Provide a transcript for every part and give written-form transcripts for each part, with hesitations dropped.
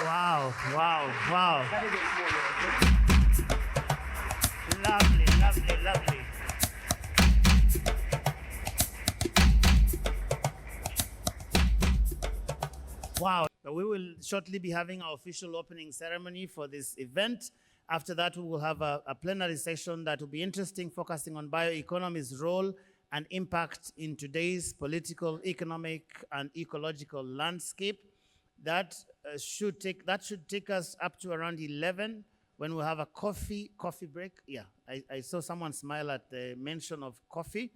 Wow, wow, wow. Lovely, lovely, lovely. Wow. We will shortly be having our official opening ceremony for this event. After that, we will have a plenary session that will be interesting, focusing on bioeconomy's role and impact in today's political, economic, and ecological landscape. That should take us up to around 11 when we'll have a coffee break. Yeah, I saw someone smile at the mention of coffee.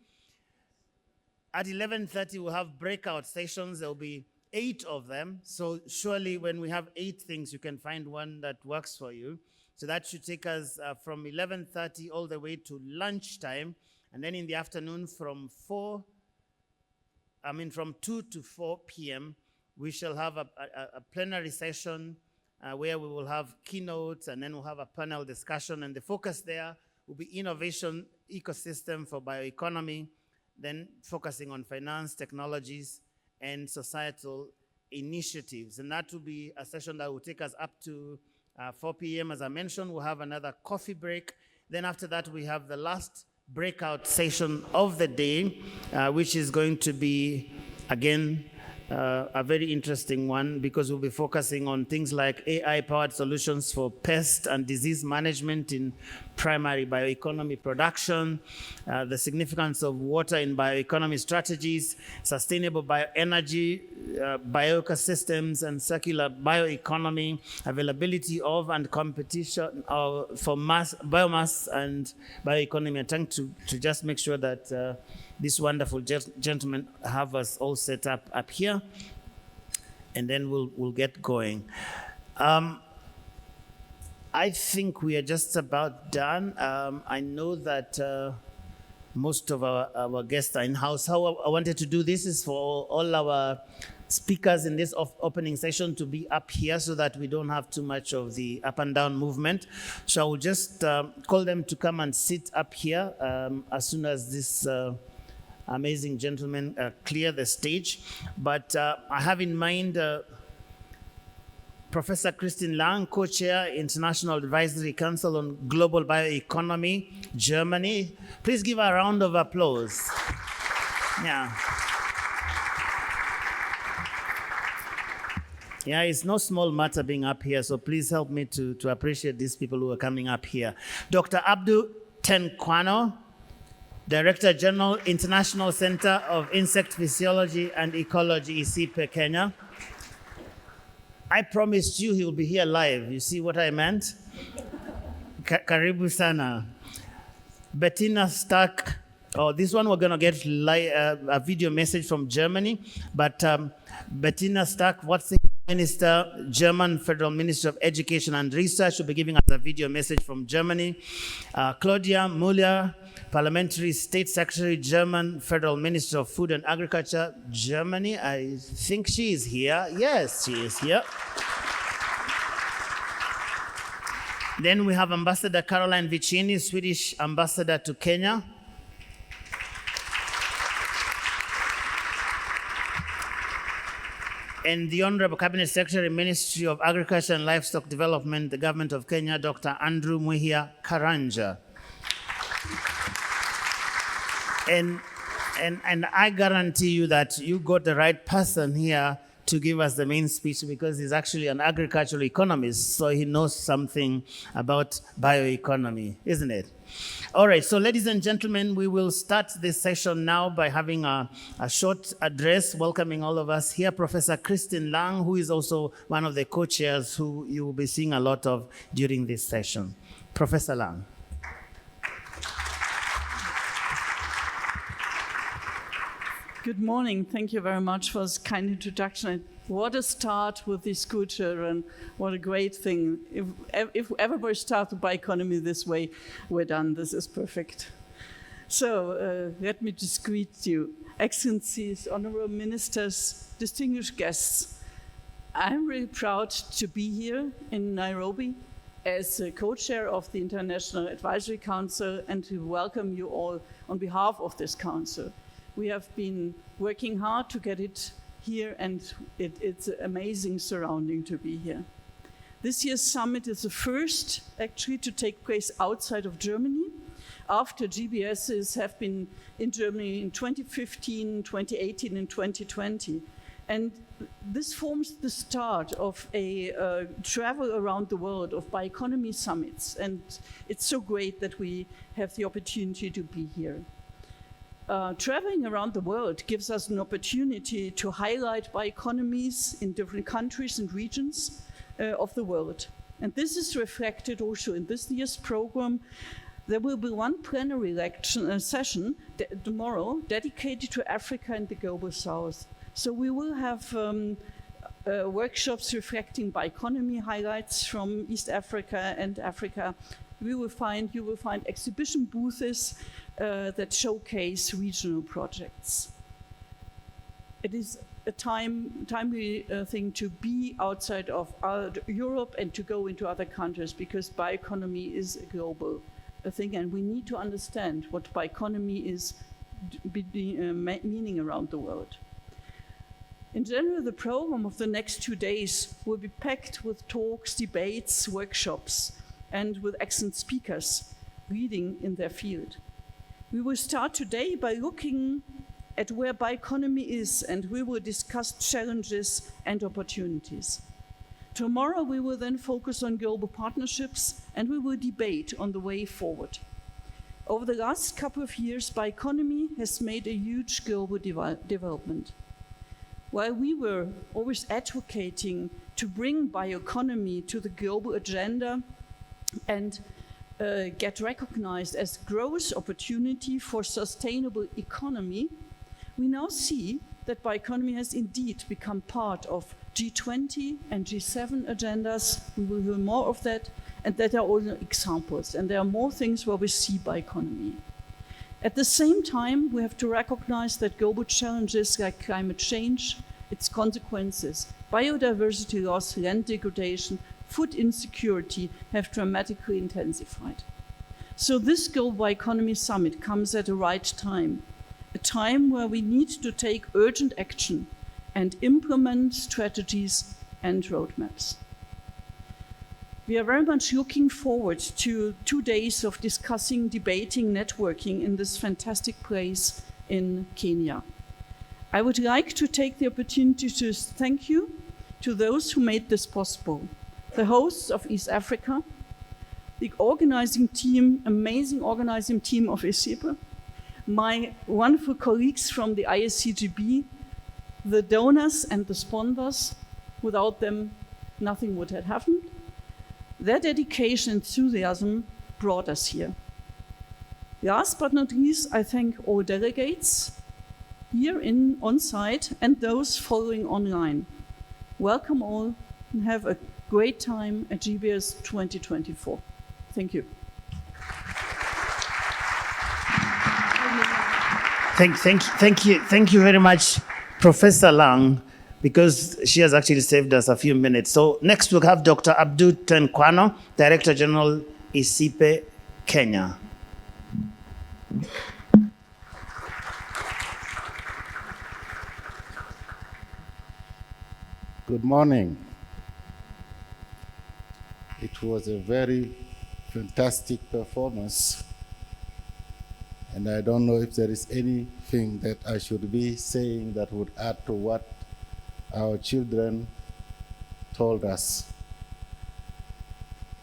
At 11:30, we'll have breakout sessions. There'll be 8 of them. So surely when we have 8 things, you can find one that works for you. So that should take us from 11:30 all the way to lunchtime. And then in the afternoon from 2 to 4 p.m., we shall have a plenary session where we will have keynotes, and then we'll have a panel discussion. And the focus there will be innovation ecosystem for bioeconomy, then focusing on finance, technologies, and societal initiatives. And that will be a session that will take us up to 4 p.m. As I mentioned, we'll have another coffee break. Then after that, we have the last breakout session of the day, which is going to be, again, a very interesting one, because we'll be focusing on things like AI-powered solutions for pest and disease management in primary bioeconomy production, the significance of water in bioeconomy strategies, sustainable bioenergy, bioecosystems, and circular bioeconomy, availability of and competition for biomass and bioeconomy. I'm trying to just make sure that this wonderful gentleman have us all set up here, and then we'll get going. I think we are just about done. I know that most of our guests are in-house. How I wanted to do this is for all our speakers in this opening session to be up here so that we don't have too much of the up and down movement. So I will just call them to come and sit up here as soon as this amazing gentlemen clear the stage. But I have in mind Professor Christine Lang, co-chair, International Advisory Council on Global Bioeconomy, Germany. Please give her a round of applause. Yeah. Yeah, it's no small matter being up here, so please help me to appreciate these people who are coming up here. Dr. Abdu Tenkwano, Director General, International Center of Insect Physiology and Ecology, ICIPE, Kenya. I promised you he will be here live. You see what I meant? Karibu sana. Bettina Stark. Oh, this one we're going to get a video message from Germany. But Bettina Stark, what's the Minister, German Federal Ministry of Education and Research, will be giving us a video message from Germany. Claudia Muller, Parliamentary State Secretary, German Federal Minister of Food and Agriculture, Germany. I think she is here. Yes, she is here. Then we have Ambassador Caroline Vicini, Swedish Ambassador to Kenya. And the Honorable Cabinet Secretary, Ministry of Agriculture and Livestock Development, the Government of Kenya, Dr. Andrew Muhia Karanja. And I guarantee you that you got the right person here to give us the main speech, because he's actually an agricultural economist, so he knows something about bioeconomy, isn't it? All right, so ladies and gentlemen, we will start this session now by having a short address welcoming all of us here. Professor Christine Lang, who is also one of the co-chairs who you will be seeing a lot of during this session. Professor Lang. Good morning. Thank you very much for this kind introduction. What a start with these school children. What a great thing. If everybody starts with bioeconomy this way, we're done. This is perfect. So let me just greet you. Excellencies, honorable ministers, distinguished guests. I'm really proud to be here in Nairobi as a co-chair of the International Advisory Council and to welcome you all on behalf of this council. We have been working hard to get it here, and it's an amazing surrounding to be here. This year's summit is the first, actually, to take place outside of Germany, after GBSs have been in Germany in 2015, 2018, and 2020. And this forms the start of a travel around the world of bioeconomy summits, and it's so great that we have the opportunity to be here. Traveling around the world gives us an opportunity to highlight bioeconomies in different countries and regions of the world. And this is reflected also in this year's program. There will be one plenary session tomorrow dedicated to Africa and the Global South. So we will have workshops reflecting bioeconomy highlights from East Africa and Africa. You will find exhibition booths that showcase regional projects. It is a timely thing to be outside of Europe and to go into other countries, because bioeconomy is a global thing, and we need to understand what bioeconomy is meaning around the world. In general, the program of the next 2 days will be packed with talks, debates, workshops, and with excellent speakers leading in their field. We will start today by looking at where bioeconomy is, and we will discuss challenges and opportunities. Tomorrow, we will then focus on global partnerships, and we will debate on the way forward. Over the last couple of years, bioeconomy has made a huge global development. While we were always advocating to bring bioeconomy to the global agenda and get recognized as growth opportunity for sustainable economy, we now see that bioeconomy has indeed become part of G20 and G7 agendas. We will hear more of that, and that are all examples. And there are more things where we see bioeconomy. At the same time, we have to recognize that global challenges like climate change, its consequences, biodiversity loss, land degradation, food insecurity have dramatically intensified. So this Global Bioeconomy Summit comes at the right time, a time where we need to take urgent action and implement strategies and roadmaps. We are very much looking forward to 2 days of discussing, debating, networking in this fantastic place in Kenya. I would like to take the opportunity to thank you to those who made this possible, the hosts of East Africa, the organizing team, amazing organizing team of ICIPE, my wonderful colleagues from the ISCGB, the donors and the sponsors. Without them, nothing would have happened. Their dedication and enthusiasm brought us here. Last but not least, I thank all delegates here on site and those following online. Welcome all and have a great time at GBS 2024. Thank you. Thank you very much, Professor Lang, because she has actually saved us a few minutes. So next we'll have Dr. Abdul Tenkwano, Director General, ICIPE, Kenya. Good morning. It was a very fantastic performance, and I don't know if there is anything that I should be saying that would add to what our children told us.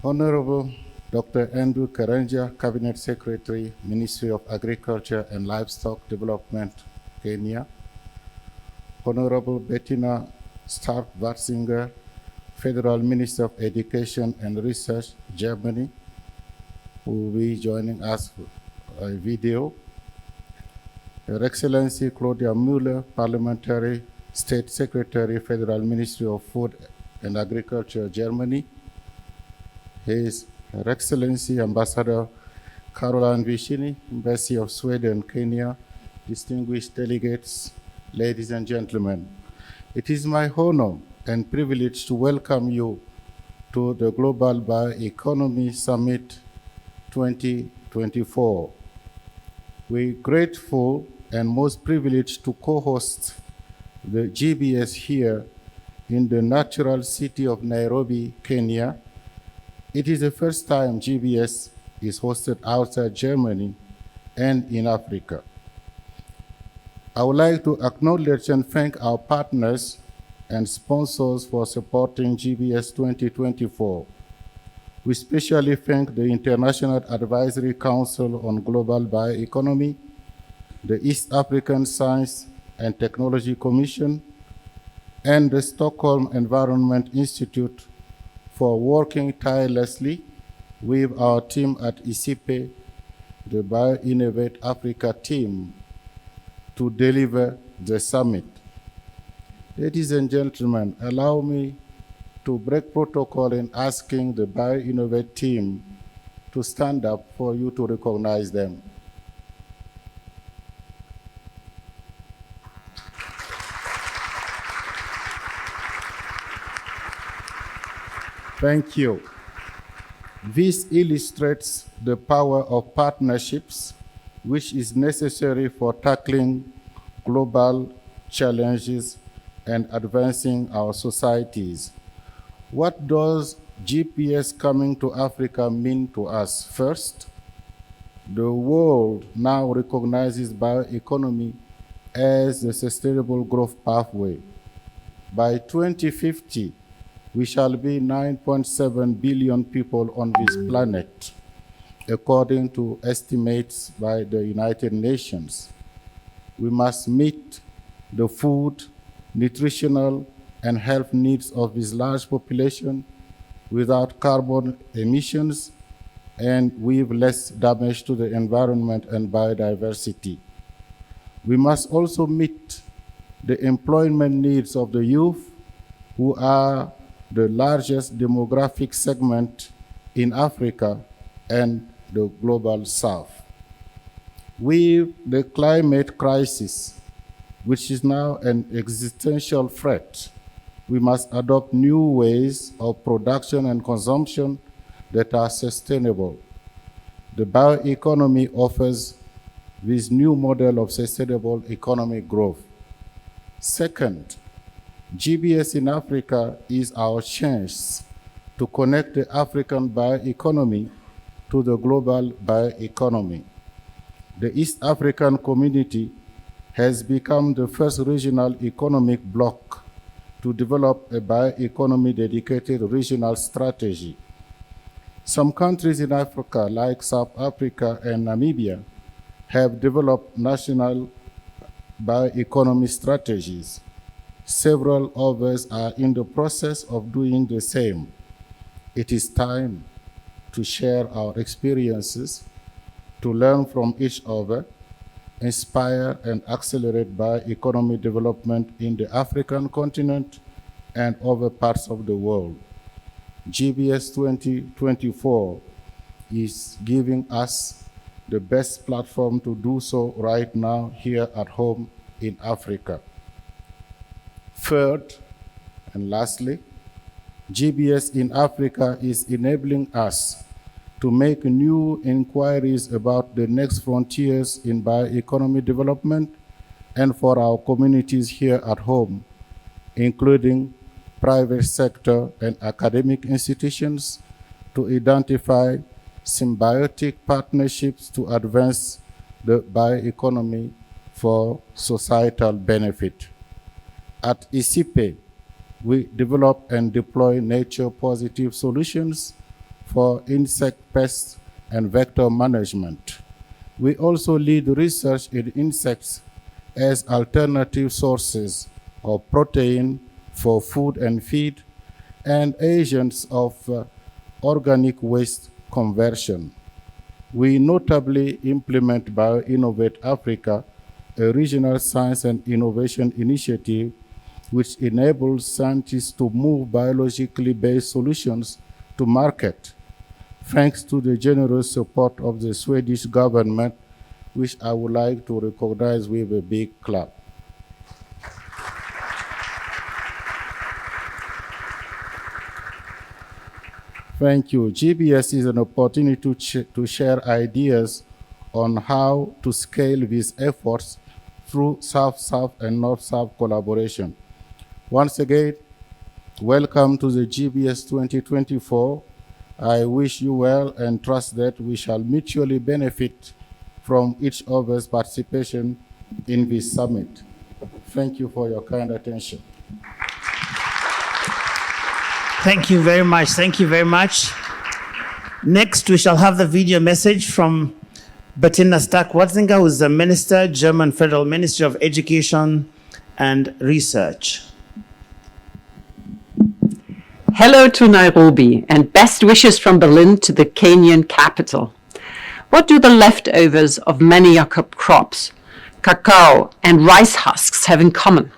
Honorable Dr. Andrew Karanja, Cabinet Secretary, Ministry of Agriculture and Livestock Development, Kenya. Honorable Bettina Stark-Watzinger, Federal Minister of Education and Research, Germany, who will be joining us for a video. Her Excellency Claudia Müller, Parliamentary State Secretary, Federal Ministry of Food and Agriculture, Germany. Her Excellency Ambassador Caroline Vicini, Embassy of Sweden, Kenya, distinguished delegates, ladies and gentlemen. It is my honor and privilege to welcome you to the Global Bioeconomy Summit 2024. We're grateful and most privileged to co-host the GBS here in the natural city of Nairobi, Kenya. It is the first time GBS is hosted outside Germany and in Africa. I would like to acknowledge and thank our partners and sponsors for supporting GBS 2024. We especially thank the International Advisory Council on Global Bioeconomy, the East African Science and Technology Commission, and the Stockholm Environment Institute for working tirelessly with our team at ICIPE, the BioInnovate Africa team, to deliver the summit. Ladies and gentlemen, allow me to break protocol in asking the BioInnovate team to stand up for you to recognize them. Thank you. This illustrates the power of partnerships, which is necessary for tackling global challenges and advancing our societies. What does GPS coming to Africa mean to us? First, the world now recognizes bioeconomy as a sustainable growth pathway. By 2050, we shall be 9.7 billion people on this planet, according to estimates by the United Nations. We must meet the food, nutritional, and health needs of this large population without carbon emissions and with less damage to the environment and biodiversity. We must also meet the employment needs of the youth, who are the largest demographic segment in Africa and the global South. With the climate crisis, which is now an existential threat, we must adopt new ways of production and consumption that are sustainable. The bioeconomy offers this new model of sustainable economic growth. Second, GBS in Africa is our chance to connect the African bioeconomy to the global bioeconomy. The East African community has become the first regional economic bloc to develop a bioeconomy dedicated regional strategy. Some countries in Africa, like South Africa and Namibia, have developed national bioeconomy strategies. Several others are in the process of doing the same. It is time to share our experiences, to learn from each other, inspire and accelerate bioeconomy development in the African continent and other parts of the world. GBS 2024 is giving us the best platform to do so right now here at home in Africa. Third, and lastly, GBS in Africa is enabling us to make new inquiries about the next frontiers in bioeconomy development and for our communities here at home, including private sector and academic institutions, to identify symbiotic partnerships to advance the bioeconomy for societal benefit. At ICIPE, we develop and deploy nature-positive solutions for insect pests and vector management. We also lead research in insects as alternative sources of protein for food and feed and agents of organic waste conversion. We notably implement BioInnovate Africa, a regional science and innovation initiative which enables scientists to move biologically based solutions to market, thanks to the generous support of the Swedish government, which I would like to recognize with a big clap. Thank you. GBS is an opportunity to share ideas on how to scale these efforts through South-South and North-South collaboration. Once again, welcome to the GBS 2024. I wish you well and trust that we shall mutually benefit from each other's participation in this summit. Thank you for your kind attention. Thank you very much. Thank you very much. Next, we shall have the video message from Bettina Stark-Watzinger, who is the Minister, German Federal Ministry of Education and Research. Hello to Nairobi and best wishes from Berlin to the Kenyan capital. What do the leftovers of manioc crops, cacao and rice husks have in common?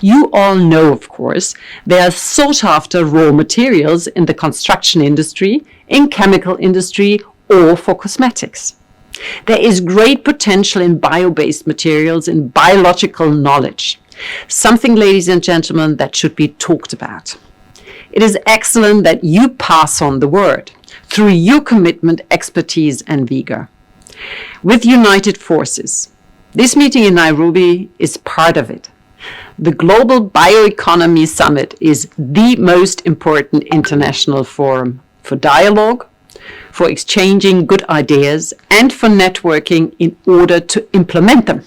You all know, of course, they are sought after raw materials in the construction industry, in chemical industry, or for cosmetics. There is great potential in bio-based materials and biological knowledge. Something, ladies and gentlemen, that should be talked about. It is excellent that you pass on the word through your commitment, expertise, and vigor. With united forces, this meeting in Nairobi is part of it. The Global Bioeconomy Summit is the most important international forum for dialogue, for exchanging good ideas, and for networking in order to implement them.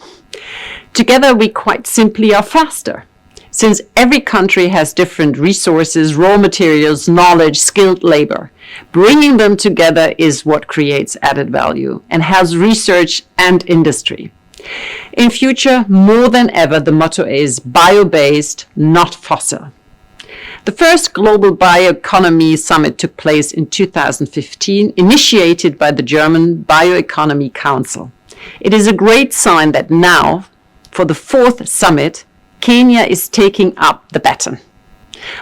Together, we quite simply are faster. Since every country has different resources, raw materials, knowledge, skilled labor, bringing them together is what creates added value and has research and industry. In future, more than ever, the motto is bio-based, not fossil. The first Global Bioeconomy Summit took place in 2015, initiated by the German Bioeconomy Council. It is a great sign that now, for the fourth summit, Kenya is taking up the baton.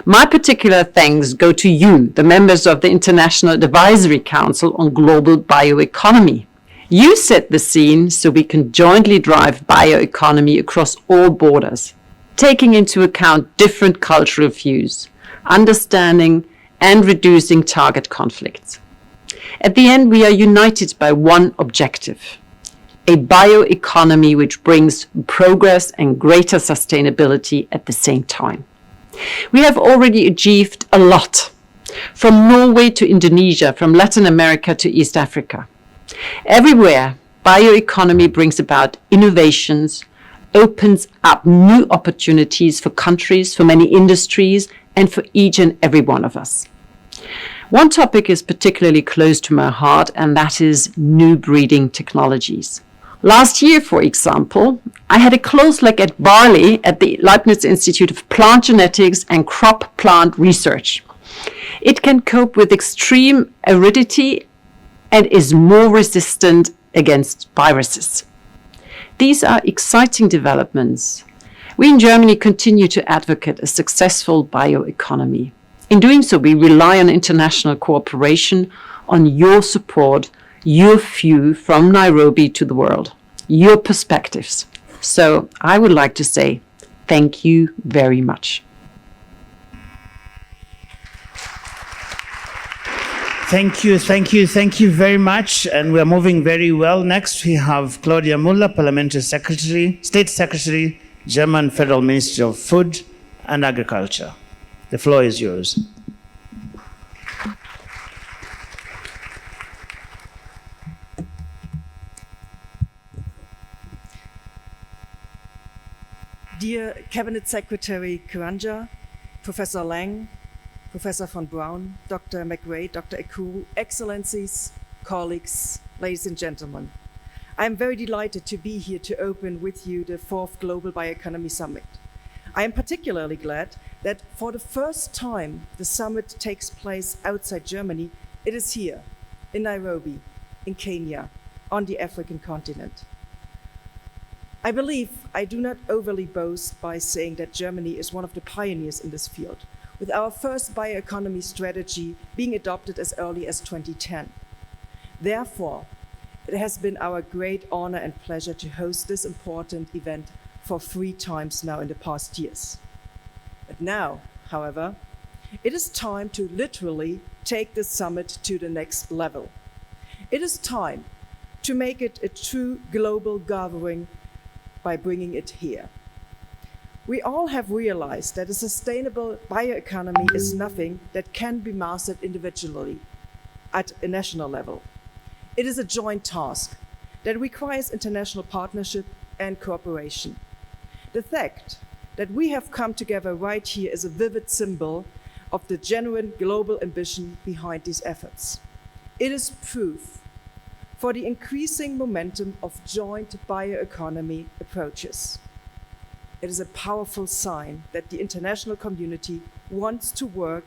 My particular thanks go to you, the members of the International Advisory Council on Global Bioeconomy. You set the scene so we can jointly drive bioeconomy across all borders, taking into account different cultural views, understanding and reducing target conflicts. At the end, we are united by one objective: a bioeconomy which brings progress and greater sustainability at the same time. We have already achieved a lot, from Norway to Indonesia, from Latin America to East Africa. Everywhere, bioeconomy brings about innovations, opens up new opportunities for countries, for many industries, and for each and every one of us. One topic is particularly close to my heart, and that is new breeding technologies. Last year, for example, I had a close look at barley at the Leibniz Institute of Plant Genetics and Crop Plant Research. It can cope with extreme aridity and is more resistant against viruses. These are exciting developments. We in Germany continue to advocate a successful bioeconomy. In doing so, we rely on international cooperation, on your support, your view from Nairobi to the world, your perspectives. So I would like to say thank you very much. Thank you very much. And we're moving very well. Next, we have Claudia Muller, Parliamentary Secretary, State Secretary, German Federal Ministry of Food and Agriculture. The floor is yours. Dear Cabinet Secretary Karanja, Professor Lang, Professor von Braun, Dr. McRae, Dr. Ekuru, Excellencies, colleagues, ladies and gentlemen, I am very delighted to be here to open with you the 4th Global Bioeconomy Summit. I am particularly glad that for the first time the summit takes place outside Germany. It is here, in Nairobi, in Kenya, on the African continent. I believe I do not overly boast by saying that Germany is one of the pioneers in this field, with our first bioeconomy strategy being adopted as early as 2010. Therefore, it has been our great honor and pleasure to host this important event for 3 times now in the past years. But now, however, it is time to literally take the summit to the next level. It is time to make it a true global gathering by bringing it here. We all have realized that a sustainable bioeconomy is nothing that can be mastered individually at a national level. It is a joint task that requires international partnership and cooperation. The fact that we have come together right here is a vivid symbol of the genuine global ambition behind these efforts. It is proof for the increasing momentum of joint bioeconomy approaches. It is a powerful sign that the international community wants to work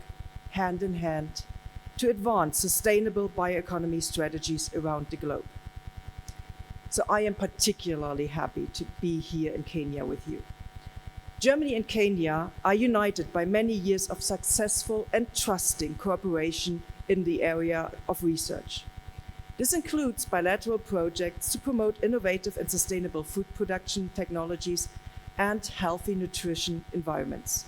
hand in hand to advance sustainable bioeconomy strategies around the globe. So I am particularly happy to be here in Kenya with you. Germany and Kenya are united by many years of successful and trusting cooperation in the area of research. This includes bilateral projects to promote innovative and sustainable food production technologies and healthy nutrition environments.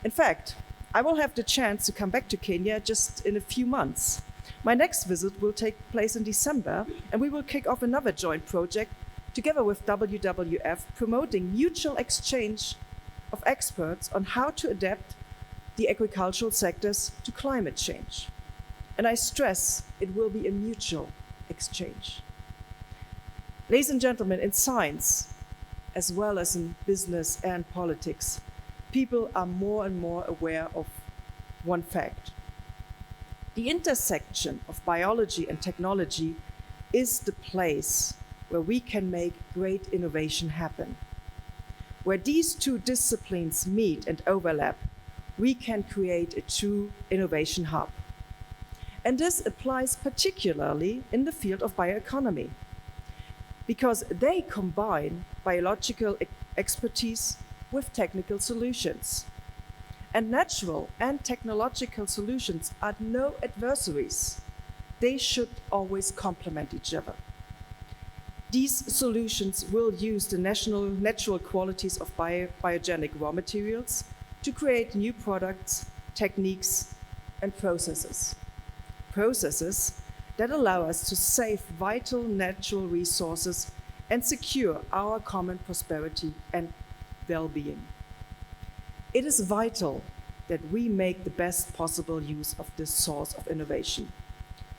In fact, I will have the chance to come back to Kenya just in a few months. My next visit will take place in December, and we will kick off another joint project together with WWF, promoting mutual exchange of experts on how to adapt the agricultural sectors to climate change. And I stress it will be a mutual exchange. Ladies and gentlemen, in science, as well as in business and politics, people are more and more aware of one fact. The intersection of biology and technology is the place where we can make great innovation happen. Where these two disciplines meet and overlap, we can create a true innovation hub. And this applies particularly in the field of bioeconomy, because they combine biological expertise with technical solutions. And natural and technological solutions are no adversaries. They should always complement each other. These solutions will use the natural qualities of biogenic raw materials to create new products, techniques, and processes. Processes that allow us to save vital natural resources and secure our common prosperity and well-being. It is vital that we make the best possible use of this source of innovation.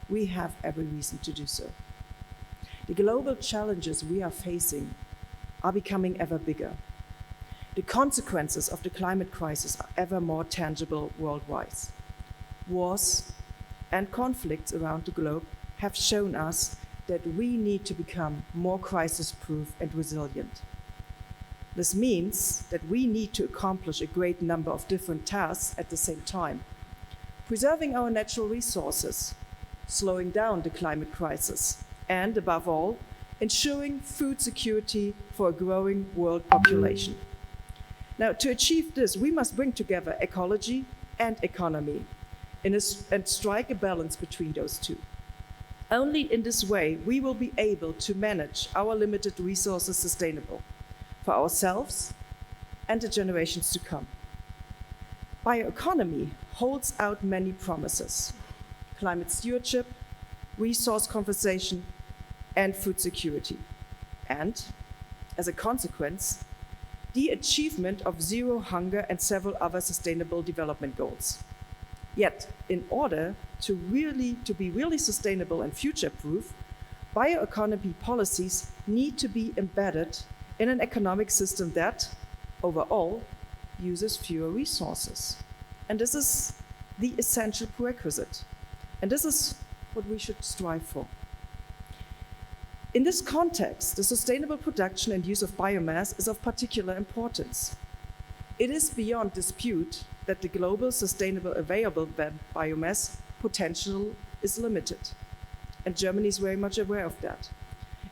We have every reason to do so. The global challenges we are facing are becoming ever bigger. The consequences of the climate crisis are ever more tangible worldwide. Wars and conflicts around the globe have shown us that we need to become more crisis-proof and resilient. This means that we need to accomplish a great number of different tasks at the same time. Preserving our natural resources, slowing down the climate crisis, and above all, ensuring food security for a growing world population. Now, to achieve this, we must bring together ecology and economy and strike a balance between those two. Only in this way, we will be able to manage our limited resources sustainable for ourselves and the generations to come. Bioeconomy holds out many promises: climate stewardship, resource conservation, and food security. And, as a consequence, the achievement of zero hunger and several other sustainable development goals. Yet, in order to be really sustainable and future-proof, bioeconomy policies need to be embedded in an economic system that, overall, uses fewer resources. And this is the essential prerequisite. And this is what we should strive for. In this context, the sustainable production and use of biomass is of particular importance. It is beyond dispute that the global sustainable available biomass potential is limited, and Germany is very much aware of that.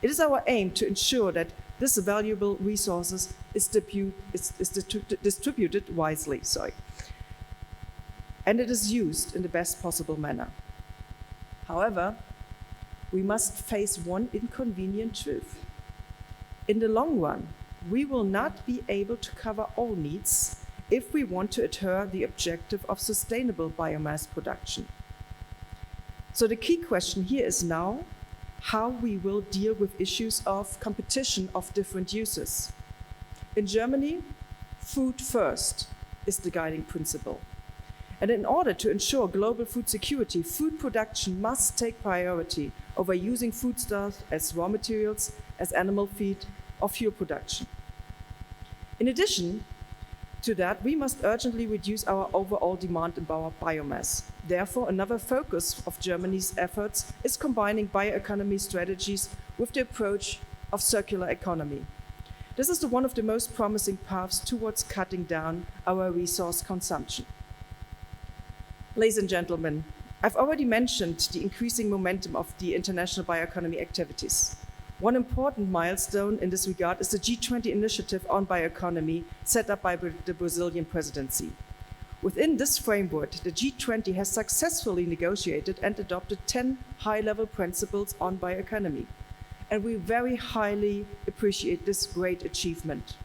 It is our aim to ensure that this valuable resources is distributed wisely, and it is used in the best possible manner. However, we must face one inconvenient truth. In the long run, we will not be able to cover all needs if we want to adhere the objective of sustainable biomass production. So the key question here is now how we will deal with issues of competition of different uses. In Germany, food first is the guiding principle. And in order to ensure global food security, food production must take priority over using foodstuffs as raw materials, as animal feed, or fuel production. In addition to that, we must urgently reduce our overall demand in our biomass. Therefore, another focus of Germany's efforts is combining bioeconomy strategies with the approach of circular economy. This is one of the most promising paths towards cutting down our resource consumption. Ladies and gentlemen, I've already mentioned the increasing momentum of the international bioeconomy activities. One important milestone in this regard is the G20 initiative on bioeconomy set up by the Brazilian presidency. Within this framework, the G20 has successfully negotiated and adopted 10 high-level principles on bioeconomy, and we very highly appreciate this great achievement.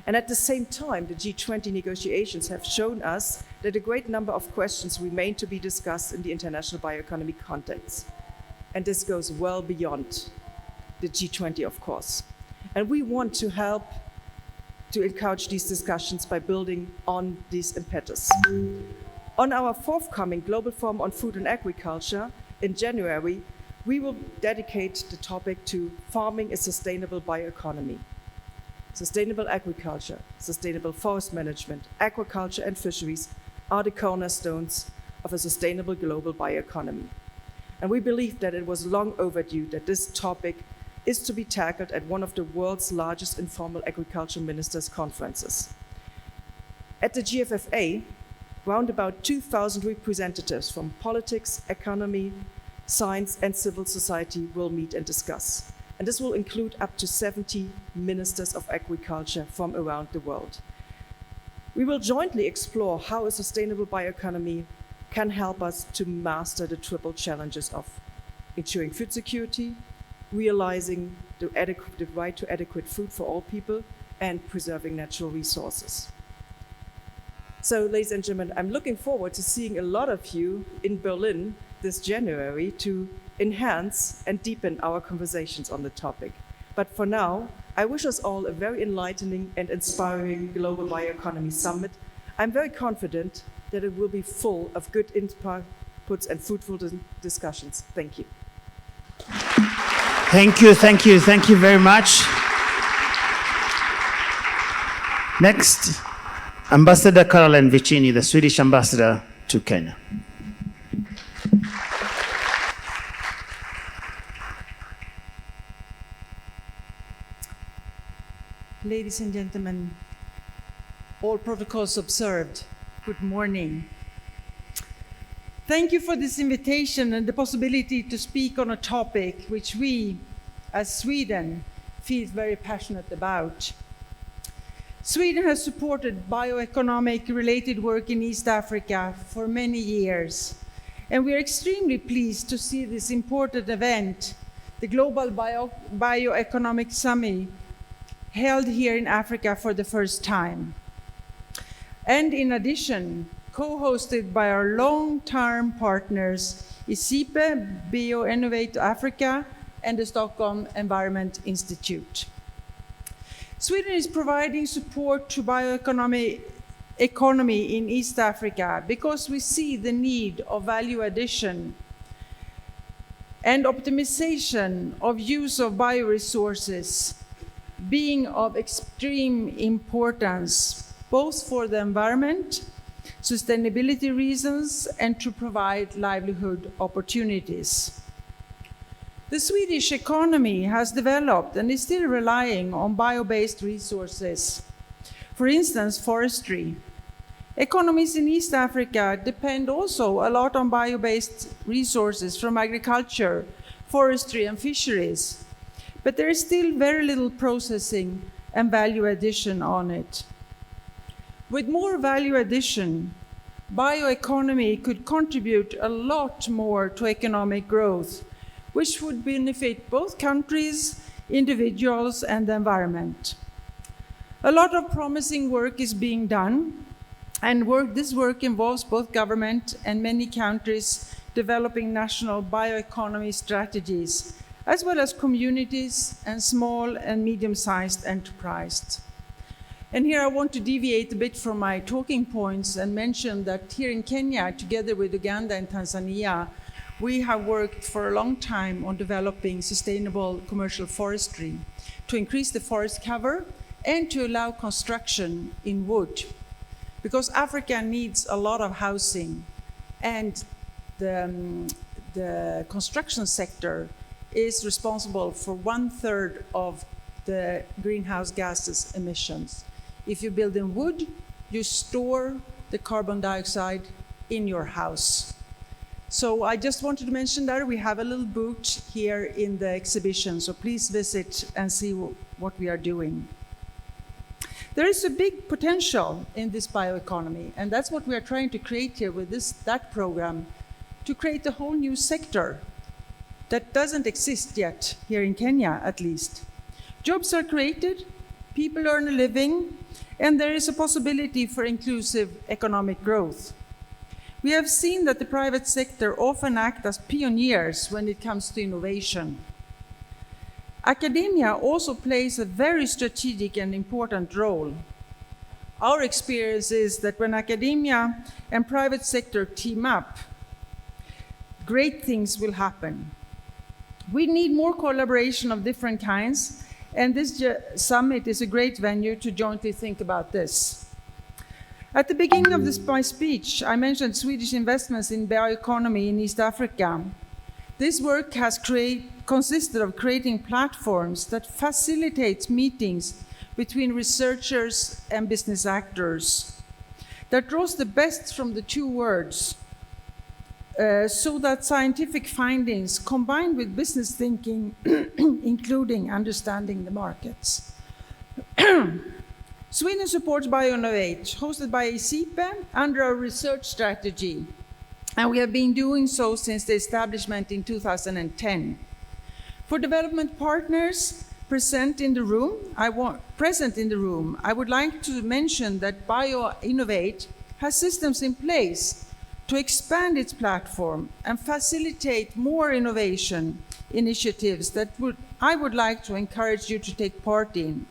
And at the same time, the G20 negotiations have shown us that a great number of questions remain to be discussed in the international bioeconomy context. And this goes well beyond the G20, of course. And we want to help to encourage these discussions by building on these impetus. On our forthcoming Global Forum on Food and Agriculture in January, we will dedicate the topic to farming a sustainable bioeconomy. Sustainable agriculture, sustainable forest management, aquaculture and fisheries are the cornerstones of a sustainable global bioeconomy. And we believe that it was long overdue that this topic is to be tackled at one of the world's largest informal agriculture ministers' conferences. At the GFFA, round about 2,000 representatives from politics, economy, science, and civil society will meet and discuss. And this will include up to 70 ministers of agriculture from around the world. We will jointly explore how a sustainable bioeconomy can help us to master the triple challenges of ensuring food security, realizing the right to adequate food for all people, and preserving natural resources. So, ladies and gentlemen, I'm looking forward to seeing a lot of you in Berlin this January to enhance and deepen our conversations on the topic. But for now, I wish us all a very enlightening and inspiring Global Bioeconomy Summit. I'm very confident that it will be full of good inputs and fruitful discussions. Thank you. Thank you very much. Next, Ambassador Caroline Vicini, the Swedish ambassador to Kenya. Ladies and gentlemen, all protocols observed, good morning. Thank you for this invitation and the possibility to speak on a topic which we, as Sweden, feel very passionate about. Sweden has supported bioeconomic related work in East Africa for many years, and we are extremely pleased to see this important event, the Global Bioeconomic Summit, held here in Africa for the first time. And in addition, co-hosted by our long-term partners, ICIPE, BioInnovate Africa, and the Stockholm Environment Institute. Sweden is providing support to bioeconomy in East Africa because we see the need of value addition and optimization of use of bioresources being of extreme importance, both for the environment, sustainability reasons, and to provide livelihood opportunities. The Swedish economy has developed and is still relying on bio-based resources. For instance, forestry. Economies in East Africa depend also a lot on bio-based resources from agriculture, forestry, and fisheries. But there is still very little processing and value addition on it. With more value addition, bioeconomy could contribute a lot more to economic growth, which would benefit both countries, individuals, and the environment. A lot of promising work is being done, and this work involves both government and many countries developing national bioeconomy strategies, as well as communities and small and medium-sized enterprises. And here I want to deviate a bit from my talking points and mention that here in Kenya, together with Uganda and Tanzania, we have worked for a long time on developing sustainable commercial forestry to increase the forest cover and to allow construction in wood. Because Africa needs a lot of housing, and the construction sector is responsible for 1/3 of the greenhouse gases emissions. If you build in wood, you store the carbon dioxide in your house. So I just wanted to mention that we have a little booth here in the exhibition, so please visit and see what we are doing. There is a big potential in this bioeconomy, and that's what we are trying to create here with that program, to create a whole new sector that doesn't exist yet, here in Kenya at least. Jobs are created, people earn a living, and there is a possibility for inclusive economic growth. We have seen that the private sector often act as pioneers when it comes to innovation. Academia also plays a very strategic and important role. Our experience is that when academia and private sector team up, great things will happen. We need more collaboration of different kinds, and this summit is a great venue to jointly think about this. At the beginning of my speech, I mentioned Swedish investments in bioeconomy in East Africa. This work has consisted of creating platforms that facilitate meetings between researchers and business actors, that draws the best from the two worlds, so that scientific findings combined with business thinking, including understanding the markets. Sweden supports BioInnovate, hosted by ICIPE under our research strategy, and we have been doing so since the establishment in 2010. For development partners present in the room, I would like to mention that BioInnovate has systems in place to expand its platform and facilitate more innovation initiatives that I would like to encourage you to take part in.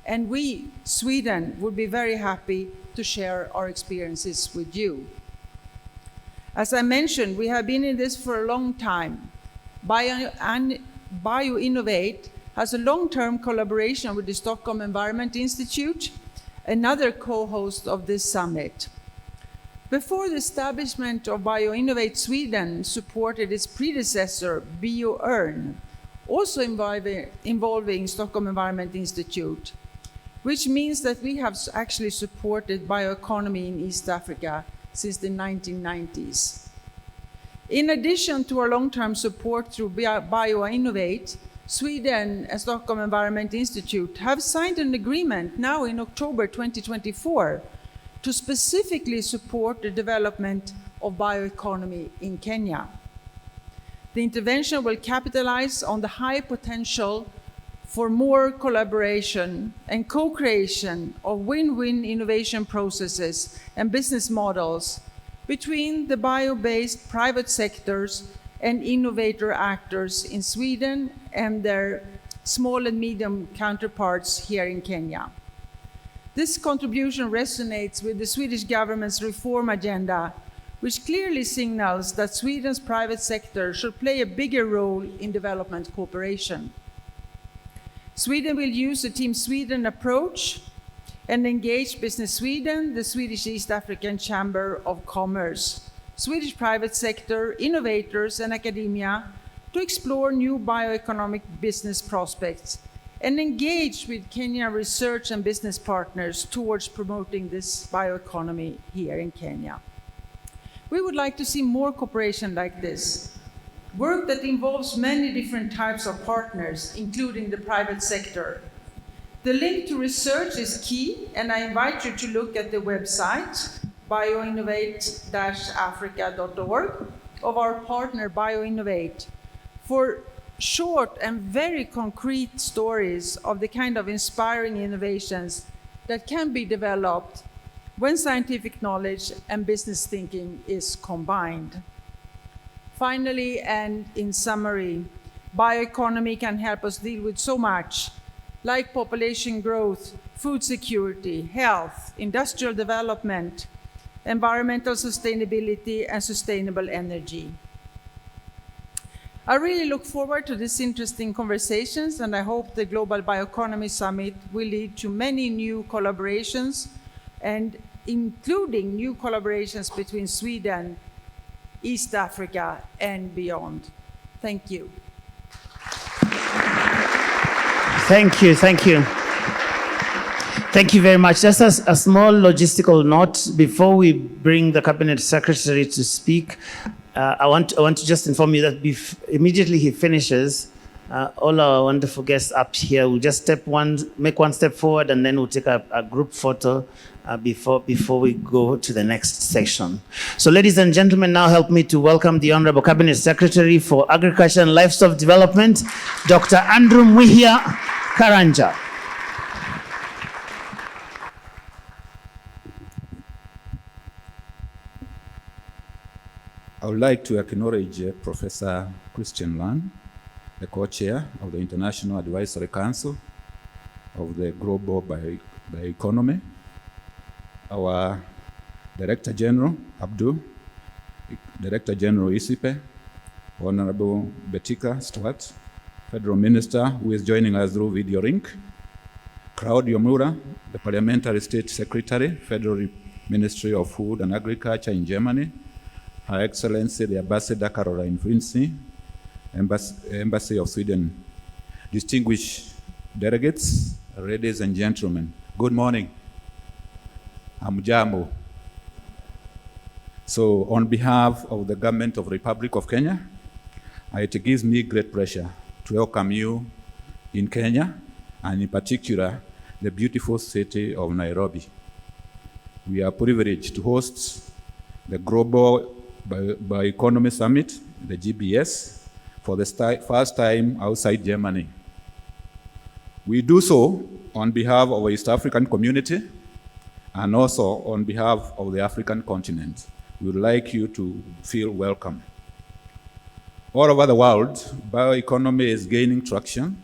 And we, Sweden, would be very happy to share our experiences with you. As I mentioned, we have been in this for a long time. BioInnovate has a long-term collaboration with the Stockholm Environment Institute, another co-host of this summit. Before the establishment of BioInnovate, Sweden supported its predecessor, BioEarn, also involving Stockholm Environment Institute, which means that we have actually supported bioeconomy in East Africa since the 1990s. In addition to our long-term support through BioInnovate, Sweden and Stockholm Environment Institute have signed an agreement now in October 2024 to specifically support the development of bioeconomy in Kenya. The intervention will capitalize on the high potential for more collaboration and co-creation of win-win innovation processes and business models between the bio-based private sectors and innovator actors in Sweden and their small and medium counterparts here in Kenya. This contribution resonates with the Swedish government's reform agenda, which clearly signals that Sweden's private sector should play a bigger role in development cooperation. Sweden will use a Team Sweden approach and engage Business Sweden, the Swedish East African Chamber of Commerce, Swedish private sector, innovators, and academia to explore new bioeconomic business prospects and engage with Kenyan research and business partners towards promoting this bioeconomy here in Kenya. We would like to see more cooperation like this. Work that involves many different types of partners, including the private sector. The link to research is key, and I invite you to look at the website, bioinnovate-africa.org, of our partner BioInnovate, for short and very concrete stories of the kind of inspiring innovations that can be developed when scientific knowledge and business thinking is combined. Finally, and in summary, bioeconomy can help us deal with so much, like population growth, food security, health, industrial development, environmental sustainability, and sustainable energy. I really look forward to these interesting conversations, and I hope the Global Bioeconomy Summit will lead to many new collaborations, and including new collaborations between Sweden, East Africa, and beyond. Thank you. Thank you, thank you. Thank you very much. Just as a small logistical note, before we bring the Cabinet Secretary to speak, I want to just inform you that immediately he finishes, all our wonderful guests up here will just make one step forward, and then we'll take a group photo before we go to the next section. So ladies and gentlemen, now help me to welcome the Honorable Cabinet Secretary for Agriculture and Livestock Development, Dr. Andrew Mwihia Karanja. I would like to acknowledge Professor Christian Lang, the co-chair of the International Advisory Council of the Global Bioeconomy, our Director General, Abdul, Director General ISIPE, Honorable Betika Stewart, Federal Minister who is joining us through video link, Claudio Mura, the Parliamentary State Secretary, Federal Ministry of Food and Agriculture in Germany, Her Excellency the Ambassador Caroline Finzi, Embassy of Sweden, distinguished delegates, ladies and gentlemen, good morning. Hamjambo. So on behalf of the Government of the Republic of Kenya, it gives me great pleasure to welcome you in Kenya, and in particular, the beautiful city of Nairobi. We are privileged to host the Global Bioeconomy Summit, the GBS, for the first time outside Germany. We do so on behalf of the East African community and also on behalf of the African continent. We would like you to feel welcome. All over the world, bioeconomy is gaining traction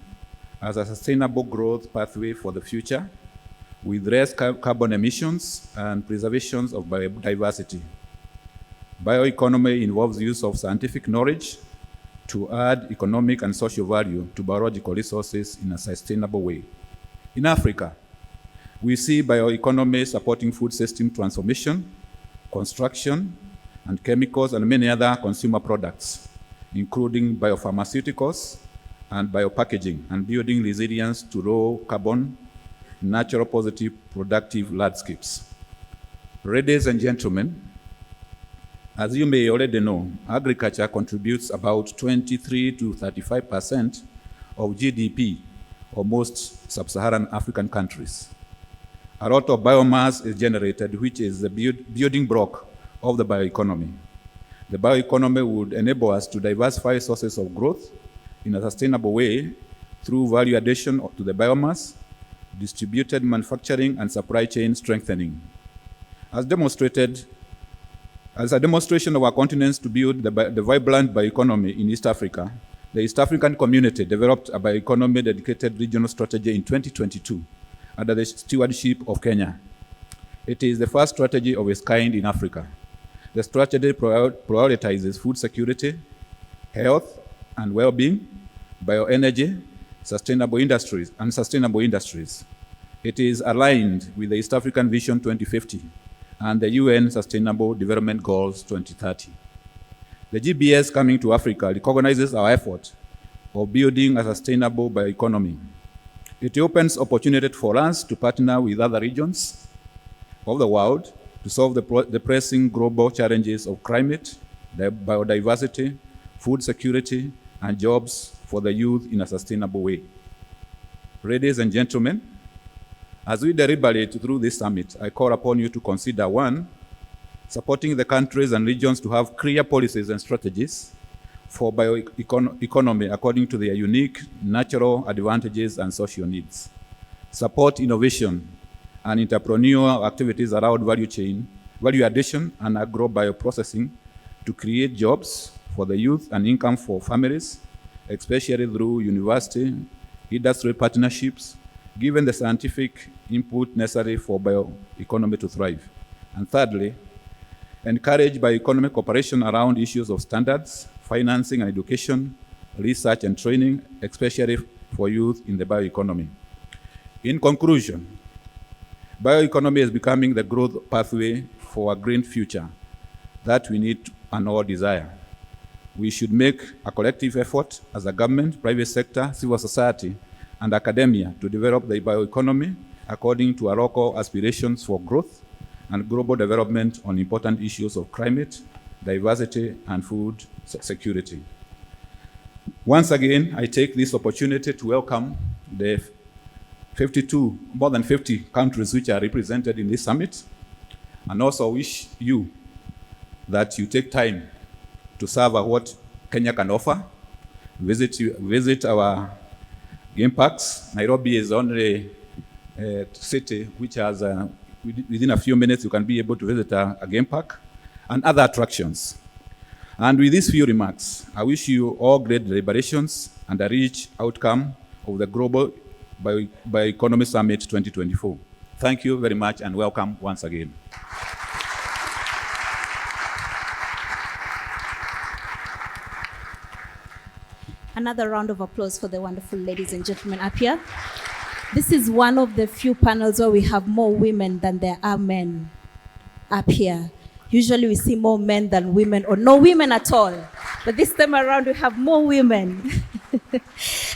as a sustainable growth pathway for the future with less carbon emissions and preservation of biodiversity. Bioeconomy involves use of scientific knowledge to add economic and social value to biological resources in a sustainable way. In Africa, we see bioeconomy supporting food system transformation, construction, and chemicals and many other consumer products, including biopharmaceuticals and biopackaging, and building resilience to low carbon, natural positive, productive landscapes. Ladies and gentlemen, as you may already know, agriculture contributes about 23 to 35% of GDP of most sub-Saharan African countries. A lot of biomass is generated, which is the building block of the bioeconomy. The bioeconomy would enable us to diversify sources of growth in a sustainable way through value addition to the biomass, distributed manufacturing, and supply chain strengthening. As a demonstration of our continent's to build the vibrant bioeconomy in East Africa, the East African community developed a bioeconomy dedicated regional strategy in 2022 under the stewardship of Kenya. It is the first strategy of its kind in Africa. The strategy prioritizes food security, health and well-being, bioenergy, sustainable industries. It is aligned with the East African Vision 2050 and the UN Sustainable Development Goals 2030. The GBS coming to Africa recognizes our effort of building a sustainable bioeconomy. It opens opportunity for us to partner with other regions of the world to solve the pressing global challenges of climate, biodiversity, food security, and jobs for the youth in a sustainable way. Ladies and gentlemen, as we deliberate through this summit, I call upon you to consider, one, supporting the countries and regions to have clear policies and strategies for bioeconomy according to their unique natural advantages and social needs. Support innovation and entrepreneurial activities around value addition, and agro-bioprocessing to create jobs for the youth and income for families, especially through university, industry partnerships, given the scientific input necessary for bioeconomy to thrive. And thirdly, encourage bioeconomic cooperation around issues of standards, financing and education, research and training, especially for youth in the bioeconomy. In conclusion, bioeconomy is becoming the growth pathway for a green future that we need and all desire. We should make a collective effort as a government, private sector, civil society, and academia to develop the bioeconomy according to our local aspirations for growth and global development on important issues of climate, diversity, and food security. Once again, I take this opportunity to welcome the more than 50 countries which are represented in this summit, and also wish you that you take time to serve what Kenya can offer. Visit our game parks. Nairobi is the only city which has, within a few minutes, you can be able to visit a game park and other attractions. And with these few remarks, I wish you all great deliberations and a rich outcome of the Global Bioeconomy Summit 2024. Thank you very much and welcome once again. Another round of applause for the wonderful ladies and gentlemen up here. This is one of the few panels where we have more women than there are men up here. Usually we see more men than women, or no women at all. But this time around we have more women.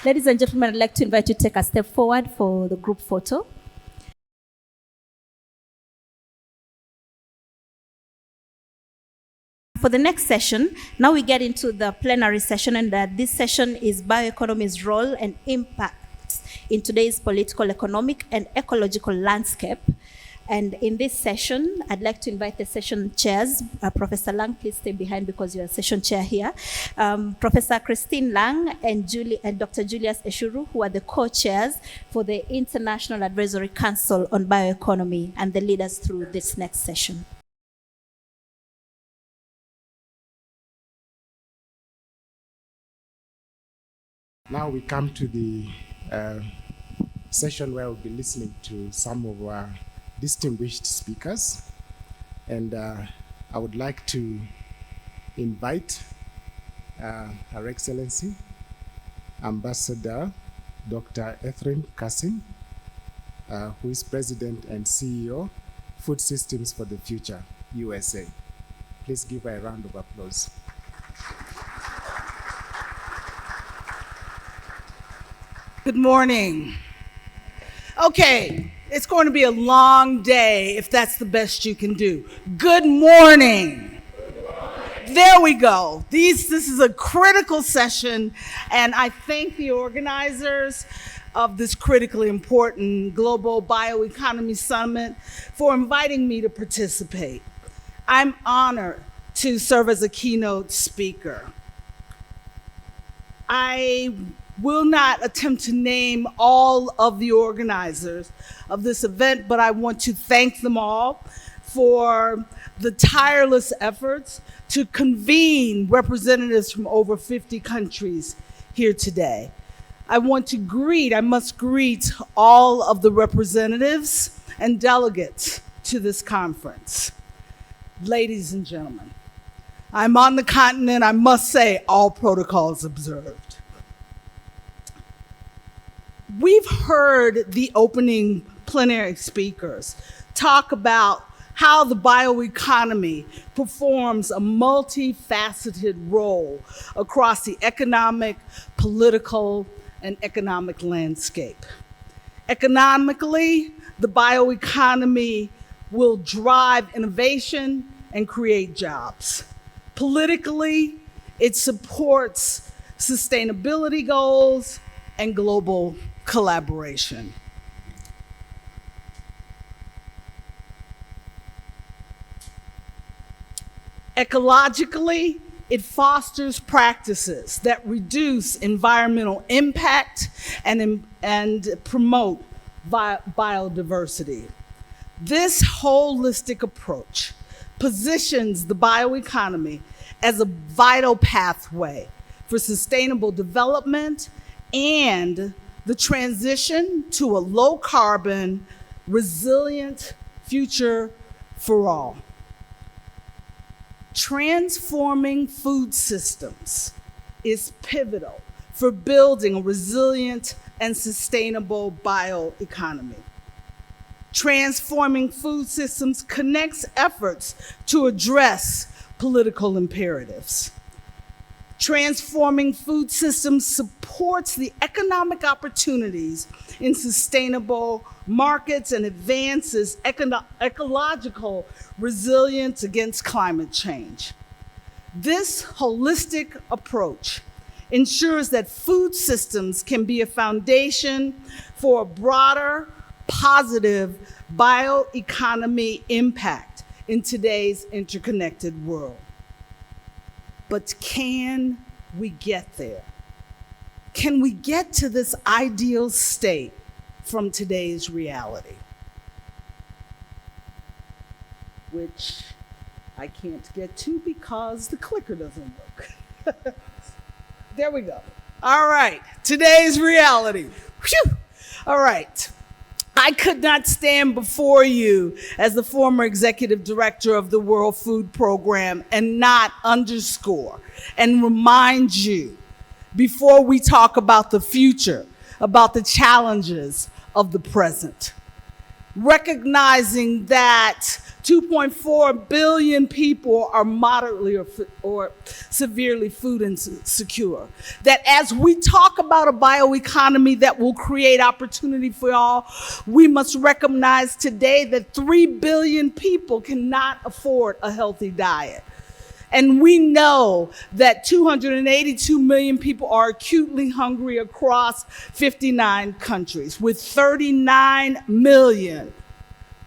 Ladies and gentlemen, I'd like to invite you to take a step forward for the group photo. For the next session, now we get into the plenary session, and this session is bioeconomy's role and impact in today's political, economic, and ecological landscape. And in this session, I'd like to invite the session chairs. Professor Lang, please stay behind because you're a session chair here. Professor Christine Lang and Dr. Julius Eshuru, who are the co-chairs for the International Advisory Council on Bioeconomy, and the leaders through this next session. Now we come to the session where we'll be listening to some of our distinguished speakers. And I would like to invite Her Excellency, Ambassador Dr. Ephraim Kassim, who is President and CEO, Food Systems for the Future, USA. Please give her a round of applause. Good morning. Okay, it's going to be a long day if that's the best you can do. Good morning. There we go. This is a critical session, and I thank the organizers of this critically important Global Bioeconomy Summit for inviting me to participate. I'm honored to serve as a keynote speaker. I will not attempt to name all of the organizers of this event, but I want to thank them all for the tireless efforts to convene representatives from over 50 countries here today. I must greet all of the representatives and delegates to this conference. Ladies and gentlemen, I'm on the continent, I must say, all protocols observed. We've heard the opening plenary speakers talk about how the bioeconomy performs a multifaceted role across the economic, political, and economic landscape. Economically, the bioeconomy will drive innovation and create jobs. Politically, it supports sustainability goals and global collaboration. Ecologically, it fosters practices that reduce environmental impact and promote biodiversity. This holistic approach positions the bioeconomy as a vital pathway for sustainable development and the transition to a low-carbon, resilient future for all. Transforming food systems is pivotal for building a resilient and sustainable bioeconomy. Transforming food systems connects efforts to address political imperatives. Transforming food systems supports the economic opportunities in sustainable markets and advances ecological resilience against climate change. This holistic approach ensures that food systems can be a foundation for a broader, positive bioeconomy impact in today's interconnected world. But can we get there? Can we get to this ideal state from today's reality? Which I can't get to because the clicker doesn't work. There we go. All right, today's reality. Whew. All right. I could not stand before you as the former executive director of the World Food Program and not underscore and remind you, before we talk about the future, about the challenges of the present. Recognizing that 2.4 billion people are moderately or severely food insecure. That as we talk about a bioeconomy that will create opportunity for all, we must recognize today that 3 billion people cannot afford a healthy diet. And we know that 282 million people are acutely hungry across 59 countries, with 39 million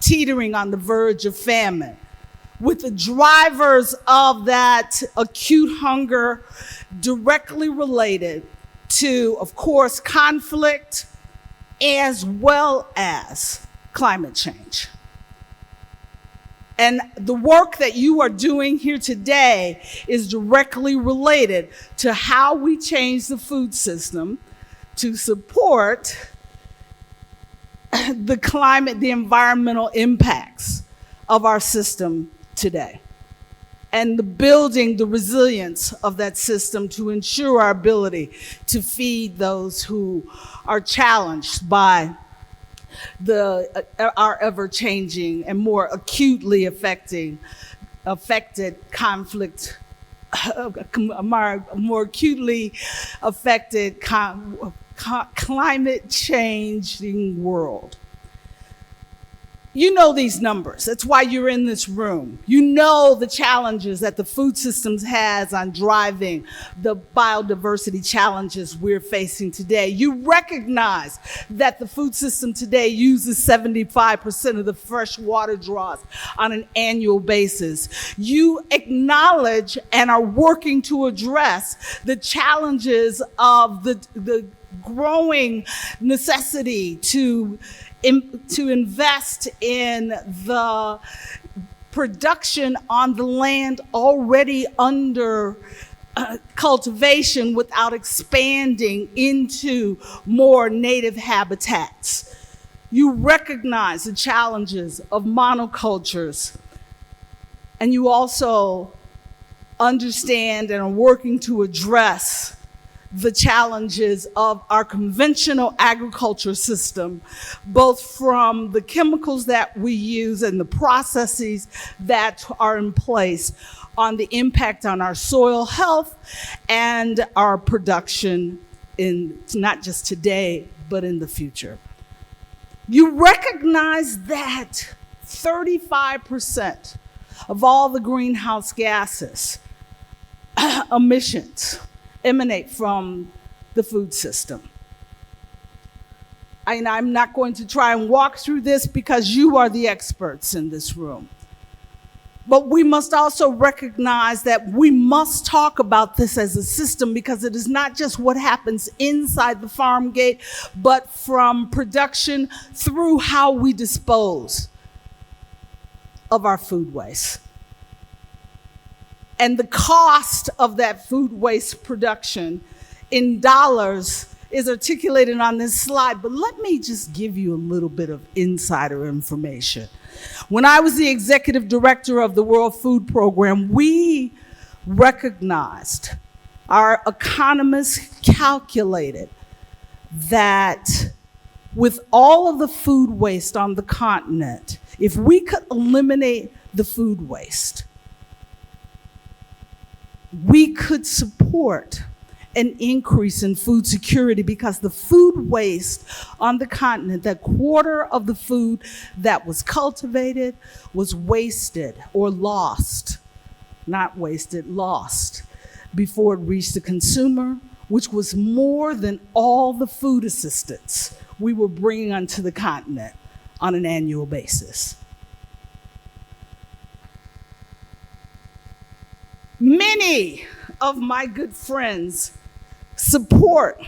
teetering on the verge of famine, with the drivers of that acute hunger directly related to, of course, conflict as well as climate change. And the work that you are doing here today is directly related to how we change the food system to support the climate, the environmental impacts of our system today, and the building the resilience of that system to ensure our ability to feed those who are challenged by our ever-changing and more acutely affected conflict, more acutely affected climate changing world. You know these numbers. That's why you're in this room. You know the challenges that the food systems has on driving the biodiversity challenges we're facing today. You recognize that the food system today uses 75% of the fresh water draws on an annual basis. You acknowledge and are working to address the challenges of the growing necessity to invest in the production on the land already under cultivation without expanding into more native habitats. You recognize the challenges of monocultures, and you also understand and are working to address the challenges of our conventional agriculture system, both from the chemicals that we use and the processes that are in place on the impact on our soil health and our production in not just today, but in the future. You recognize that 35% of all the greenhouse gases emissions emanate from the food system. And I'm not going to try and walk through this because you are the experts in this room. But we must also recognize that we must talk about this as a system, because it is not just what happens inside the farm gate, but from production through how we dispose of our food waste. And the cost of that food waste production in dollars is articulated on this slide, but let me just give you a little bit of insider information. When I was the executive director of the World Food Program, we recognized, our economists calculated that with all of the food waste on the continent, if we could eliminate the food waste, we could support an increase in food security, because the food waste on the continent, that quarter of the food that was cultivated was wasted or lost, not wasted, lost, before it reached the consumer, which was more than all the food assistance we were bringing onto the continent on an annual basis. Many of my good friends support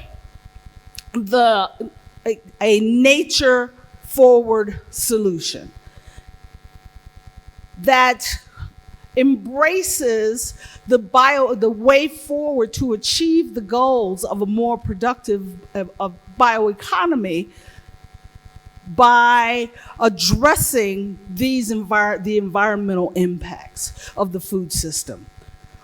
a nature-forward solution that embraces the way forward to achieve the goals of a more productive bioeconomy by addressing the environmental impacts of the food system.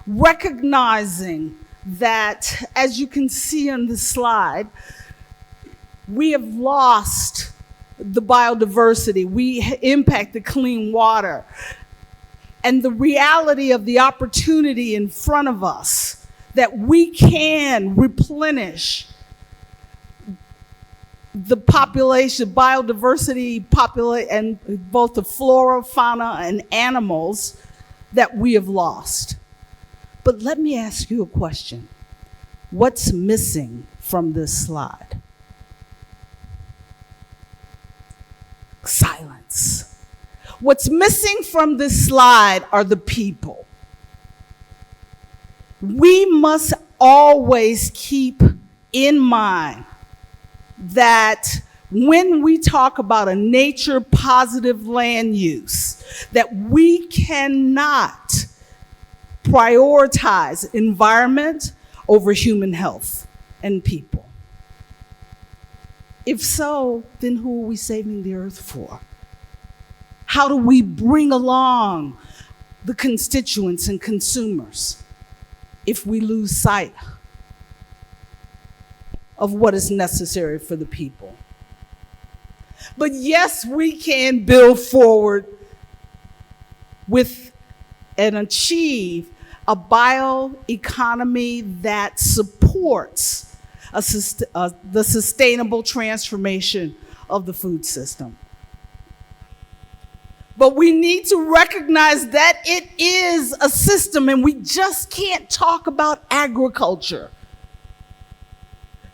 Recognizing that, as you can see on the slide, we have lost the biodiversity, we impact the clean water, and the reality of the opportunity in front of us that we can replenish the population, biodiversity, and both the flora, fauna, and animals that we have lost. But let me ask you a question. What's missing from this slide? Silence. What's missing from this slide are the people. We must always keep in mind that when we talk about a nature-positive land use, that we cannot prioritize environment over human health and people. If so, then who are we saving the earth for? How do we bring along the constituents and consumers if we lose sight of what is necessary for the people? But yes, we can build forward with and achieve a bioeconomy that supports the sustainable transformation of the food system. But we need to recognize that it is a system, and we just can't talk about agriculture.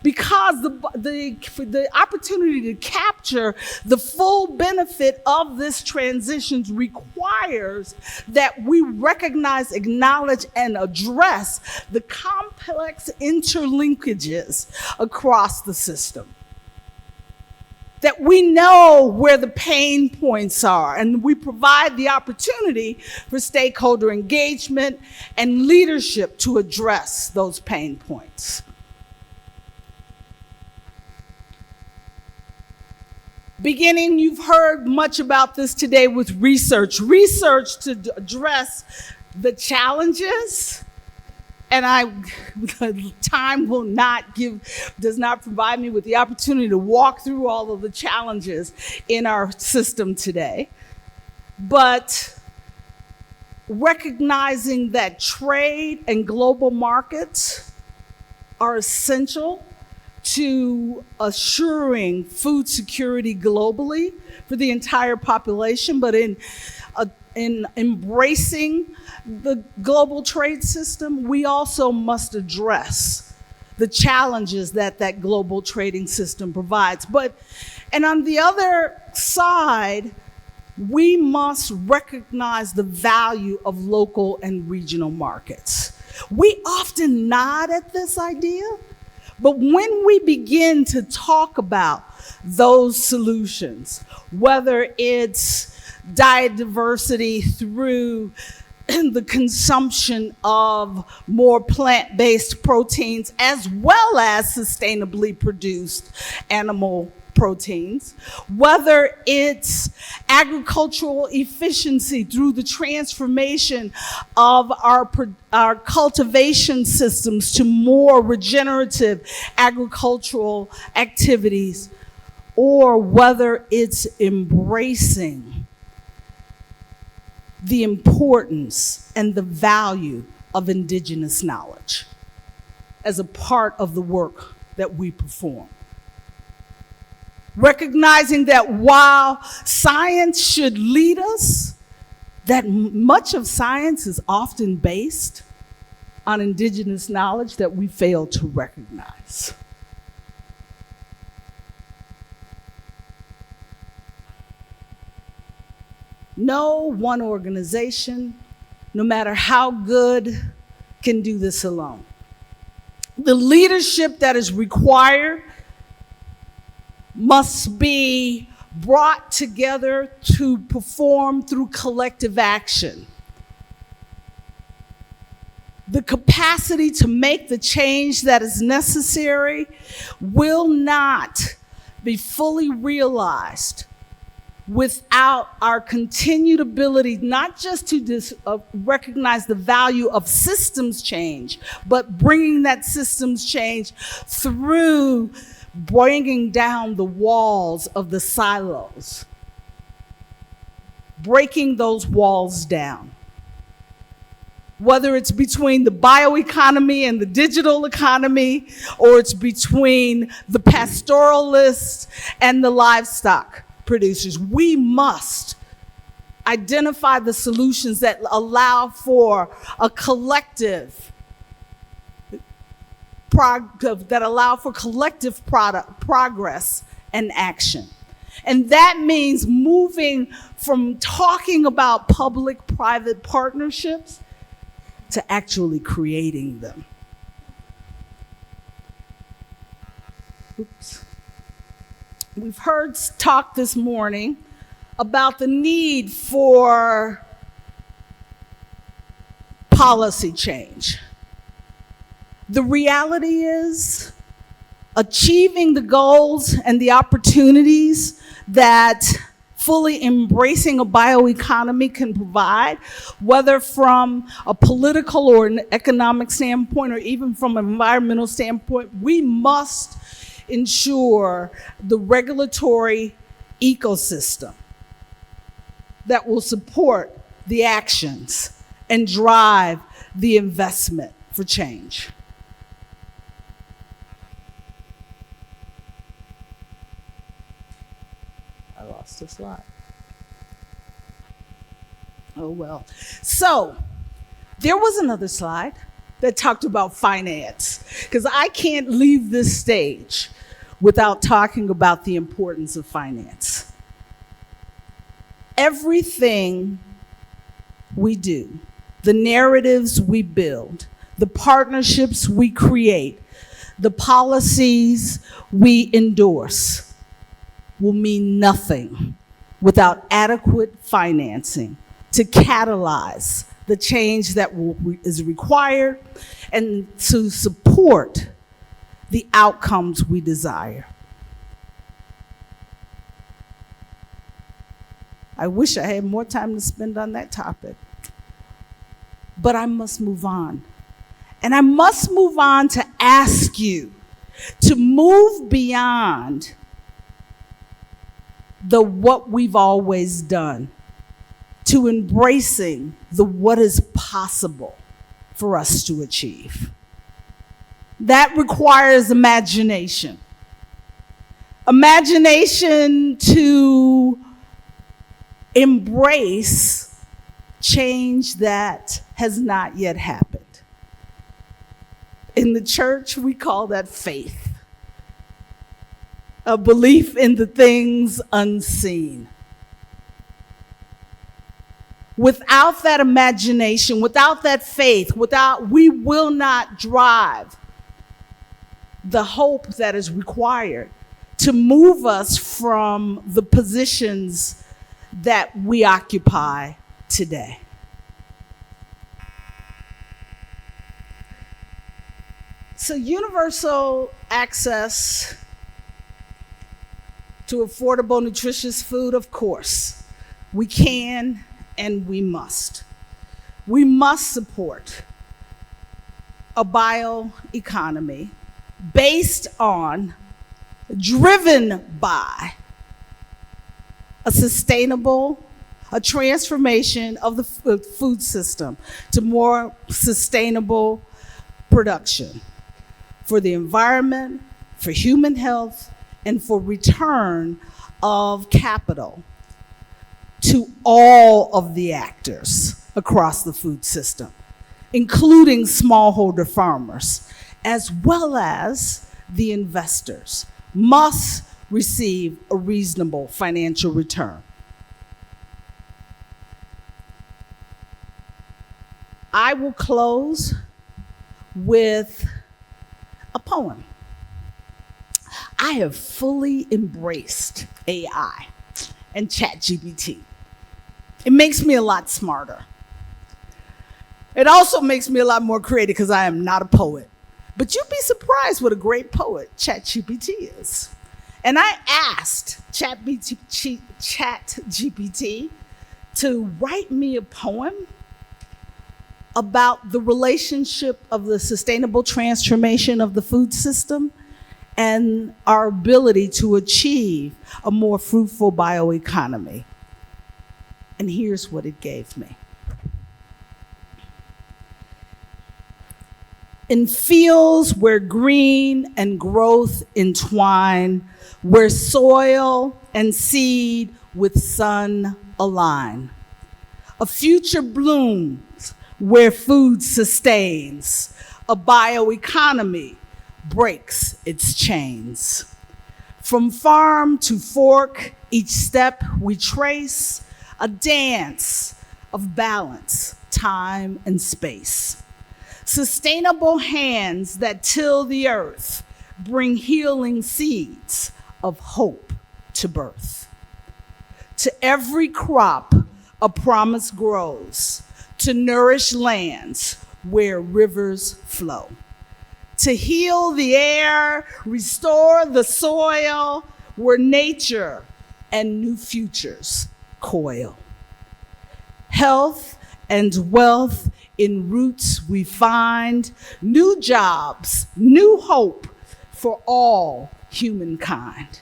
Because the opportunity to capture the full benefit of this transition requires that we recognize, acknowledge, and address the complex interlinkages across the system. That we know where the pain points are, and we provide the opportunity for stakeholder engagement and leadership to address those pain points. Beginning, you've heard much about this today with research to address the challenges, and time does not provide me with the opportunity to walk through all of the challenges in our system today. But recognizing that trade and global markets are essential to assuring food security globally for the entire population, but in embracing the global trade system, we also must address the challenges that global trading system provides. And on the other side, we must recognize the value of local and regional markets. We often nod at this idea, but when we begin to talk about those solutions, whether it's diet diversity through the consumption of more plant-based proteins, as well as sustainably produced animal proteins, whether it's agricultural efficiency through the transformation of our cultivation systems to more regenerative agricultural activities, or whether it's embracing the importance and the value of indigenous knowledge as a part of the work that we perform. Recognizing that while science should lead us, that much of science is often based on indigenous knowledge that we fail to recognize. No one organization, no matter how good, can do this alone. The leadership that is required must be brought together to perform through collective action. The capacity to make the change that is necessary will not be fully realized without our continued ability not just to recognize the value of systems change, but bringing that systems change through bringing down the walls of the silos, breaking those walls down. Whether it's between the bioeconomy and the digital economy, or it's between the pastoralists and the livestock producers, we must identify the solutions that allow for a collective progress and action. And that means moving from talking about public-private partnerships to actually creating them. Oops. We've heard talk this morning about the need for policy change. The reality is, achieving the goals and the opportunities that fully embracing a bioeconomy can provide, whether from a political or an economic standpoint, or even from an environmental standpoint, we must ensure the regulatory ecosystem that will support the actions and drive the investment for change. I lost a slide. Oh well. So there was another slide that talked about finance, because I can't leave this stage without talking about the importance of finance. Everything we do, the narratives we build, the partnerships we create, the policies we endorse will mean nothing without adequate financing to catalyze the change that is required and to support the outcomes we desire. I wish I had more time to spend on that topic, but I must move on. And I must move on to ask you to move beyond the what we've always done, to embracing the what is possible for us to achieve. That requires imagination. Imagination to embrace change that has not yet happened. In the church, we call that faith. A belief in the things unseen. Without that imagination, without that faith, we will not drive the hope that is required to move us from the positions that we occupy today. So universal access to affordable, nutritious food, of course, we can and we must. We must support a bioeconomy based on, driven by a sustainable, a transformation of the food system to more sustainable production for the environment, for human health, and for return of capital to all of the actors across the food system, including smallholder farmers, as well as the investors, must receive a reasonable financial return. I will close with a poem. I have fully embraced AI and ChatGPT. It makes me a lot smarter. It also makes me a lot more creative because I am not a poet. But you'd be surprised what a great poet ChatGPT is. And I asked ChatGPT to write me a poem about the relationship of the sustainable transformation of the food system and our ability to achieve a more fruitful bioeconomy. And here's what it gave me. In fields where green and growth entwine, where soil and seed with sun align, a future blooms where food sustains, a bioeconomy breaks its chains. From farm to fork, each step we trace, a dance of balance, time and space. Sustainable hands that till the earth bring healing seeds of hope to birth. To every crop a promise grows, to nourish lands where rivers flow. To heal the air, restore the soil, where nature and new futures coil. Health and wealth in roots we find, new jobs, new hope for all humankind.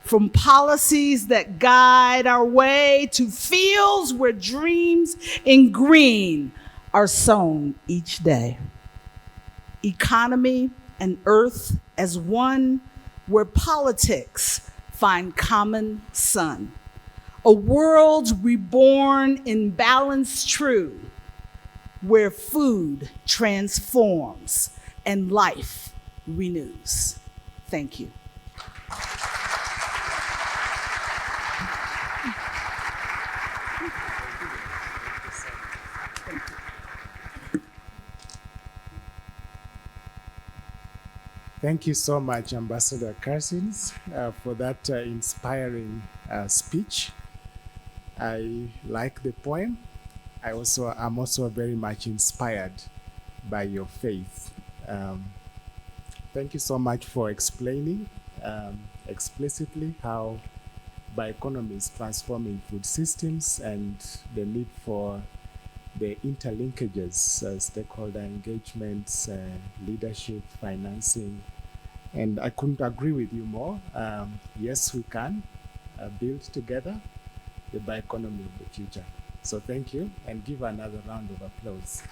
From policies that guide our way to fields where dreams in green are sown each day. Economy and earth as one, where politics find common sun. A world reborn in balance true, where food transforms and life renews. Thank you. Thank you so much, Ambassador Carsons, for that inspiring speech. I like the poem. I'm also very much inspired by your faith. Thank you so much for explaining explicitly how bioeconomy is transforming food systems and the need for the interlinkages, stakeholder engagements, leadership, financing. And I couldn't agree with you more. Yes, we can build together the bioeconomy of the future. So thank you, and give another round of applause.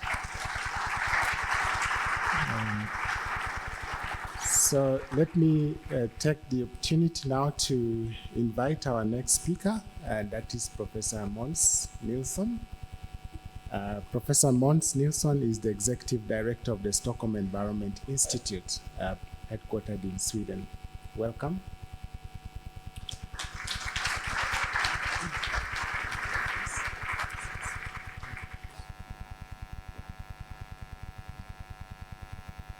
So let me take the opportunity now to invite our next speaker, and that is Professor Måns Nilsson. Professor Måns Nilsson is the Executive Director of the Stockholm Environment Institute, headquartered in Sweden. Welcome.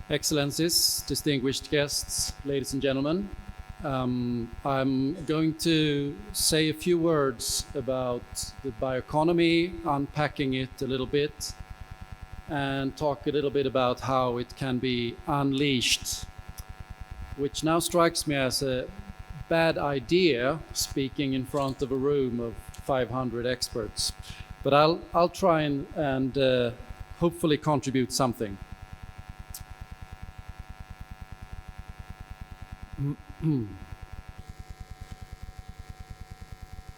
Excellencies, distinguished guests, ladies and gentlemen. I'm going to say a few words about the bioeconomy, unpacking it a little bit, and talk a little bit about how it can be unleashed, which now strikes me as a bad idea, speaking in front of a room of 500 experts. But I'll try and hopefully contribute something.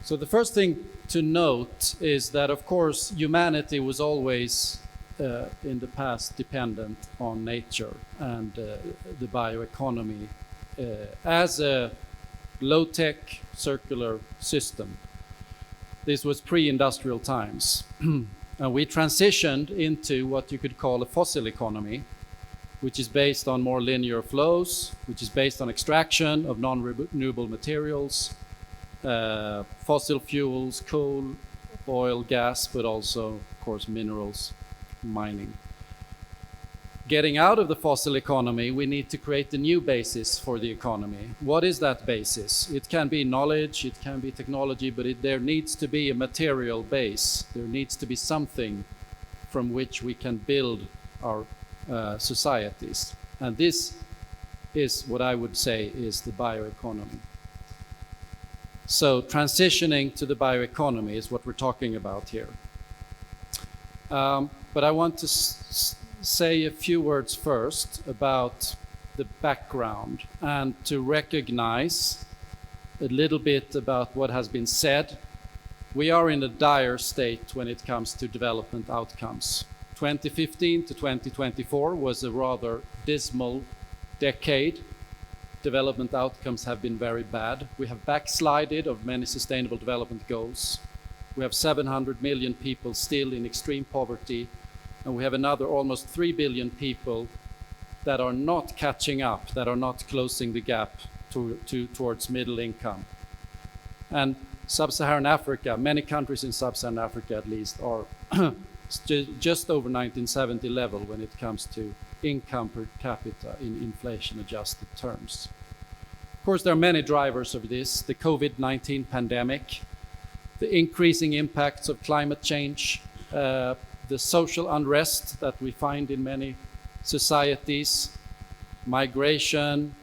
So the first thing to note is that, of course, humanity was always in the past dependent on nature and the bioeconomy as a low-tech circular system. This was pre-industrial times. And we transitioned into what you could call a fossil economy, which is based on more linear flows, which is based on extraction of non-renewable materials, fossil fuels, coal, oil, gas, but also, of course, minerals, mining. Getting out of the fossil economy, we need to create a new basis for the economy. What is that basis? It can be knowledge, it can be technology, but there needs to be a material base. There needs to be something from which we can build our societies. And this is what I would say is the bioeconomy. So transitioning to the bioeconomy is what we're talking about here. But I want to say a few words first about the background and to recognize a little bit about what has been said. We are in a dire state when it comes to development outcomes. 2015 to 2024 was a rather dismal decade. Development outcomes have been very bad. We have backslided of many sustainable development goals. We have 700 million people still in extreme poverty, and we have another almost 3 billion people that are not catching up, that are not closing the gap towards middle income. And Sub-Saharan Africa, many countries in Sub-Saharan Africa at least, are just over 1970 level when it comes to income per capita in inflation-adjusted terms. Of course, there are many drivers of this: the COVID-19 pandemic, the increasing impacts of climate change, the social unrest that we find in many societies, migration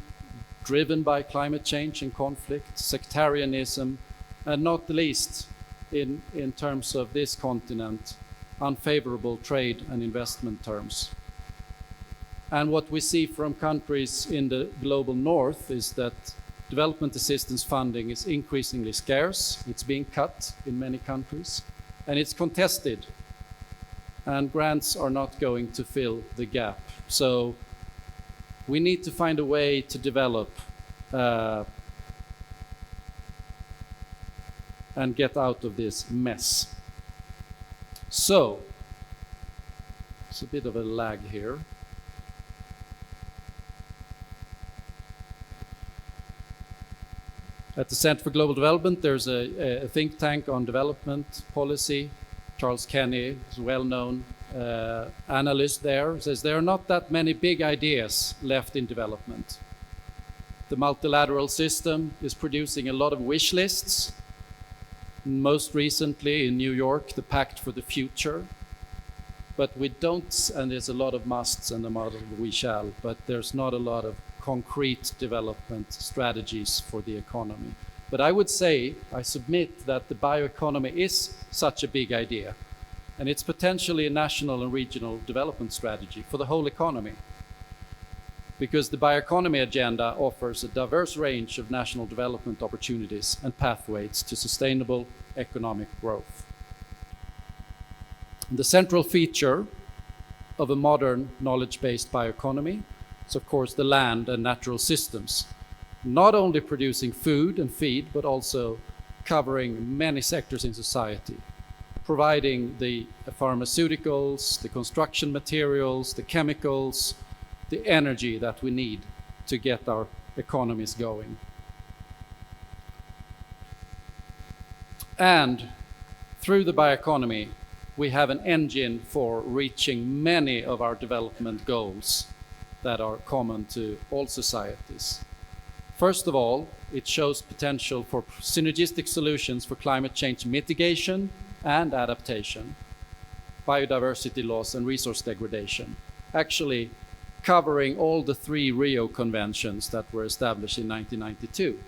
driven by climate change and conflict, sectarianism, and not the least, in terms of this continent, unfavorable trade and investment terms. And what we see from countries in the global north is that development assistance funding is increasingly scarce. It's being cut in many countries, and it's contested. And grants are not going to fill the gap. So we need to find a way to develop and get out of this mess. So, it's a bit of a lag here. At the Center for Global Development, there's a think tank on development policy. Charles Kenny is a well-known analyst there. Says there are not that many big ideas left in development. The multilateral system is producing a lot of wish lists. Most recently in New York, the Pact for the Future. But we don't, and there's a lot of musts and a lot of we shall, but there's not a lot of concrete development strategies for the economy. But I would say, I submit that the bioeconomy is such a big idea, and it's potentially a national and regional development strategy for the whole economy, because the bioeconomy agenda offers a diverse range of national development opportunities and pathways to sustainable economic growth. The central feature of a modern knowledge-based bioeconomy is, of course, the land and natural systems, not only producing food and feed, but also covering many sectors in society, providing the pharmaceuticals, the construction materials, the chemicals, the energy that we need to get our economies going. And through the bioeconomy, we have an engine for reaching many of our development goals that are common to all societies. First of all, it shows potential for synergistic solutions for climate change mitigation and adaptation, biodiversity loss and resource degradation, actually covering all the 3 Rio conventions that were established in 1992.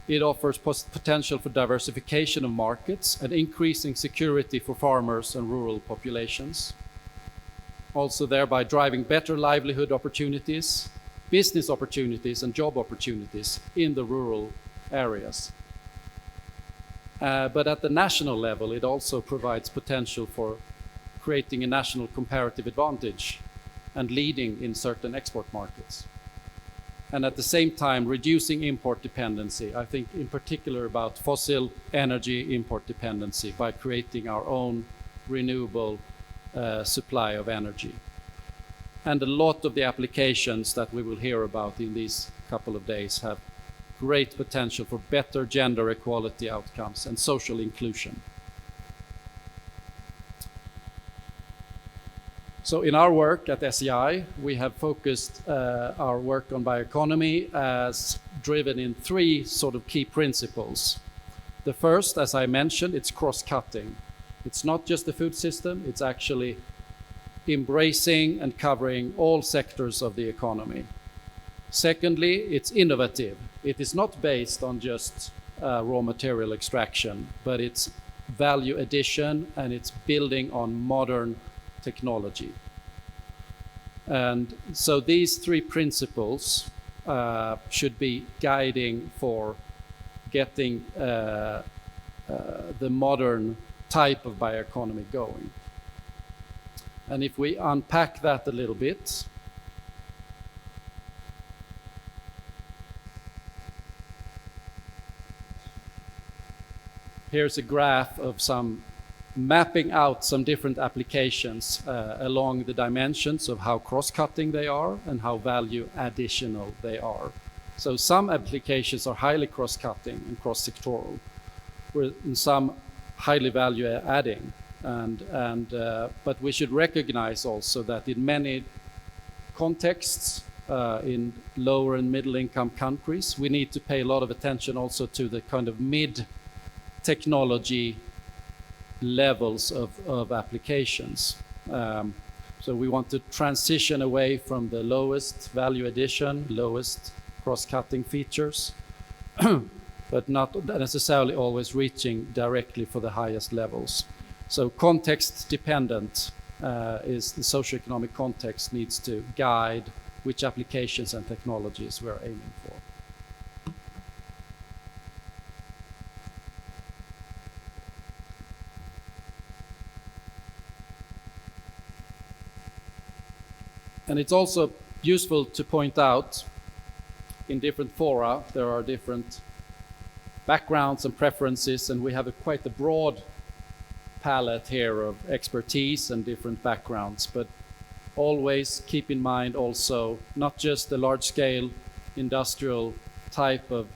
It offers potential for diversification of markets and increasing security for farmers and rural populations, also thereby driving better livelihood opportunities, business opportunities and job opportunities in the rural areas. But at the national level, it also provides potential for creating a national comparative advantage and leading in certain export markets. And at the same time, reducing import dependency. I think in particular about fossil energy import dependency by creating our own renewable supply of energy. And a lot of the applications that we will hear about in these couple of days have great potential for better gender equality outcomes and social inclusion. So in our work at SEI, we have focused our work on bioeconomy as driven in three sort of key principles. The first, as I mentioned, it's cross-cutting. It's not just the food system, it's actually embracing and covering all sectors of the economy. Secondly, it's innovative. It is not based on just raw material extraction, but it's value addition and it's building on modern technology. And so these three principles should be guiding for getting the modern type of bioeconomy going. And if we unpack that a little bit, here's a graph of some mapping out some different applications along the dimensions of how cross-cutting they are and how value additional they are. So some applications are highly cross-cutting and cross-sectoral, where in some highly value adding. But we should recognize also that in many contexts, in lower and middle income countries, we need to pay a lot of attention also to the kind of mid technology levels of applications. So we want to transition away from the lowest value addition, lowest cross-cutting features, but not necessarily always reaching directly for the highest levels. So context dependent is the socioeconomic context needs to guide which applications and technologies we're aiming for. And it's also useful to point out in different fora, there are different backgrounds and preferences, and we have quite a broad palette here of expertise and different backgrounds, but always keep in mind also not just the large-scale industrial type of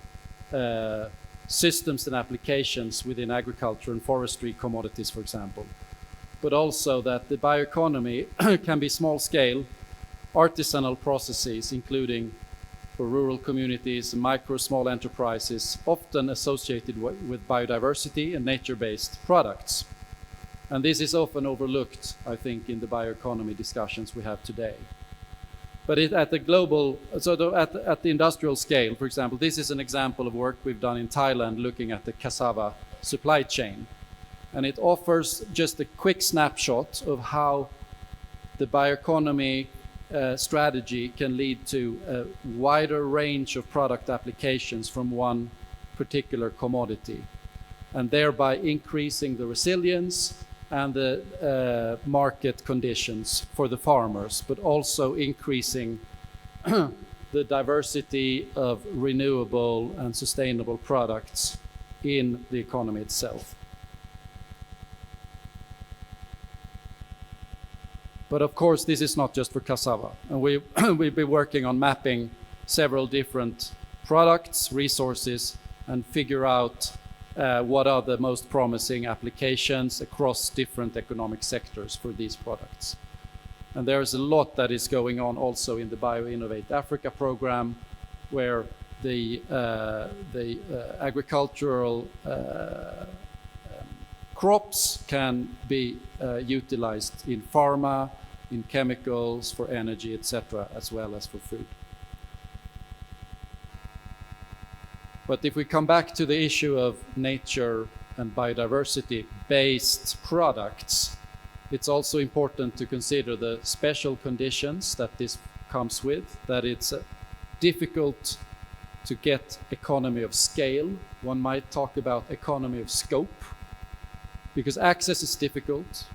systems and applications within agriculture and forestry commodities, for example, but also that the bioeconomy can be small-scale artisanal processes, including for rural communities, micro, small enterprises, often associated with biodiversity and nature-based products. And this is often overlooked, I think, in the bioeconomy discussions we have today. But at the global, at the industrial scale, for example, this is an example of work we've done in Thailand looking at the cassava supply chain. And it offers just a quick snapshot of how the bioeconomy strategy can lead to a wider range of product applications from one particular commodity, and thereby increasing the resilience and the market conditions for the farmers, but also increasing the diversity of renewable and sustainable products in the economy itself. But of course, this is not just for cassava. And we've been working on mapping several different products, resources, and figure out what are the most promising applications across different economic sectors for these products. And there is a lot that is going on also in the BioInnovate Africa program, where the agricultural crops can be utilized in pharma, in chemicals, for energy, etc., as well as for food. But if we come back to the issue of nature and biodiversity-based products, it's also important to consider the special conditions that this comes with, that it's difficult to get economy of scale. One might talk about economy of scope, because access is difficult.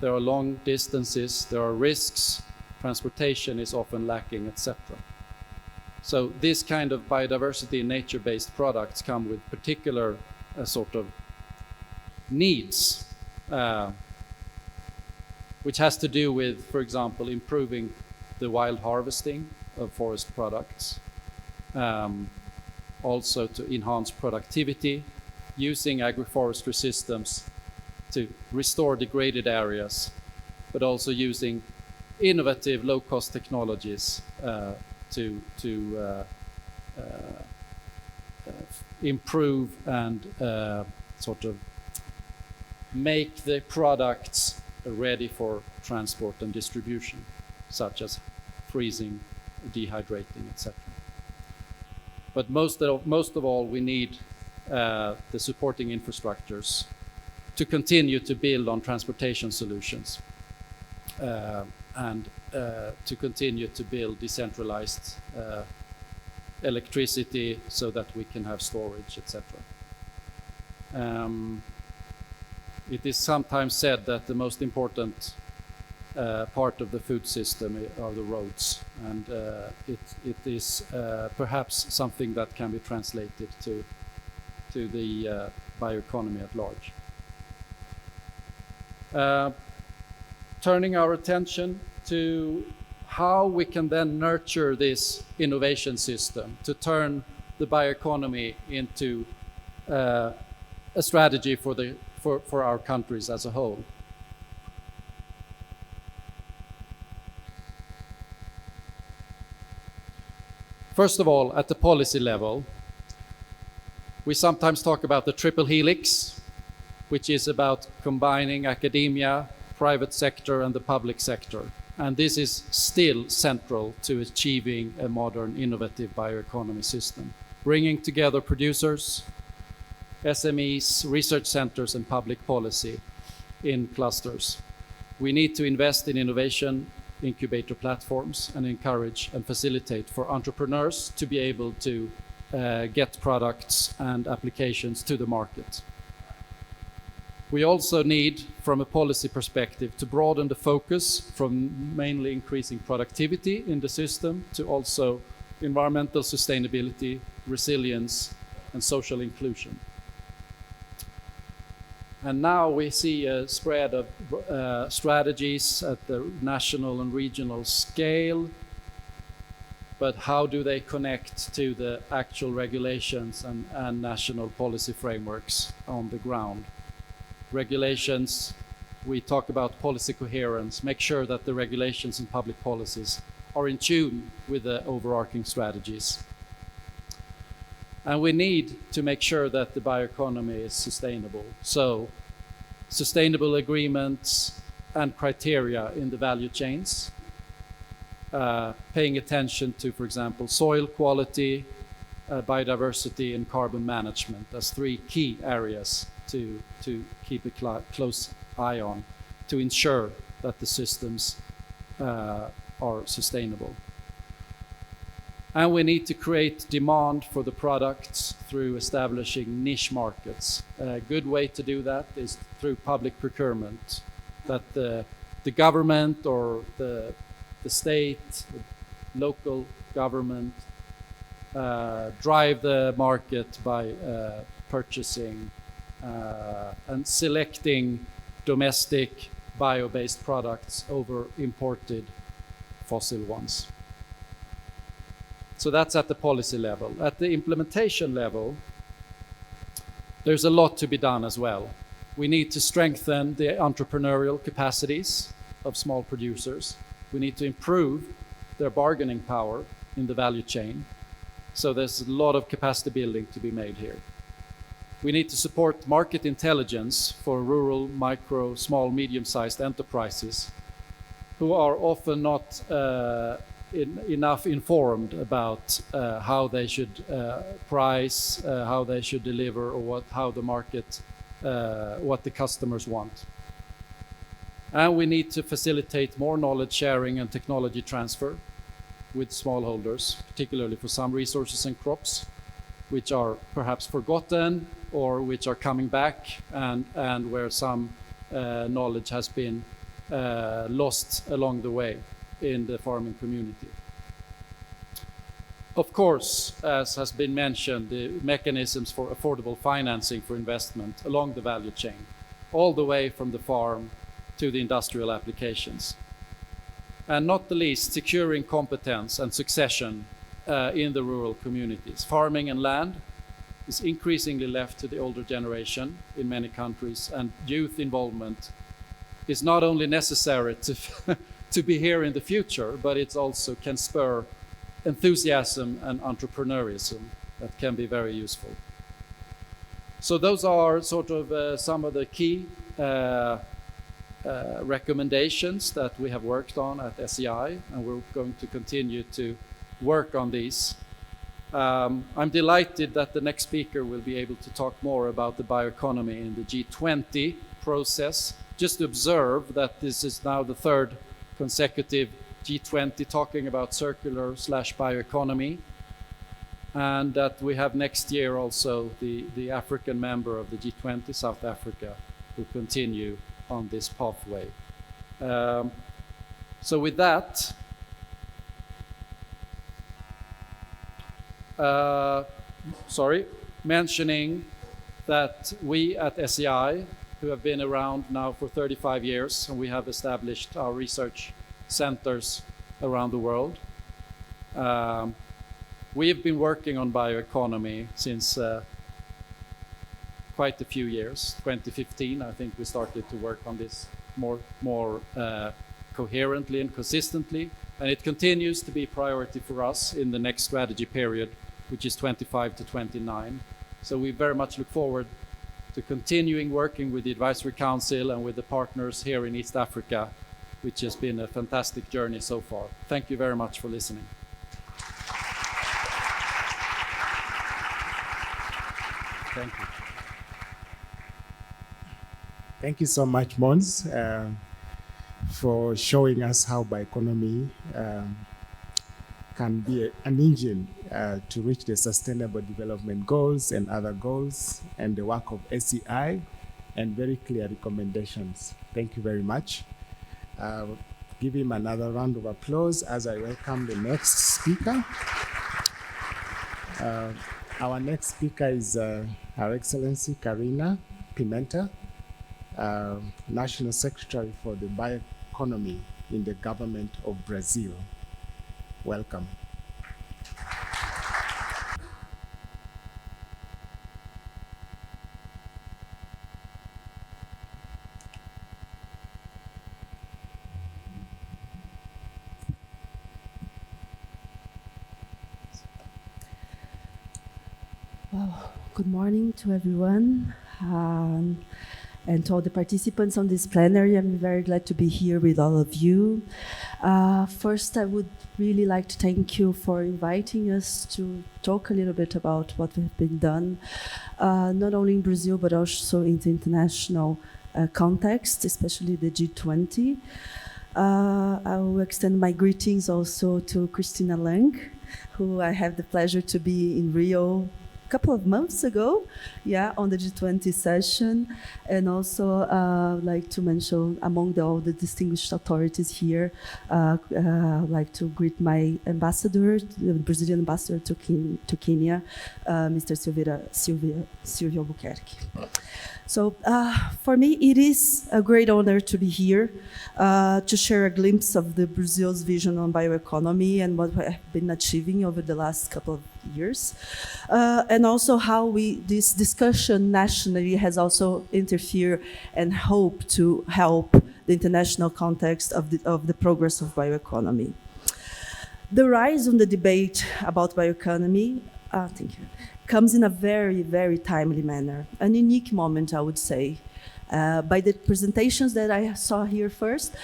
There are long distances, there are risks, transportation is often lacking, etc. So this kind of biodiversity and nature-based products come with particular sort of needs, which has to do with, for example, improving the wild harvesting of forest products, also to enhance productivity, using agroforestry systems to restore degraded areas, but also using innovative low-cost technologies to improve and sort of make the products ready for transport and distribution, such as freezing, dehydrating, etc. But most of all, we need the supporting infrastructures to continue to build on transportation solutions and to continue to build decentralized electricity so that we can have storage, etc. It is sometimes said that the most important part of the food system are the roads, and it is perhaps something that can be translated to the bioeconomy at large. Turning our attention to how we can then nurture this innovation system to turn the bioeconomy into a strategy for our countries as a whole. First of all, at the policy level, we sometimes talk about the triple helix, which is about combining academia, private sector, and the public sector. And this is still central to achieving a modern, innovative bioeconomy system, bringing together producers, SMEs, research centers, and public policy in clusters. We need to invest in innovation incubator platforms and encourage and facilitate for entrepreneurs to be able to get products and applications to the market. We also need, from a policy perspective, to broaden the focus from mainly increasing productivity in the system to also environmental sustainability, resilience, and social inclusion. And now we see a spread of strategies at the national and regional scale, but how do they connect to the actual regulations and national policy frameworks on the ground? Regulations, we talk about policy coherence, make sure that the regulations and public policies are in tune with the overarching strategies. And we need to make sure that the bioeconomy is sustainable. So, sustainable agreements and criteria in the value chains, paying attention to, for example, soil quality, biodiversity, and carbon management as three key areas to keep a close eye on to ensure that the systems are sustainable. And we need to create demand for the products through establishing niche markets. A good way to do that is through public procurement, that the government or the state, the local government drive the market by purchasing and selecting domestic bio-based products over imported fossil ones. So that's at the policy level. At the implementation level, there's a lot to be done as well. We need to strengthen the entrepreneurial capacities of small producers. We need to improve their bargaining power in the value chain. So there's a lot of capacity building to be made here. We need to support market intelligence for rural, micro, small, medium-sized enterprises who are often not enough informed about how they should price, how they should deliver, or how the market, what the customers want. And we need to facilitate more knowledge sharing and technology transfer with smallholders, particularly for some resources and crops, which are perhaps forgotten or which are coming back, and where some knowledge has been lost along the way in the farming community. Of course, as has been mentioned, the mechanisms for affordable financing for investment along the value chain, all the way from the farm to the industrial applications. And not the least, securing competence and succession in the rural communities. Farming and land is increasingly left to the older generation in many countries, and youth involvement is not only necessary to be here in the future, but it also can spur enthusiasm and entrepreneurism that can be very useful. So those are sort of some of the key recommendations that we have worked on at SEI, and we're going to continue to work on these. I'm delighted that the next speaker will be able to talk more about the bioeconomy in the G20 process. Just to observe that this is now the third consecutive G20 talking about circular/bioeconomy, and that we have next year also the African member of the G20, South Africa, will continue on this pathway. So with that, mentioning that we at SEI, who have been around now for 35 years, and we have established our research centers around the world. We have been working on bioeconomy since quite a few years. 2015, I think we started to work on this more coherently and consistently, and it continues to be a priority for us in the next strategy period, which is 25 to 29. So we very much look forward to continuing working with the Advisory Council and with the partners here in East Africa, which has been a fantastic journey so far. Thank you very much for listening. Thank you. Thank you so much, Mons, for showing us how bioeconomy can be an engine to reach the Sustainable Development Goals and other goals, and the work of SEI, and very clear recommendations. Thank you very much. Give him another round of applause as I welcome the next speaker. Our next speaker is Her Excellency Karina Pimenta, National Secretary for the Bioeconomy in the Government of Brazil. Welcome. Well, good morning to everyone, and to all the participants on this plenary. I'm very glad to be here with all of you. First, I would really like to thank you for inviting us to talk a little bit about what has been done, not only in Brazil, but also in the international context, especially the G20. I will extend my greetings also to Christina Lang, who I have the pleasure to be in Rio couple of months ago, on the G20 session, and also like to mention among all the distinguished authorities here, like to greet my ambassador, the Brazilian ambassador to Kenya, Mr. Silvio Albuquerque. So for me, it is a great honor to be here to share a glimpse of the Brazil's vision on bioeconomy and what we have been achieving over the last couple of years, and also how this discussion nationally has also interfered and hope to help the international context of the progress of bioeconomy. The rise on the debate about bioeconomy, thank you, comes in a very, very timely manner, an unique moment, I would say. By the presentations that I saw here first,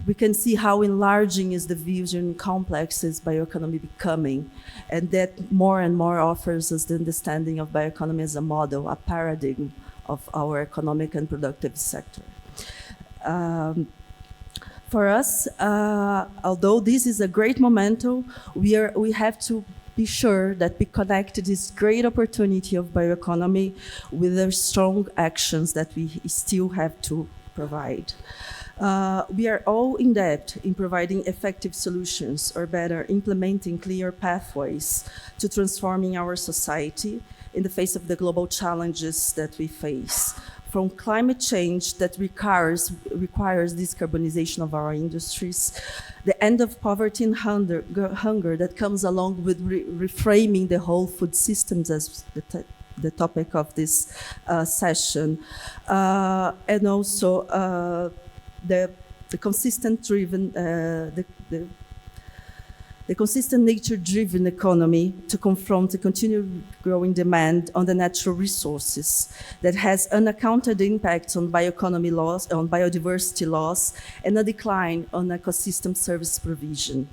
we can see how enlarging is the vision complex is bioeconomy becoming, and that more and more offers us the understanding of bioeconomy as a model, a paradigm of our economic and productive sector. for us, although this is a great momentum, we have to be sure that we connect this great opportunity of bioeconomy with the strong actions that we still have to provide. We are all in debt in providing effective solutions, or better, implementing clear pathways to transforming our society in the face of the global challenges that we face. From climate change that requires decarbonization of our industries, the end of poverty and hunger that comes along with reframing the whole food systems as the topic of this session, and also the consistent nature-driven economy to confront the continued growing demand on the natural resources that has unaccounted impacts on bioeconomy loss, on biodiversity loss, and a decline on ecosystem service provision.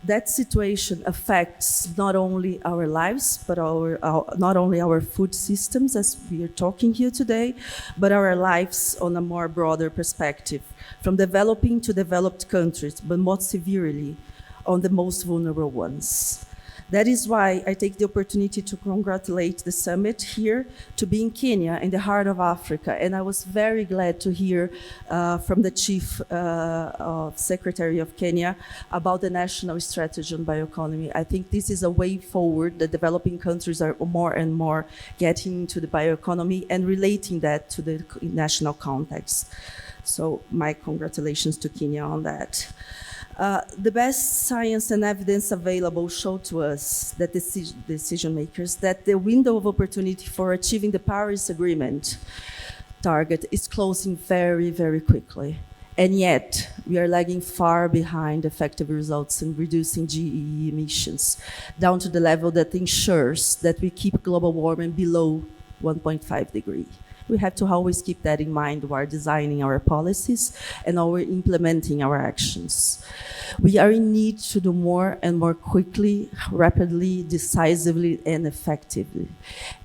That situation affects not only our lives, but not only our food systems, as we are talking here today, but our lives on a more broader perspective, from developing to developed countries, but most severely on the most vulnerable ones. That is why I take the opportunity to congratulate the summit here to be in Kenya, in the heart of Africa. And I was very glad to hear from the Chief Secretary of Kenya about the national strategy on bioeconomy. I think this is a way forward. The developing countries are more and more getting into the bioeconomy and relating that to the national context. So my congratulations to Kenya on that. The best science and evidence available show to us, that decision makers, that the window of opportunity for achieving the Paris Agreement target is closing very, very quickly. And yet, we are lagging far behind effective results in reducing GEE emissions, down to the level that ensures that we keep global warming below 1.5 degrees. We have to always keep that in mind while designing our policies and while implementing our actions. We are in need to do more and more quickly, rapidly, decisively, and effectively.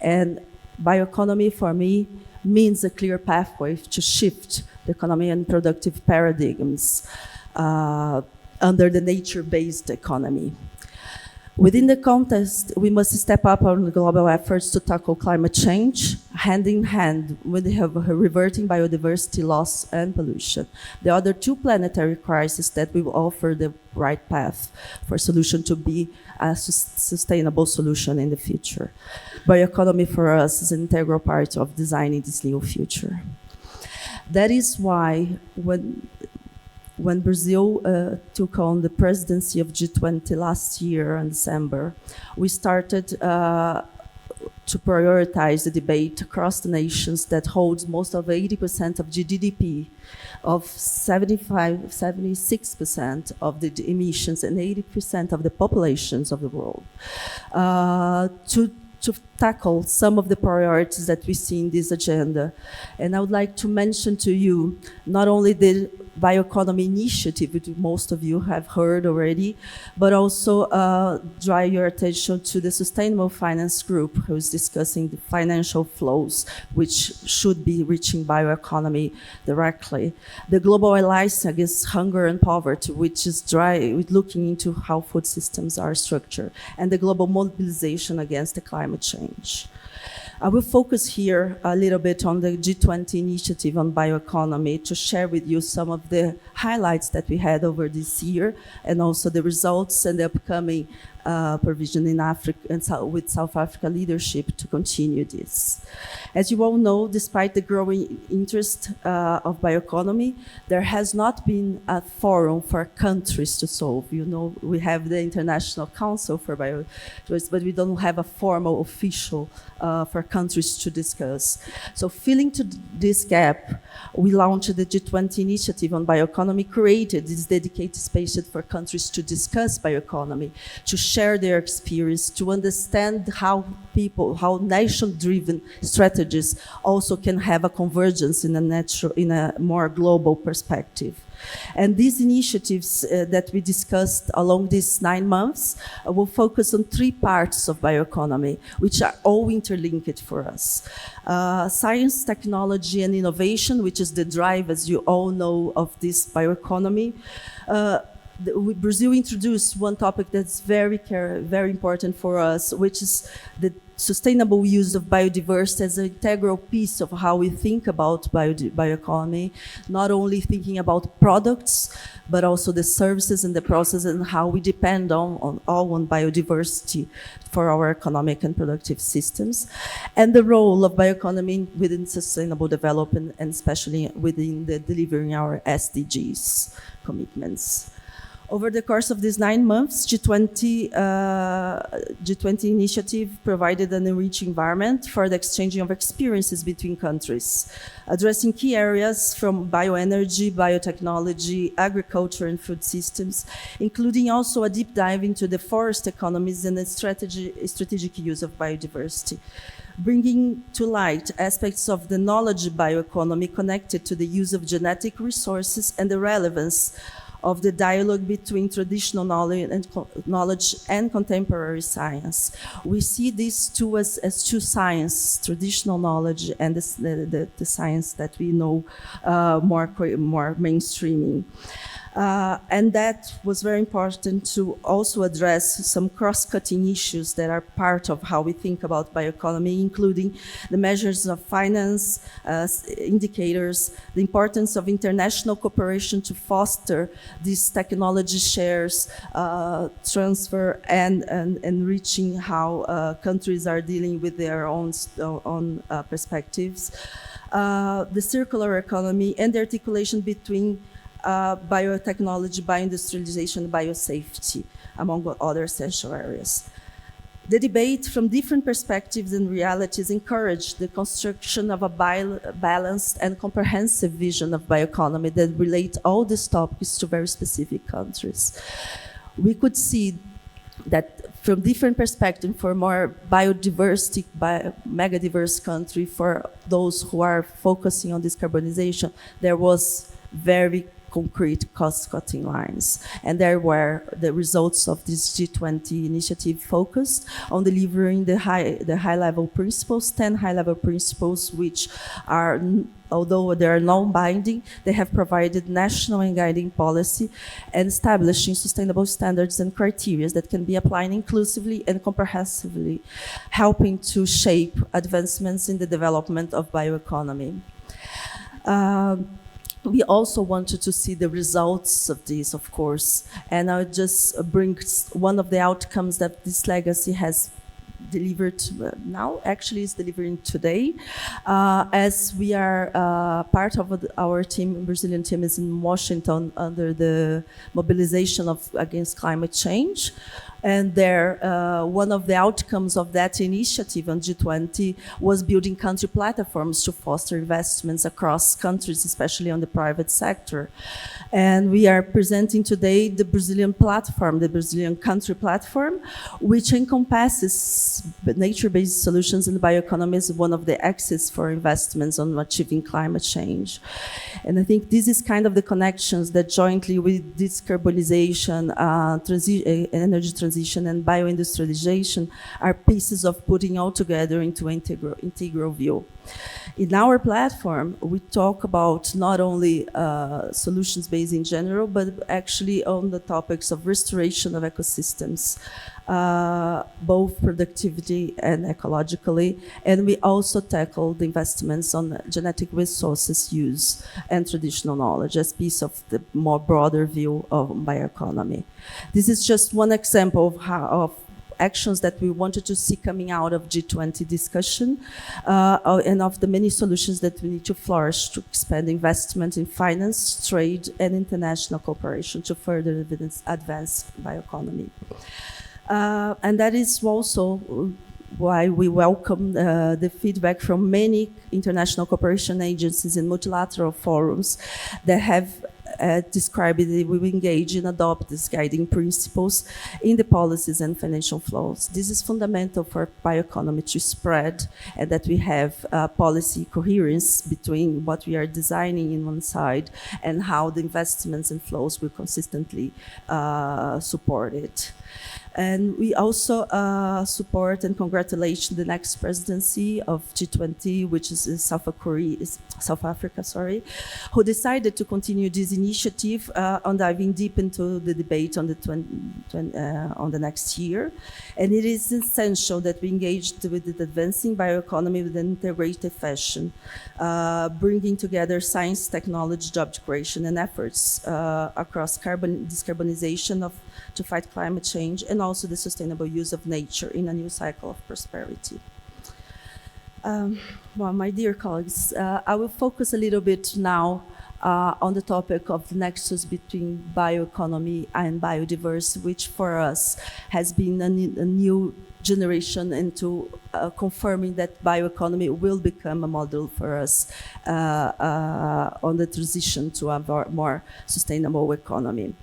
And bioeconomy, for me, means a clear pathway to shift the economy and productive paradigms under the nature-based economy. Within the context, we must step up on global efforts to tackle climate change, hand in hand with the reverting biodiversity loss and pollution. The other two planetary crises that will offer the right path for a solution to be a sustainable solution in the future. Bioeconomy for us is an integral part of designing this new future. That is why when Brazil took on the presidency of G20 last year in December, we started to prioritize the debate across the nations that holds most of 80% of GDP, of 76% of the emissions, and 80% of the populations of the world, to tackle some of the priorities that we see in this agenda. And I would like to mention to you not only the bioeconomy initiative, which most of you have heard already, but also draw your attention to the Sustainable Finance Group, who is discussing the financial flows, which should be reaching bioeconomy directly. The Global Alliance Against Hunger and Poverty, which is looking into how food systems are structured, and the Global Mobilization Against the Climate Change. I will focus here a little bit on the G20 initiative on bioeconomy to share with you some of the highlights that we had over this year, and also the results and the upcoming provision in Africa and with South Africa leadership to continue this. As you all know, despite the growing interest of bioeconomy, there has not been a forum for countries to solve. You know, we have the International Council for Biochoice, but we don't have a formal official for countries to discuss. So filling to this gap, we launched the G20 initiative on bioeconomy, created this dedicated space for countries to discuss bioeconomy, to share their experience, to understand how nation-driven strategies also can have a convergence in a more global perspective. And these initiatives that we discussed along these 9 months will focus on 3 parts of bioeconomy, which are all interlinked for us. Science, technology, and innovation, which is the drive, as you all know, of this bioeconomy. Brazil introduced one topic that's very important for us, which is the sustainable use of biodiversity as an integral piece of how we think about bioeconomy, not only thinking about products, but also the services and the process and how we depend on biodiversity for our economic and productive systems, and the role of bioeconomy within sustainable development, and especially within the delivering our SDGs commitments. Over the course of these 9 months, G20 initiative provided an enriched environment for the exchanging of experiences between countries, addressing key areas from bioenergy, biotechnology, agriculture, and food systems, including also a deep dive into the forest economies and the strategic use of biodiversity, bringing to light aspects of the knowledge bioeconomy connected to the use of genetic resources and the relevance of the dialogue between traditional knowledge and contemporary science. We see these two as two sciences, traditional knowledge and the science that we know more mainstreaming. And that was very important to also address some cross-cutting issues that are part of how we think about bioeconomy, including the measures of finance, indicators, the importance of international cooperation to foster these technology shares, transfer, and enriching how countries are dealing with their own perspectives, the circular economy, and the articulation between biotechnology, bioindustrialization, and biosafety, among other essential areas. The debate from different perspectives and realities encouraged the construction of a balanced and comprehensive vision of bioeconomy that relate all these topics to very specific countries. We could see that from different perspectives, for more biodiversity, mega-diverse country, for those who are focusing on decarbonization, there was very concrete cost-cutting lines. And there were the results of this G20 initiative focused on delivering the high-level principles, 10 high-level principles, which are, although they are non-binding, they have provided national and guiding policy and establishing sustainable standards and criteria that can be applied inclusively and comprehensively, helping to shape advancements in the development of bioeconomy. We also wanted to see the results of this, of course, and I would just bring one of the outcomes that this legacy has delivered now, actually is delivering today, as we are part of our team, Brazilian team is in Washington under the mobilization against climate change. And there, one of the outcomes of that initiative on G20 was building country platforms to foster investments across countries, especially on the private sector. And we are presenting today the Brazilian platform, the Brazilian country platform, which encompasses nature-based solutions in bioeconomy as one of the axes for investments on achieving climate change. And I think this is kind of the connections that jointly with decarbonization, energy transition, and bioindustrialization are pieces of putting all together into integral view. In our platform, we talk about not only solutions based in general, but actually on the topics of restoration of ecosystems, both productivity and ecologically. And we also tackle the investments on genetic resources use and traditional knowledge as piece of the more broader view of bioeconomy. This is just one example of actions that we wanted to see coming out of G20 discussion and of the many solutions that we need to flourish to expand investment in finance, trade, and international cooperation to further advance bioeconomy. And that is also why we welcome the feedback from many international cooperation agencies and multilateral forums that have described it, we will engage and adopt these guiding principles in the policies and financial flows. This is fundamental for bioeconomy to spread and that we have policy coherence between what we are designing in one side and how the investments and flows will consistently support it. And we also support and congratulate the next presidency of G20, which is South Africa, who decided to continue this initiative on diving deep into the debate on the next year. And it is essential that we engage with the advancing bioeconomy with an integrated fashion, bringing together science, technology, job creation, and efforts across decarbonization to fight climate change, and also the sustainable use of nature in a new cycle of prosperity. Well, my dear colleagues, I will focus a little bit now on the topic of the nexus between bioeconomy and biodiversity, which for us has been a new generation into confirming that bioeconomy will become a model for us on the transition to a more sustainable economy.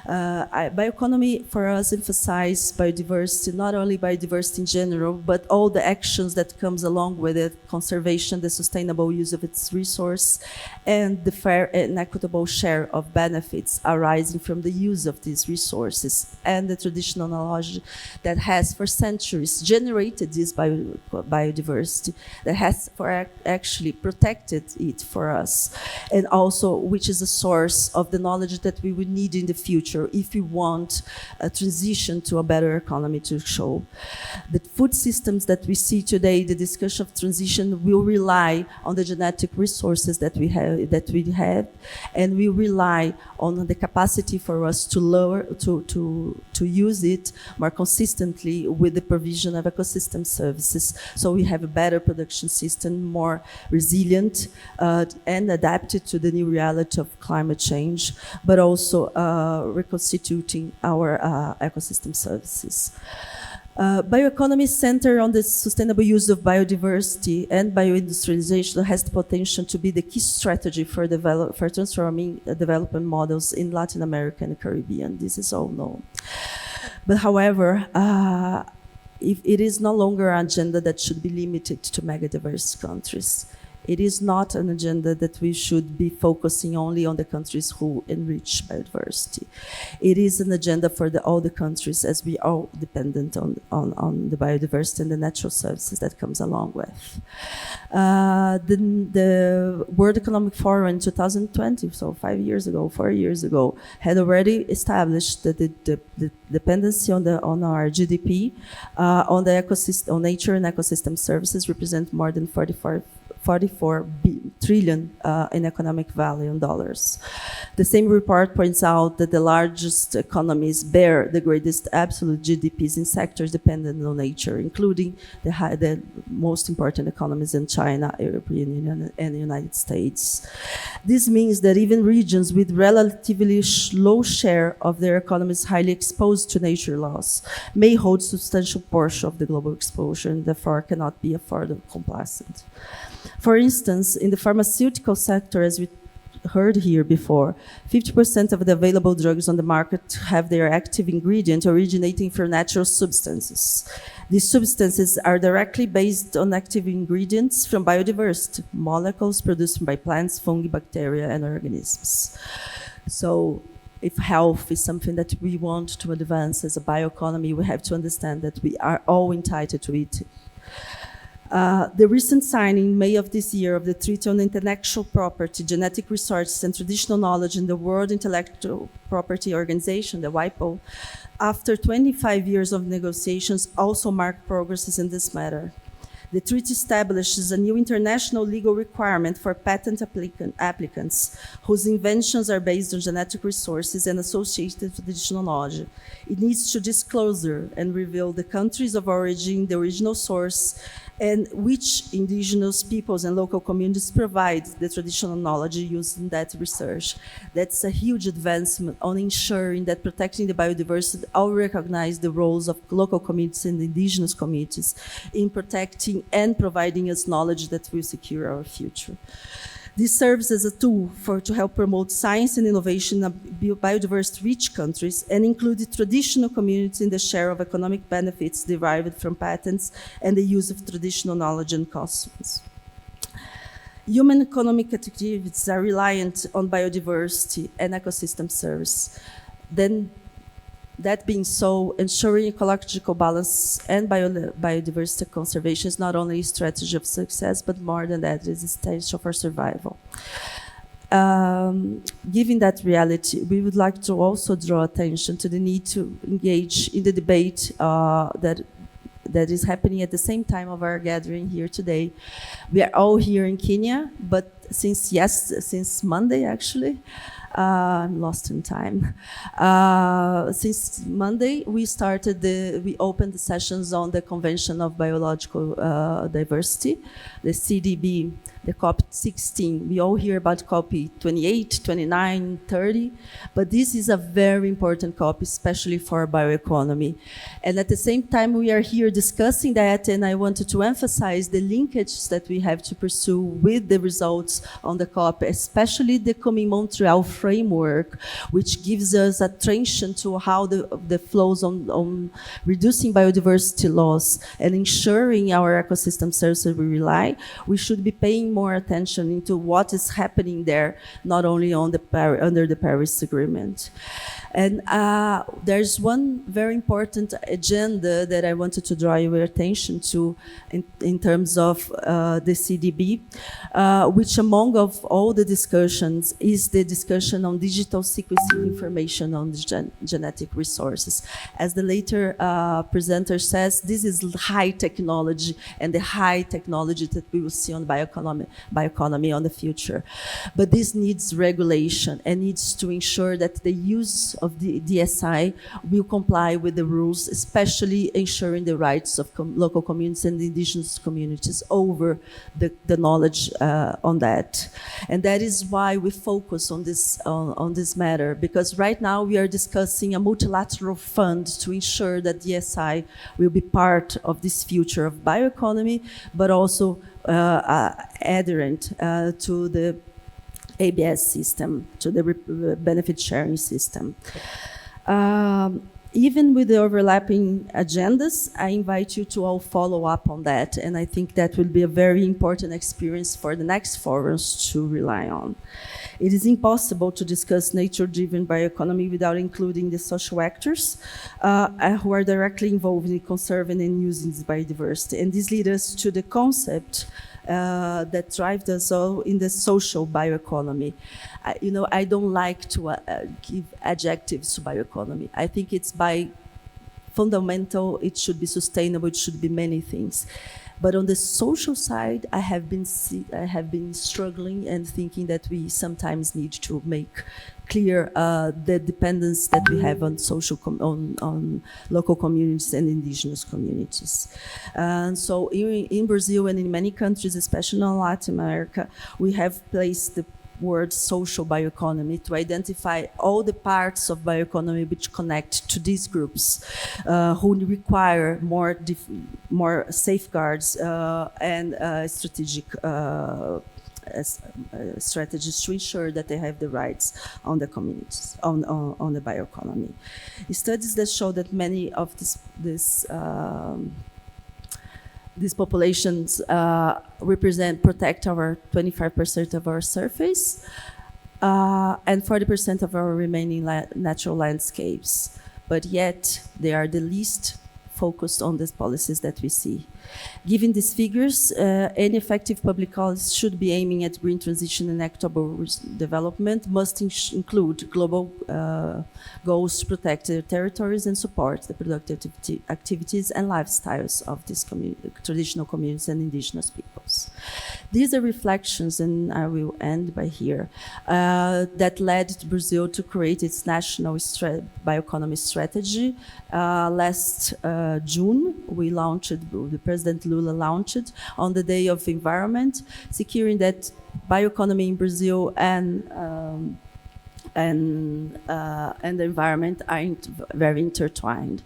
Bioeconomy for us emphasizes biodiversity, not only biodiversity in general, but all the actions that comes along with it, conservation, the sustainable use of its resource, and the fair and equitable share of benefits arising from the use of these resources, and the traditional knowledge that has for centuries generated this biodiversity, that has actually protected it for us, and also which is a source of the knowledge that we would need in the future if we want a transition to a better economy to show. The food systems that we see today, the discussion of transition will rely on the genetic resources that we have, and we rely on the capacity for us to use it more consistently with the provision of ecosystem services, so we have a better production system, more resilient and adapted to the new reality of climate change, but also reconstituting our ecosystem services. Bioeconomy centered on the sustainable use of biodiversity and bioindustrialization has the potential to be the key strategy for transforming development models in Latin America and the Caribbean. This is all known. But however, it is no longer an agenda that should be limited to megadiverse countries. It is not an agenda that we should be focusing only on the countries who enrich biodiversity. It is an agenda for all the countries, as we are all dependent on the biodiversity and the natural services that comes along with. The World Economic Forum in 2020, so 4 years ago, had already established that the dependency on our GDP on nature and ecosystem services represent more than 44 trillion in economic value in dollars. The same report points out that the largest economies bear the greatest absolute GDPs in sectors dependent on nature, including the most important economies in China, European Union, and the United States. This means that even regions with relatively low share of their economies highly exposed to nature loss may hold substantial portion of the global exposure and therefore cannot be afforded complacent. For instance, in the pharmaceutical sector, as we heard here before, 50% of the available drugs on the market have their active ingredient originating from natural substances. These substances are directly based on active ingredients from biodiversity, molecules produced by plants, fungi, bacteria, and organisms. So, if health is something that we want to advance as a bioeconomy, we have to understand that we are all entitled to it. The recent signing in May of this year of the Treaty on Intellectual Property, Genetic Resources and Traditional Knowledge in the World Intellectual Property Organization, the WIPO, after 25 years of negotiations, also marked progress in this matter. The treaty establishes a new international legal requirement for patent applicants whose inventions are based on genetic resources and associated traditional knowledge. It needs to disclose and reveal the countries of origin, the original source, and which indigenous peoples and local communities provide the traditional knowledge used in that research. That's a huge advancement on ensuring that protecting the biodiversity all recognize the roles of local communities and indigenous communities in protecting and providing us knowledge that will secure our future. This serves as a tool to help promote science and innovation in biodiversity-rich countries and include traditional communities in the share of economic benefits derived from patents and the use of traditional knowledge and customs. Human economic activities are reliant on biodiversity and ecosystem service. Then, that being so, ensuring ecological balance and biodiversity conservation is not only a strategy of success, but more than that, it is essential for survival. Given that reality, we would like to also draw attention to the need to engage in the debate that is happening at the same time of our gathering here today. We are all here in Kenya, but since Monday, actually, I'm lost in time. Since Monday, we opened the sessions on the Convention of Biological Diversity, the CDB, the COP16. We all hear about COP 28, 29, 30, but this is a very important COP, especially for bioeconomy. And at the same time, we are here discussing that, and I wanted to emphasize the linkage that we have to pursue with the results on the COP, especially the coming Montreal framework, which gives us attention to how the flows on reducing biodiversity loss and ensuring our ecosystem services we rely. We should be paying more attention into what is happening there, not only on under the Paris Agreement. And there's one very important agenda that I wanted to draw your attention to in terms of the CDB, which among of all the discussions is the discussion on digital sequencing information on the genetic resources. As the later presenter says, this is high technology, and the high technology that we will see on bioeconomy on the future. But this needs regulation and needs to ensure that the use of the DSI will comply with the rules, especially ensuring the rights of local communities and indigenous communities over the knowledge on that. And that is why we focus on this matter, because right now we are discussing a multilateral fund to ensure that DSI will be part of this future of bioeconomy, but also adherent to the ABS system, to the benefit sharing system. Even with the overlapping agendas, I invite you to all follow up on that, and I think that will be a very important experience for the next forums to rely on. It is impossible to discuss nature-driven bioeconomy without including the social actors who are directly involved in conserving and using this biodiversity. And this leads us to the concept that drives us all in the social bioeconomy. I don't like to give adjectives to bioeconomy. I think it's fundamental, it should be sustainable, it should be many things. But on the social side, I have been struggling and thinking that we sometimes need to make clear the dependence that we have on on local communities and indigenous communities. And so in Brazil and in many countries, especially in Latin America, we have placed the word social bioeconomy to identify all the parts of bioeconomy which connect to these groups who require more safeguards and strategic strategies to ensure that they have the rights on the communities, on the bioeconomy. Studies that show that many of these populations protect our 25% of our surface and 40% of our remaining natural landscapes. But yet, they are the least focused on these policies that we see. Given these figures, any effective public policy should be aiming at green transition and equitable development, must include global goals to protect their territories and support the productive activities and lifestyles of these traditional communities and indigenous peoples. These are reflections, and I will end by here, that led Brazil to create its national bioeconomy strategy. Last June, we launched, President Lula launched on the Day of Environment, securing that bioeconomy in Brazil and and the environment are very intertwined.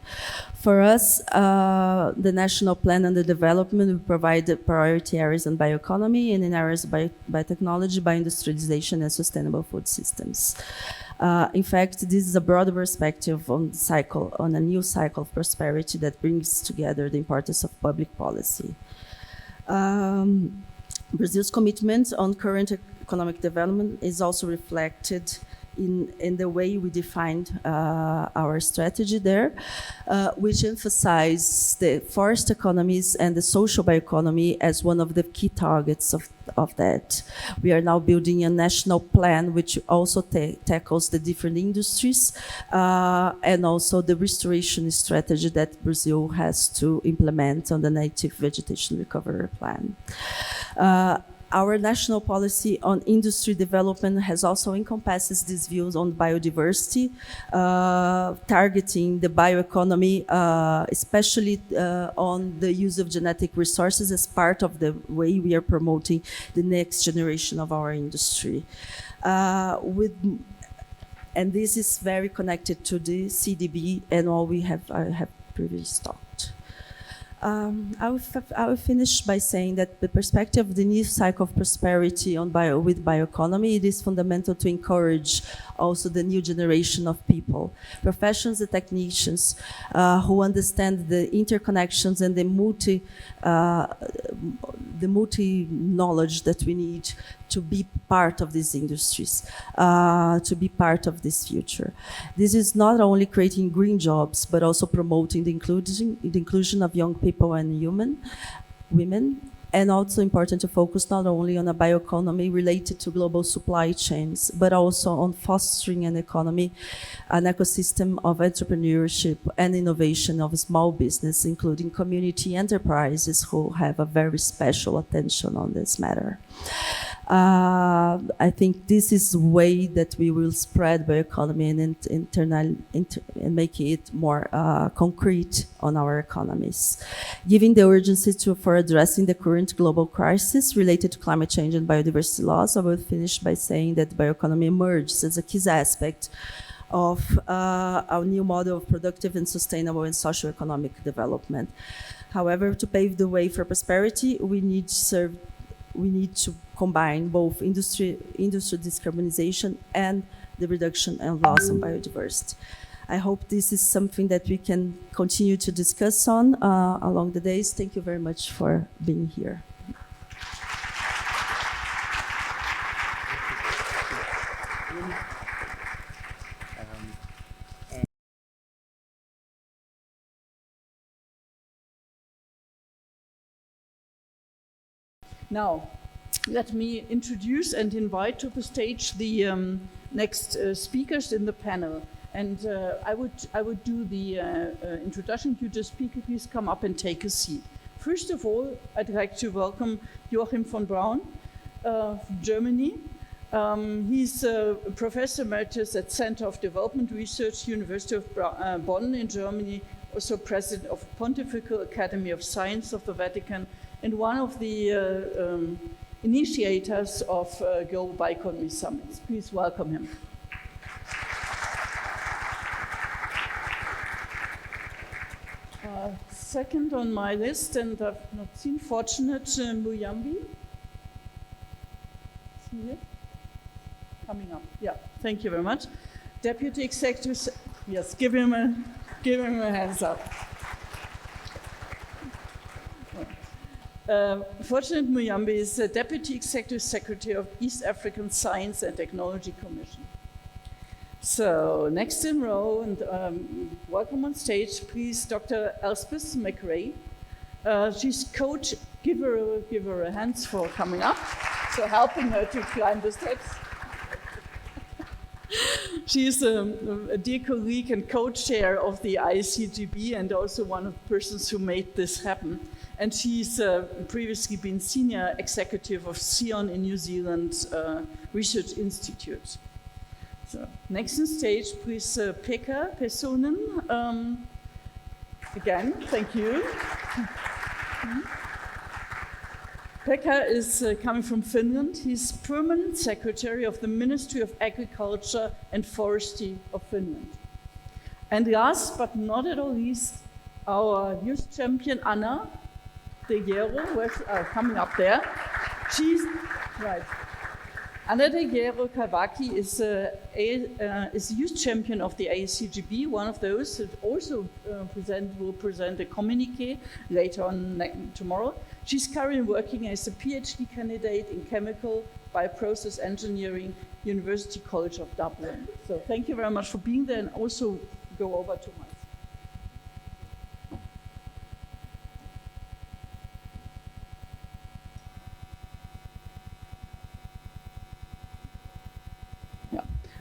For us, the National Plan on the Development will provide the priority areas in bioeconomy and in areas of biotechnology, bioindustrialization, and sustainable food systems. In fact, this is a broader perspective on a new cycle of prosperity that brings together the importance of public policy. Brazil's commitment on current economic development is also reflected in the way we defined our strategy there, which emphasizes the forest economies and the social bioeconomy as one of the key targets of that. We are now building a national plan which also tackles the different industries and also the restoration strategy that Brazil has to implement on the native vegetation recovery plan. Our national policy on industry development has also encompasses these views on biodiversity, targeting the bioeconomy, especially on the use of genetic resources as part of the way we are promoting the next generation of our industry. And this is very connected to the CDB and all I have previously talked. I will finish by saying that the perspective of the new cycle of prosperity with bioeconomy, it is fundamental to encourage also the new generation of people, professionals and technicians who understand the interconnections and the multi-knowledge that we need to be part of these industries, to be part of this future. This is not only creating green jobs, but also promoting the inclusion of young people and women, and also important to focus not only on a bioeconomy related to global supply chains, but also on fostering an economy, an ecosystem of entrepreneurship and innovation of small business, including community enterprises who have a very special attention on this matter. I think this is a way that we will spread bioeconomy and make it more concrete on our economies. Given the urgency for addressing the current global crisis related to climate change and biodiversity loss, I will finish by saying that bioeconomy emerges as a key aspect of our new model of productive and sustainable and socio-economic development. However, to pave the way for prosperity, we need to combine both industry decarbonization and the reduction and loss of biodiversity. I hope this is something that we can continue to discuss on along the days. Thank you very much for being here. Now, let me introduce and invite to the stage the next speakers in the panel. And I would do the introduction to the speaker. Please come up and take a seat. First of all, I'd like to welcome Joachim von Braun from Germany. He's a Professor Emeritus at Center of Development Research, University of Bonn in Germany, also President of Pontifical Academy of Science of the Vatican, and one of the initiators of Global Bioeconomy Summits. Please welcome him. Second on my list, and I've not seen, Fortunate Muyambi. See it? Coming up. Yeah, thank you very much. Deputy Executive, yes, give him a hands up. Fortunate Muyambi is the Deputy Executive Secretary of East African Science and Technology Commission. So next in row, and welcome on stage, please, Dr. Elspeth McRae. She's coach. Give her a hand for coming up. So helping her to climb the steps. She's a dear colleague and co-chair of the ICGB and also one of the persons who made this happen. And she's previously been senior executive of SION in New Zealand Research Institute. So next on stage, please, Pekka Pesonen. Again, thank you. Pekka is coming from Finland. He's permanent secretary of the Ministry of Agriculture and Forestry of Finland. And last but not at all least, our youth champion Anna De Gero, coming up there. She's right. Anna De Gero Kawaki is youth champion of the ACGB, one of those that also will present a communique later on tomorrow. She's currently working as a PhD candidate in chemical bioprocess engineering, University College of Dublin. So thank you very much for being there, and also go over to my.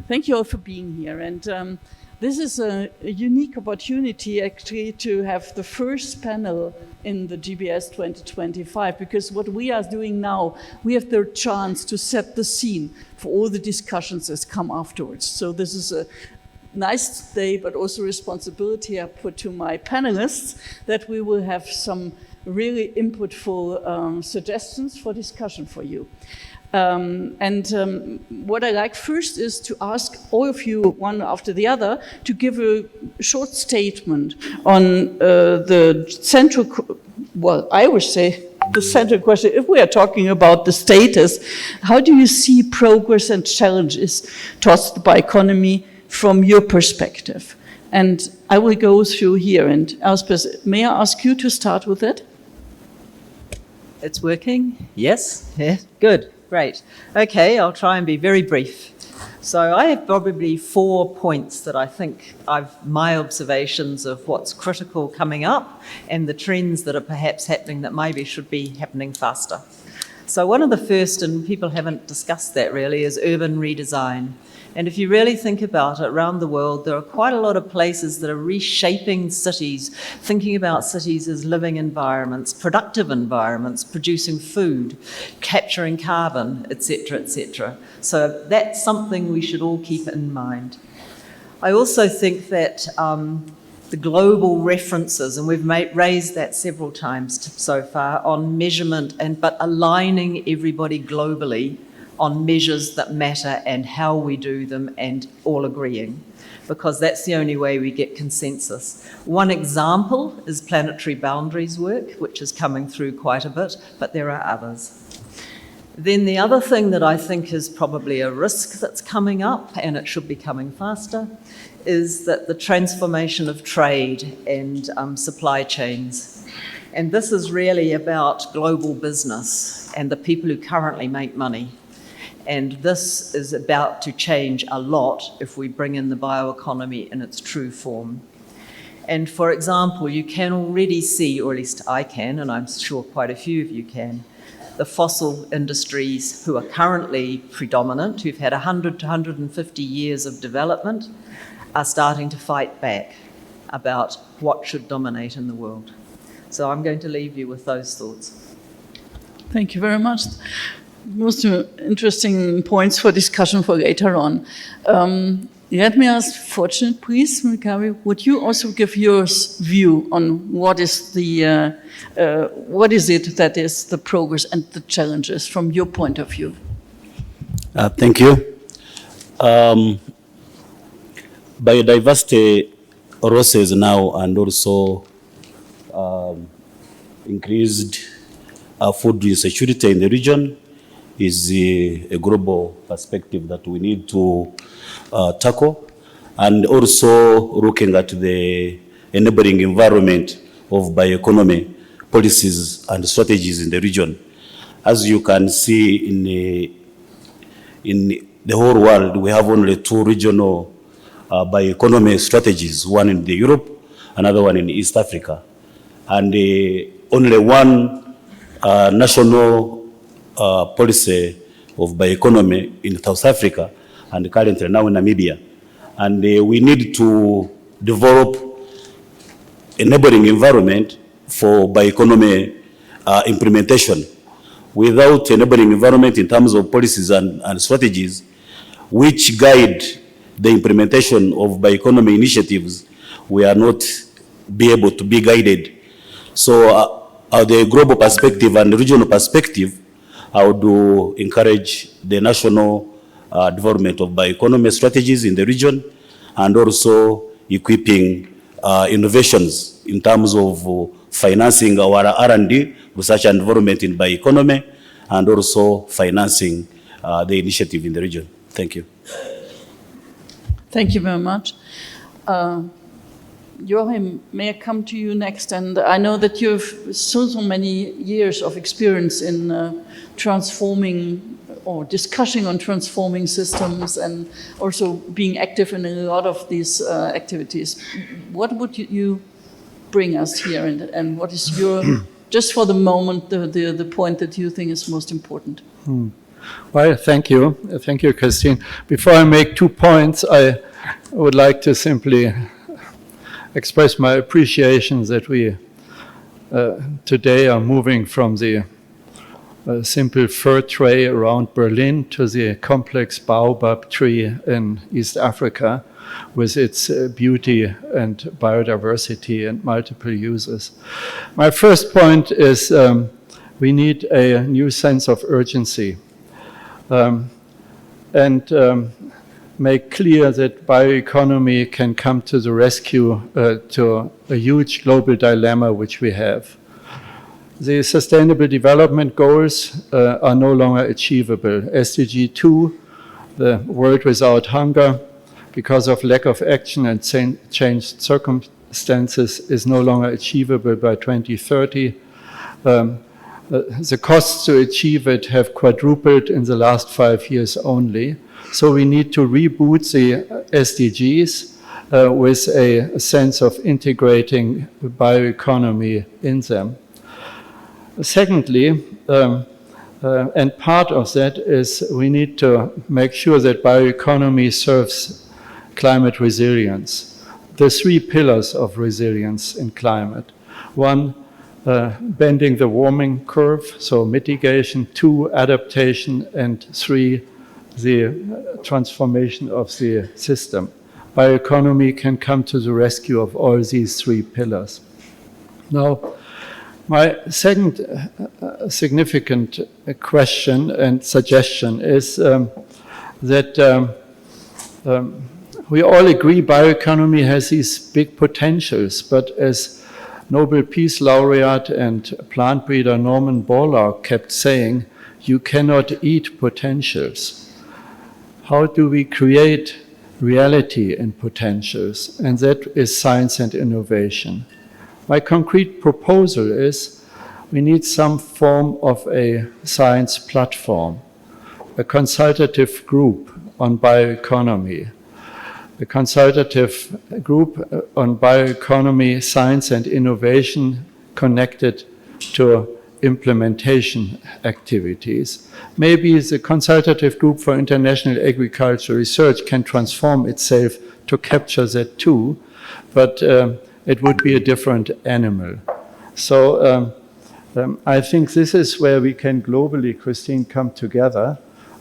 Thank you all for being here. And this is a unique opportunity actually to have the first panel in the GBS 2025, because what we are doing now, we have the chance to set the scene for all the discussions that come afterwards. So this is a nice day, but also responsibility I put to my panelists that we will have some really inputful suggestions for discussion for you. What I like first is to ask all of you, one after the other, to give a short statement on the central, well, I would say the central question, if we are talking about the status, how do you see progress and challenges towards the bioeconomy from your perspective? And I will go through here. And Elspeth, may I ask you to start with it? It's working? Yes? Yeah, good. Great. Okay, I'll try and be very brief. So I have probably 4 points that I think my observations of what's critical coming up and the trends that are perhaps happening that maybe should be happening faster. So one of the first, and people haven't discussed that really, is urban redesign. And if you really think about it, around the world, there are quite a lot of places that are reshaping cities, thinking about cities as living environments, productive environments, producing food, capturing carbon, etc., etc. So that's something we should all keep in mind. I also think that the global references, and we've raised that several times so far, on measurement, but aligning everybody globally on measures that matter and how we do them, and all agreeing, because that's the only way we get consensus. One example is planetary boundaries work, which is coming through quite a bit, but there are others. Then the other thing that I think is probably a risk that's coming up, and it should be coming faster, is that the transformation of trade and supply chains. And this is really about global business and the people who currently make money. And this is about to change a lot if we bring in the bioeconomy in its true form. And for example, you can already see, or at least I can, and I'm sure quite a few of you can, the fossil industries who are currently predominant, who've had 100 to 150 years of development, are starting to fight back about what should dominate in the world. So I'm going to leave you with those thoughts. Thank you very much. Most interesting points for discussion for later on. Let me ask, Fortunate, please, Mikari, would you also give your view on what is it that is the progress and the challenges from your point of view? Thank you. Biodiversity losses now, and also increased food insecurity in the region is a global perspective that we need to tackle, and also looking at the enabling environment of bioeconomy policies and strategies in the region. As you can see in the whole world, we have only 2 regional bioeconomy strategies, one in Europe, another one in East Africa, and only one national policy of bioeconomy in South Africa, and currently now in Namibia. And we need to develop enabling environment for bioeconomy implementation. Without enabling environment in terms of policies and strategies which guide the implementation of bioeconomy initiatives, we are not be able to be guided. So the global perspective and regional perspective, I would encourage the national development of bioeconomy strategies in the region, and also equipping innovations in terms of financing our R&D, research and development in bioeconomy, and also financing the initiative in the region. Thank you. Thank you very much. Joachim, may I come to you next? And I know that you have so many years of experience in transforming or discussing on transforming systems and also being active in a lot of these activities. What would you bring us here, and what is your, just for the moment, the point that you think is most important? Well, thank you. Thank you, Christine. Before I make 2 points, I would like to simply express my appreciation that we today are moving from the simple fir tray around Berlin to the complex baobab tree in East Africa with its beauty and biodiversity and multiple uses. My first point is we need a new sense of urgency and make clear that bioeconomy can come to the rescue to a huge global dilemma which we have. The Sustainable Development Goals are no longer achievable. SDG 2, the world without hunger, because of lack of action and changed circumstances, is no longer achievable by 2030. The costs to achieve it have quadrupled in the last 5 years only. So we need to reboot the SDGs with a sense of integrating bioeconomy in them. Secondly, and part of that is we need to make sure that bioeconomy serves climate resilience. The 3 pillars of resilience in climate. 1, bending the warming curve, so mitigation. 2, adaptation. And 3, the transformation of the system. Bioeconomy can come to the rescue of all these 3 pillars. Now, my second significant question and suggestion is that we all agree bioeconomy has these big potentials, but as Nobel Peace Laureate and plant breeder Norman Borlaug kept saying, you cannot eat potentials. How do we create reality in potentials? And that is science and innovation. My concrete proposal is we need some form of a science platform, a consultative group on bioeconomy, a consultative group on bioeconomy, science and innovation connected to implementation activities. Maybe the consultative group for international agricultural research can transform itself to capture that too, but it would be a different animal. So I think this is where we can globally, Christine, come together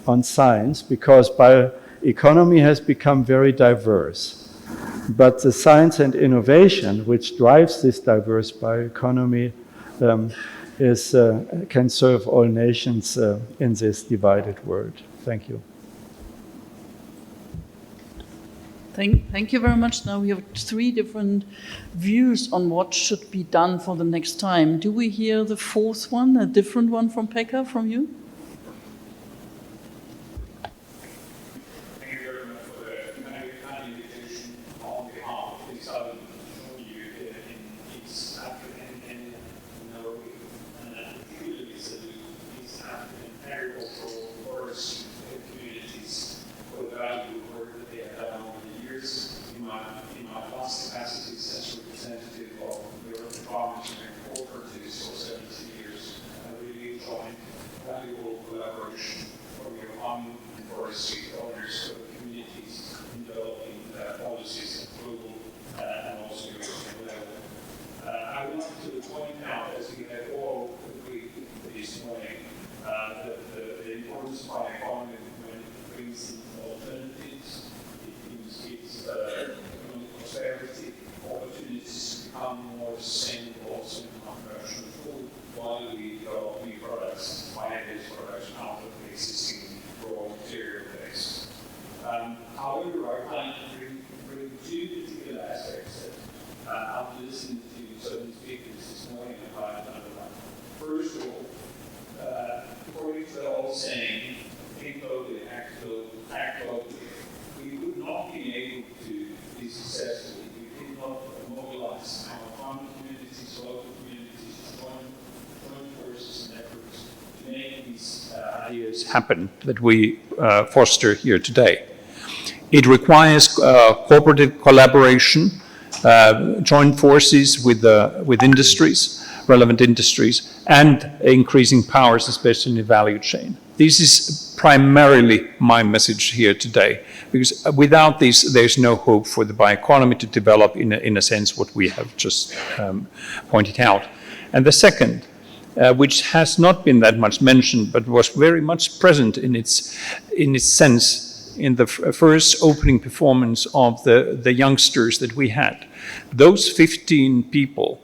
on science, because bioeconomy has become very diverse. But the science and innovation which drives this diverse bioeconomy can serve all nations in this divided world. Thank you. Thank you very much. Now we have 3 different views on what should be done for the next time. Do we hear the 4th one, a different one from Pekka, from you? Thank you very much for the kind invitation on behalf of the Southern Union in East Africa and Norway, and particularly salute East African agricultural forest communities for the valuable work that they have done over the years. In my past capacities as representative of the European Parliament and cooperatives for 17 years, I really enjoyed valuable collaboration from your farming and forestry owners for the communities in developing policies at global and also European level. I wanted to point out, as we have all agreed this morning, that the importance of bioeconomy when it brings in alternatives, it gives economic prosperity, opportunities to become more sustainable also in our production of food, all saying, think locally, act locally. We would not be able to be successful if we did not mobilize our farm communities, local communities, join forces and efforts to make these ideas happen that we foster here today. It requires cooperative collaboration, joint forces with industries, relevant industries, and increasing powers, especially in the value chain. This is primarily my message here today, because without this, there's no hope for the bioeconomy to develop in a sense what we have just pointed out. And the second, which has not been that much mentioned, but was very much present in its sense in the first opening performance of the youngsters that we had. Those 15 people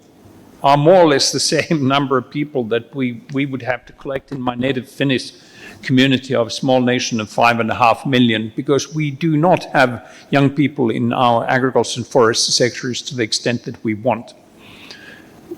are more or less the same number of people that we would have to collect in my native Finnish community of a small nation of 5.5 million, because we do not have young people in our agriculture and forest sectors to the extent that we want.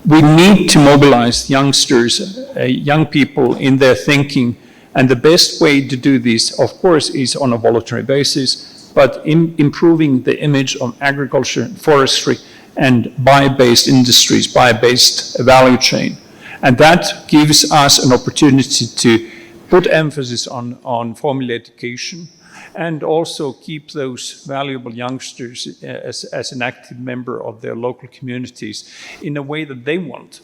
We need to mobilize youngsters, young people in their thinking, and the best way to do this, of course, is on a voluntary basis, but improving the image of agriculture, forestry, and bio-based industries, bio-based value chain. And that gives us an opportunity to put emphasis on formal education and also keep those valuable youngsters as an active member of their local communities in a way that they want.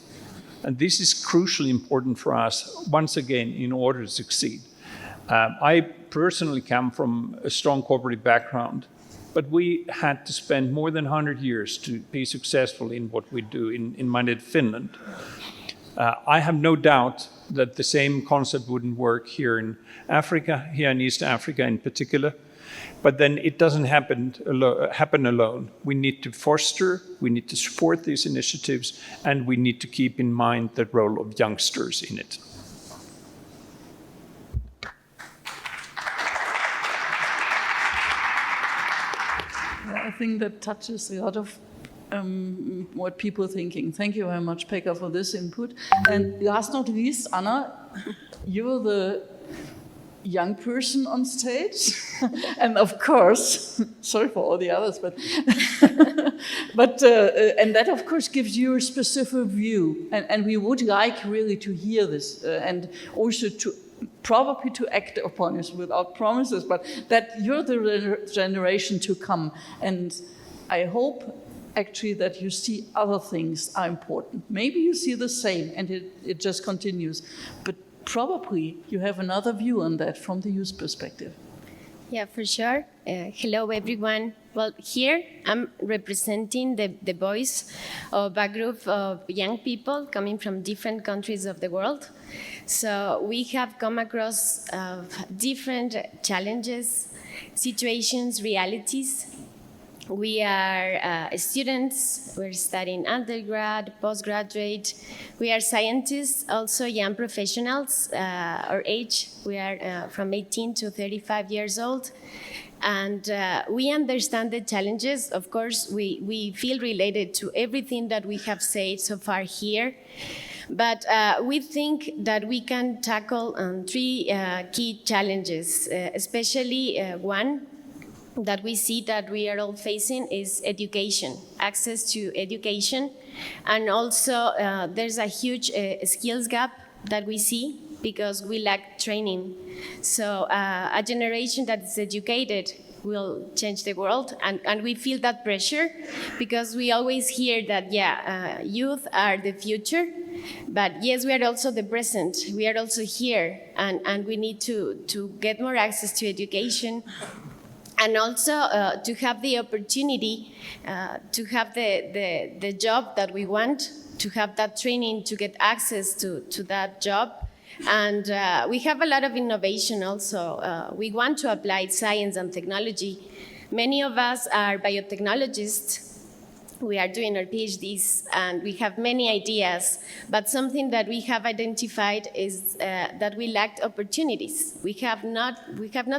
And this is crucially important for us, once again, in order to succeed. I personally come from a strong cooperative background, but we had to spend more than 100 years to be successful in what we do in my native Finland. I have no doubt that the same concept wouldn't work here in Africa, here in East Africa in particular. But then it doesn't happen alone. We need to foster, we need to support these initiatives, and we need to keep in mind the role of youngsters in it. I think that touches a lot of what people are thinking. Thank you very much, Pekka, for this input. And last not least, Anna, you're the young person on stage. And of course, sorry for all the others, but and that of course gives you a specific view. And we would like really to hear this and also to probably to act upon it without promises, but that you're the generation to come. And I hope actually that you see other things are important. Maybe you see the same and it just continues, but probably you have another view on that from the youth perspective. Yeah, for sure. Hello, everyone. Well, here I'm representing the voice of a group of young people coming from different countries of the world. So we have come across different challenges, situations, realities. We are students, we're studying undergrad, postgraduate. We are scientists, also young professionals. Our age, we are from 18 to 35 years old. And we understand the challenges. Of course, we feel related to everything that we have said so far here. But we think that we can tackle three key challenges, especially one that we see that we are all facing is education, access to education. And also there's a huge skills gap that we see because we lack training. So a generation that is educated will change the world, and we feel that pressure because we always hear that, youth are the future, but yes, we are also the present. We are also here, and we need to get more access to education. And also to have the opportunity to have the job that we want, to have that training, to get access to that job. And we have a lot of innovation also. We want to apply science and technology. Many of us are biotechnologists. We are doing our PhDs and we have many ideas, but something that we have identified is that we lacked opportunities. We have not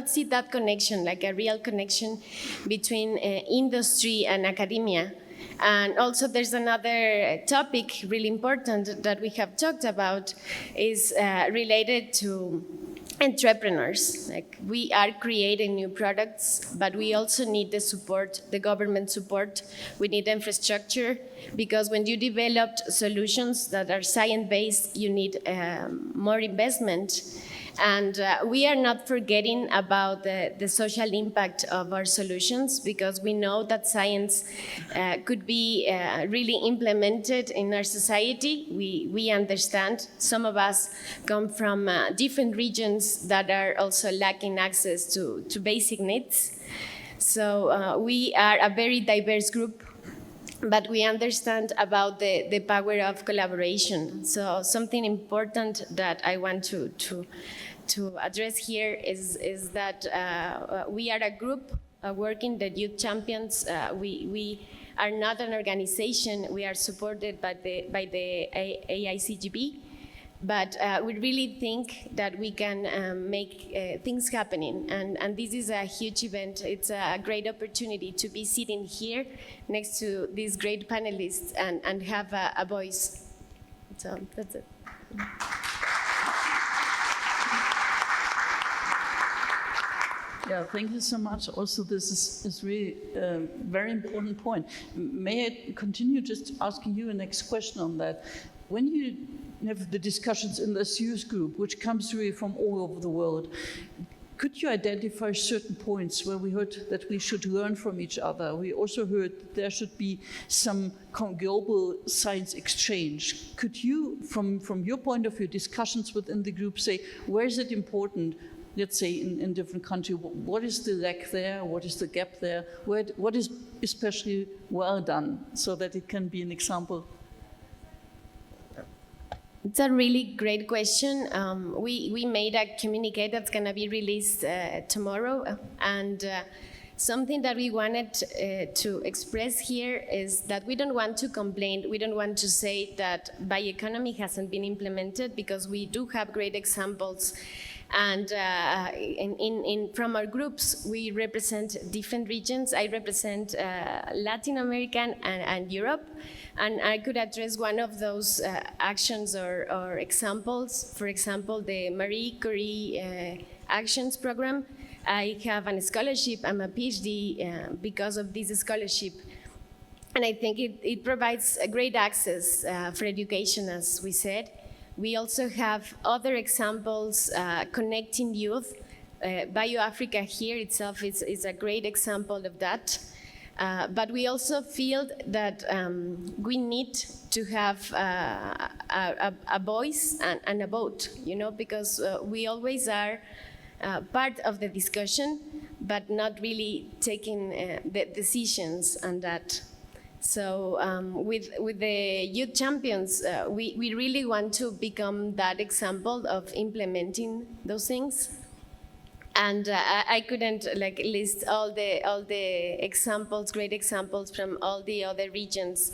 seen that connection, like a real connection between industry and academia. And also there's another topic really important that we have talked about is related to entrepreneurs. Like, we are creating new products, but we also need the support, the government support. We need infrastructure, because when you develop solutions that are science-based, you need more investment. And we are not forgetting about the social impact of our solutions, because we know that science could be really implemented in our society. We understand some of us come from different regions that are also lacking access to basic needs. So we are a very diverse group, but we understand about the power of collaboration. So something important that I want to address here is that we are a group working, the Youth Champions. We are not an organization. We are supported by the AICGB, but we really think that we can make things happening. And this is a huge event. It's a great opportunity to be sitting here next to these great panelists and have a voice. So that's it. Yeah, thank you so much. Also, this is really a very important point. May I continue just asking you a next question on that? When you have the discussions in this youth group, which comes really from all over the world, could you identify certain points where we heard that we should learn from each other? We also heard that there should be some global science exchange. Could you, from your point of view, discussions within the group, say, where is it important? Let's say in different countries, what is the lack there? What is the gap there? What is especially well done, so that it can be an example? It's a really great question. We made a communique that's going to be released tomorrow. And something that we wanted to express here is that we don't want to complain. We don't want to say that bioeconomy hasn't been implemented, because we do have great examples. And from our groups, we represent different regions. I represent Latin America and Europe. And I could address one of those actions or examples. For example, the Marie Curie Actions Program. I have a scholarship. I'm a PhD because of this scholarship. And I think it provides a great access for education, as we said. We also have other examples connecting youth. BioAfrica here itself is a great example of that. But we also feel that we need to have a voice and a vote, because we always are part of the discussion, but not really taking the decisions on that. So with the Youth Champions, we really want to become that example of implementing those things. And I couldn't list all the examples, great examples from all the other regions.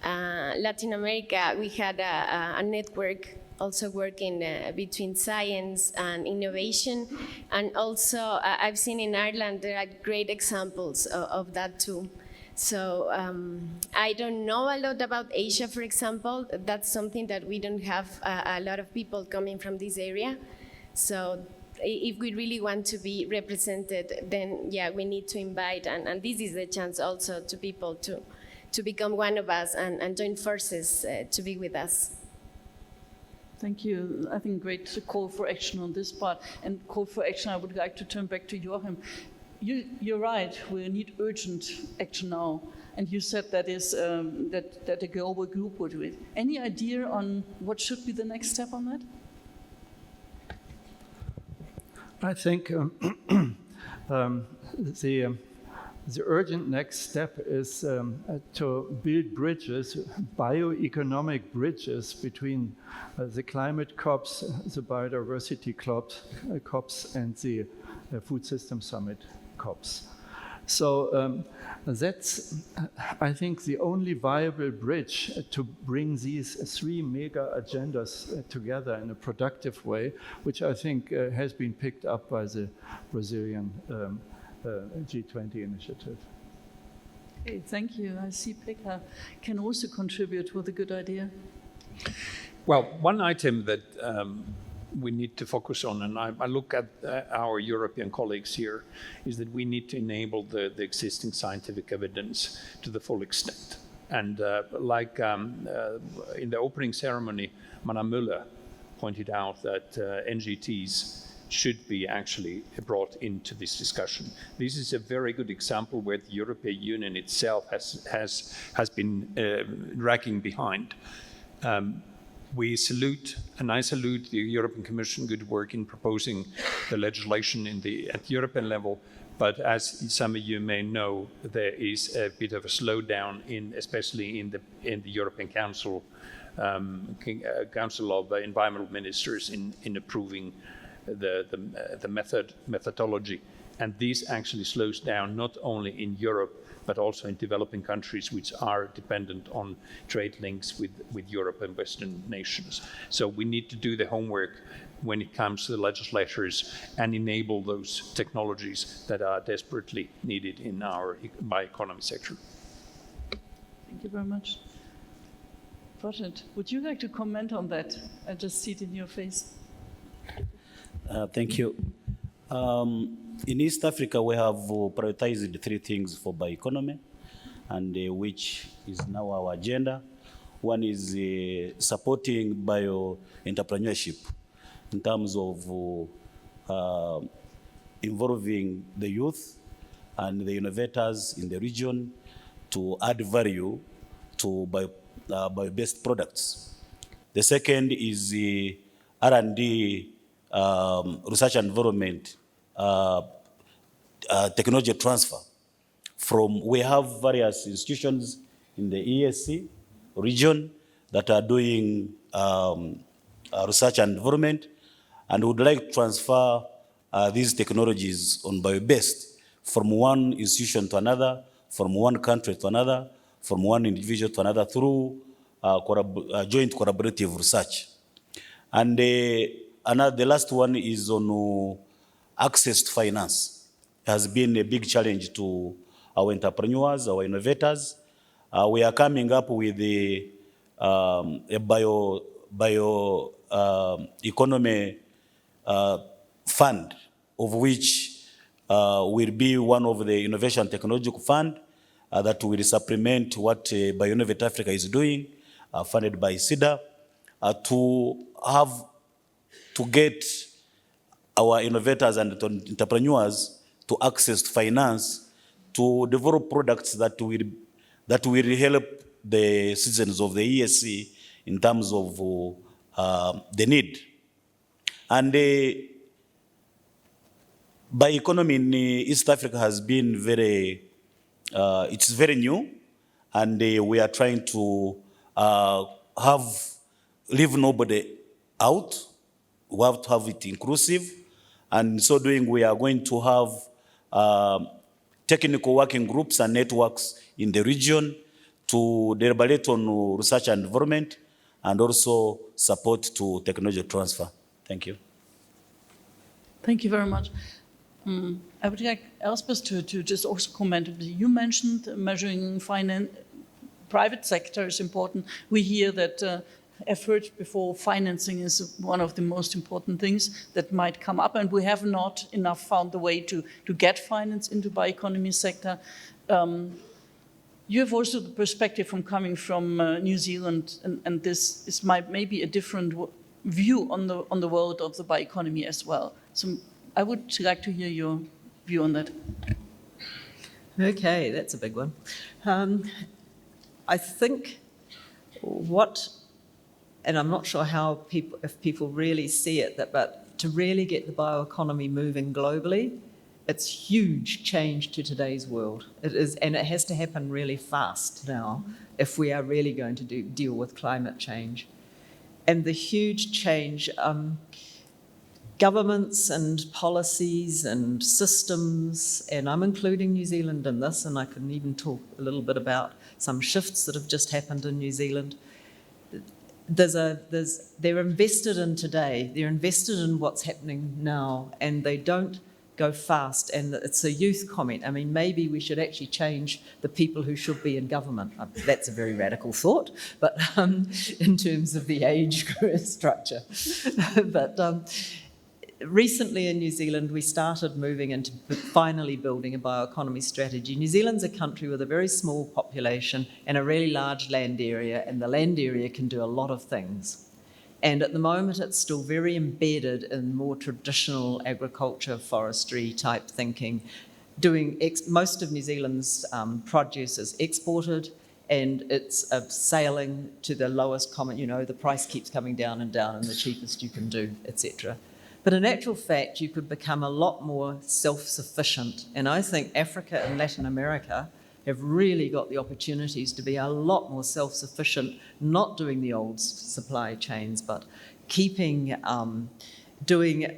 Latin America, we had a network also working between science and innovation. And also, I've seen in Ireland, there are great examples of that too. So I don't know a lot about Asia, for example. That's something that we don't have a lot of people coming from this area. So if we really want to be represented, then yeah, we need to invite, and this is the chance also to people to become one of us and join forces to be with us. Thank you. I think great call for action on this part. And call for action, I would like to turn back to Joachim. You're right, we need urgent action now. And you said that is that a global group would do it. Any idea on what should be the next step on that? I think the urgent next step is to build bridges, bioeconomic bridges between the climate COPs, the biodiversity COPs, and the Food System Summit COPs. So that's, I think, the only viable bridge to bring these three mega agendas together in a productive way, which I think has been picked up by the Brazilian G20 initiative. Okay, thank you. I see Pekka can also contribute with a good idea. Well, one item that we need to focus on, and I look at our European colleagues here, is that we need to enable the existing scientific evidence to the full extent. And in the opening ceremony, Madame Müller pointed out that NGTs should be actually brought into this discussion. This is a very good example where the European Union itself has been dragging behind. We salute, and I salute the European Commission good work in proposing the legislation at the European level. But as some of you may know, there is a bit of a slowdown, especially in the European Council, Council of Environmental Ministers, in approving the methodology. And this actually slows down not only in Europe, but also in developing countries which are dependent on trade links with Europe and Western nations. So we need to do the homework when it comes to the legislators and enable those technologies that are desperately needed in our bioeconomy sector. Thank you very much. Rashid, would you like to comment on that? I just see it in your face. Thank you. In East Africa, we have prioritized 3 things for bioeconomy, and which is now our agenda. One is supporting bio-entrepreneurship in terms of involving the youth and the innovators in the region to add value to bio-based products. The second is the R&D, research and development, technology transfer. We have various institutions in the ESC region that are doing research and development, and would like to transfer these technologies on bio-based from one institution to another, from one country to another, from one individual to another through joint collaborative research. And the last one is on access to finance. It has been a big challenge to our entrepreneurs, our innovators. We are coming up with a bioeconomy fund, of which will be one of the innovation technological fund that will supplement what BioInnovate Africa is doing, funded by SIDA, to get our innovators and entrepreneurs to access finance to develop products that will help the citizens of the ESC in terms of the need. And bioeconomy in East Africa has been it's very new, and we are trying to leave nobody out. We have to have it inclusive, and so doing, we are going to have technical working groups and networks in the region to deliberate on research and development, and also support to technology transfer. Thank you. Thank you very much. I would like Elspeth to just also comment. You mentioned measuring private sector is important. We hear that effort before financing is one of the most important things that might come up, and we have not enough found the way to get finance into bioeconomy sector. You have also the perspective from coming from New Zealand, and this is maybe a different view on the world of the bioeconomy as well. So I would like to hear your view on that. Okay, that's a big one. I think and I'm not sure if people really see it, but to really get the bioeconomy moving globally, it's huge change to today's world. It is, and it has to happen really fast now if we are really going to deal with climate change. And the huge change, governments and policies and systems, and I'm including New Zealand in this, and I can even talk a little bit about some shifts that have just happened in New Zealand. They're invested in today, they're invested in what's happening now, and they don't go fast. And it's a youth comment. I mean, maybe we should actually change the people who should be in government. That's a very radical thought, but in terms of the age structure. But recently in New Zealand, we started moving into finally building a bioeconomy strategy. New Zealand's a country with a very small population and a really large land area, and the land area can do a lot of things. And at the moment, it's still very embedded in more traditional agriculture, forestry type thinking. Most of New Zealand's produce is exported, and it's sailing to the lowest common, the price keeps coming down and down, and the cheapest you can do, etc. But in actual fact, you could become a lot more self-sufficient. And I think Africa and Latin America have really got the opportunities to be a lot more self-sufficient, not doing the old supply chains, but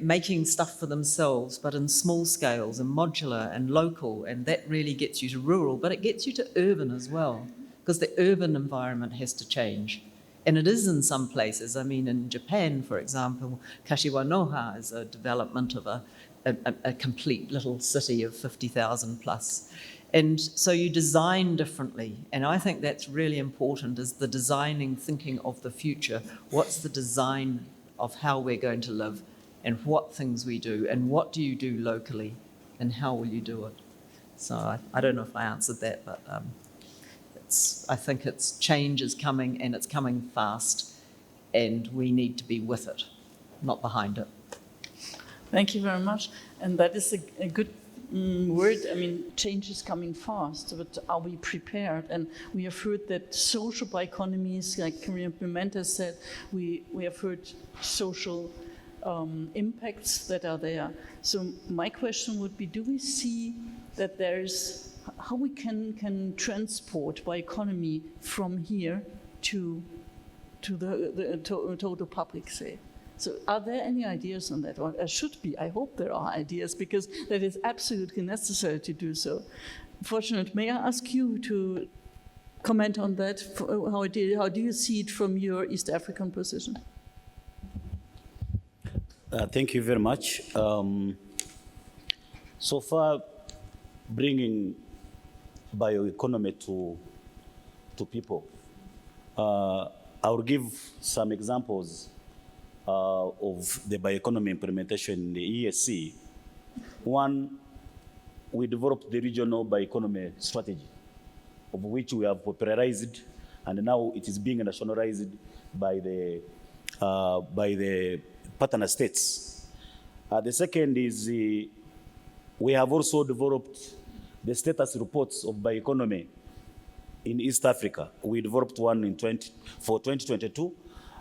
making stuff for themselves, but in small scales and modular and local, and that really gets you to rural, but it gets you to urban as well, because the urban environment has to change. And it is in some places. I mean, in Japan, for example, Kashiwanoha is a development of a complete little city of 50,000 plus. And so you design differently. And I think that's really important, is the designing, thinking of the future. What's the design of how we're going to live, and what things we do, and what do you do locally, and how will you do it? So I don't know if I answered that, but I think change is coming, and it's coming fast, and we need to be with it, not behind it. Thank you very much. And that is a good word. I mean, change is coming fast, but are we prepared? And we have heard that social bioeconomies, like Maria Pimenta said, we have heard social impacts that are there. So my question would be, do we see that there's how we can transport bioeconomy from here to the total public, say? So are there any ideas on that? Or should be, I hope there are ideas, because that is absolutely necessary to do so. Fortunately, may I ask you to comment on that? How do you see it from your East African position? Thank you very much. So far, bringing bioeconomy to people, I will give some examples of the bioeconomy implementation in the ESC. One, we developed the regional bioeconomy strategy, of which we have popularized, and now it is being nationalized by the partner states. The second is we have also developed the status reports of bioeconomy in East Africa. We developed one for 2022,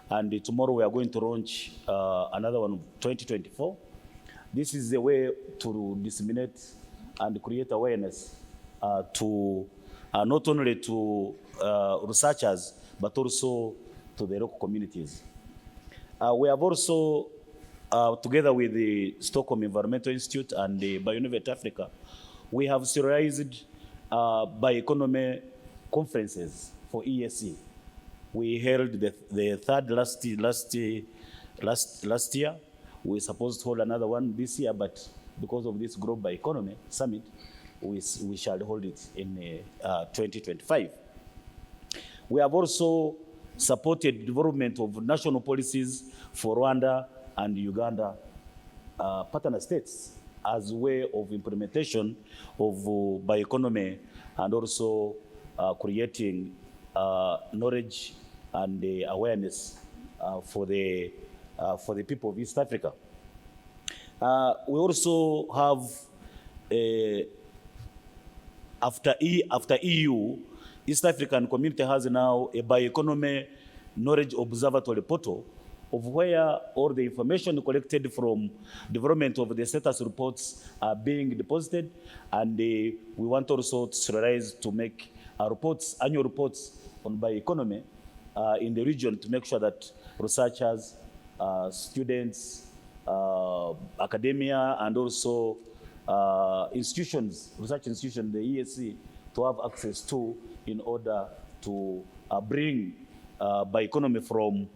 and tomorrow we are going to launch another one, 2024. This is a way to disseminate and create awareness to not only to researchers, but also to the local communities. We have also, together with the Stockholm Environmental Institute and the Bioinnovate Africa, we have serialized bioeconomy conferences for ESC. We held the third last year. We were supposed to hold another one this year, but because of this Global Economy Summit, we shall hold it in 2025. We have also supported development of national policies for Rwanda and Uganda partner states as a way of implementation of bioeconomy, and also creating knowledge and awareness for the people of East Africa. We also have, after EU, East African community has now a bioeconomy knowledge observatory portal, of where all the information collected from development of the status reports are being deposited, and we want also to serialize to make annual reports on bioeconomy in the region, to make sure that researchers, students, academia, and also research institutions, the ESC, to have access to, in order to bring bioeconomy from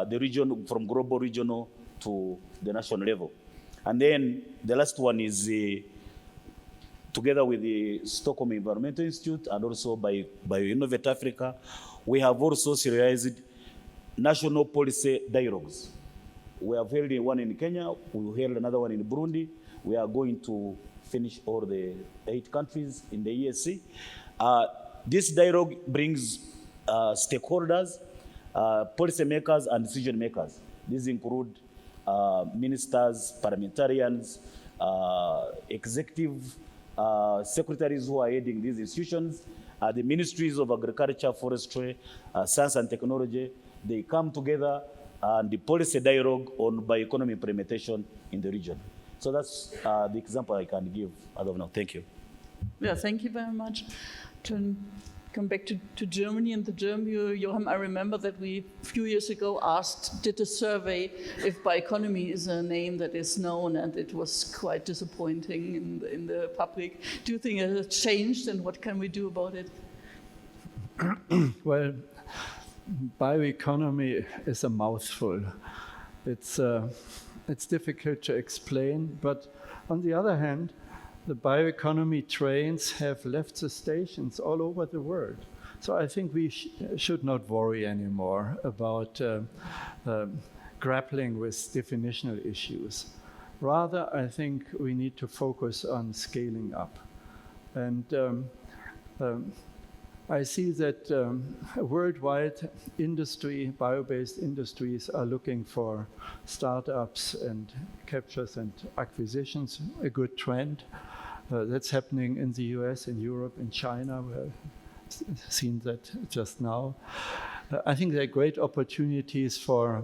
the region, from global regional to the national level. And then the last one is together with the Stockholm Environmental Institute and also by Innovate Africa, we have also serialized national policy dialogues. We have held one in Kenya, we held another one in Burundi. We are going to finish all the 8 countries in the ESC. This dialogue brings stakeholders, policymakers, and decision makers. These include ministers, parliamentarians, executive secretaries who are heading these institutions, the ministries of agriculture, forestry, science and technology. They come together and the policy dialogue on bioeconomy implementation in the region. So that's the example I can give as of now. Thank you. Yeah, thank you very much. To come back to Germany and the German, Joachim, I remember that we, a few years ago, did a survey if bioeconomy is a name that is known, and it was quite disappointing in the public. Do you think it has changed, and what can we do about it? Well, bioeconomy is a mouthful. It's difficult to explain, but on the other hand, the bioeconomy trains have left the stations all over the world. So I think we should not worry anymore about grappling with definitional issues. Rather, I think we need to focus on scaling up. And I see that worldwide industry, bio-based industries are looking for startups and captures and acquisitions, a good trend. That's happening in the US, in Europe, in China. We've seen that just now. I think there are great opportunities for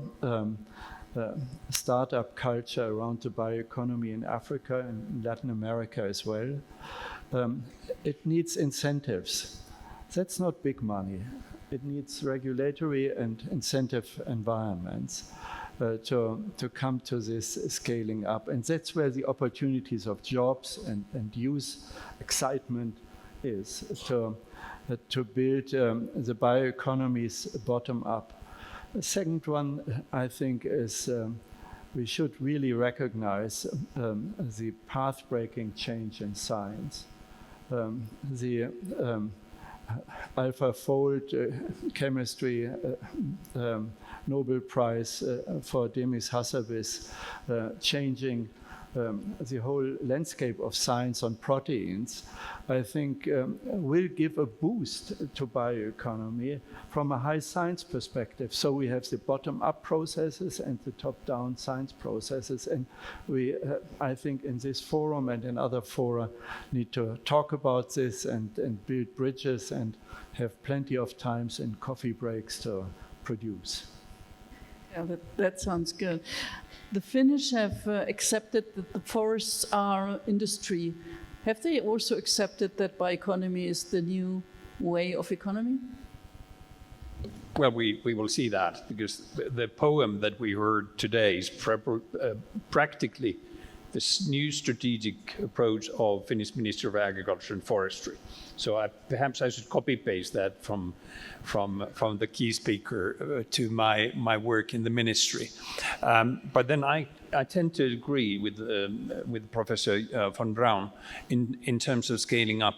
startup culture around the bioeconomy in Africa and in Latin America as well. It needs incentives. That's not big money. It needs regulatory and incentive environments to come to this scaling up. And that's where the opportunities of jobs and youth excitement is, to build the bioeconomies bottom up. The second one, I think, is we should really recognize the path-breaking change in science. The AlphaFold chemistry Nobel Prize for Demis Hassabis, changing the whole landscape of science on proteins, I think will give a boost to bioeconomy from a high science perspective. So we have the bottom-up processes and the top-down science processes. And we, I think in this forum and in other fora, need to talk about this and build bridges and have plenty of times in coffee breaks to produce. Yeah, that sounds good. The Finnish have accepted that the forests are industry. Have they also accepted that bioeconomy is the new way of economy? Well, we will see that, because the poem that we heard today is practically this new strategic approach of Finnish Ministry of Agriculture and Forestry. So perhaps I should copy-paste that from the key speaker to my work in the ministry. But then I tend to agree with Professor von Braun in terms of scaling up.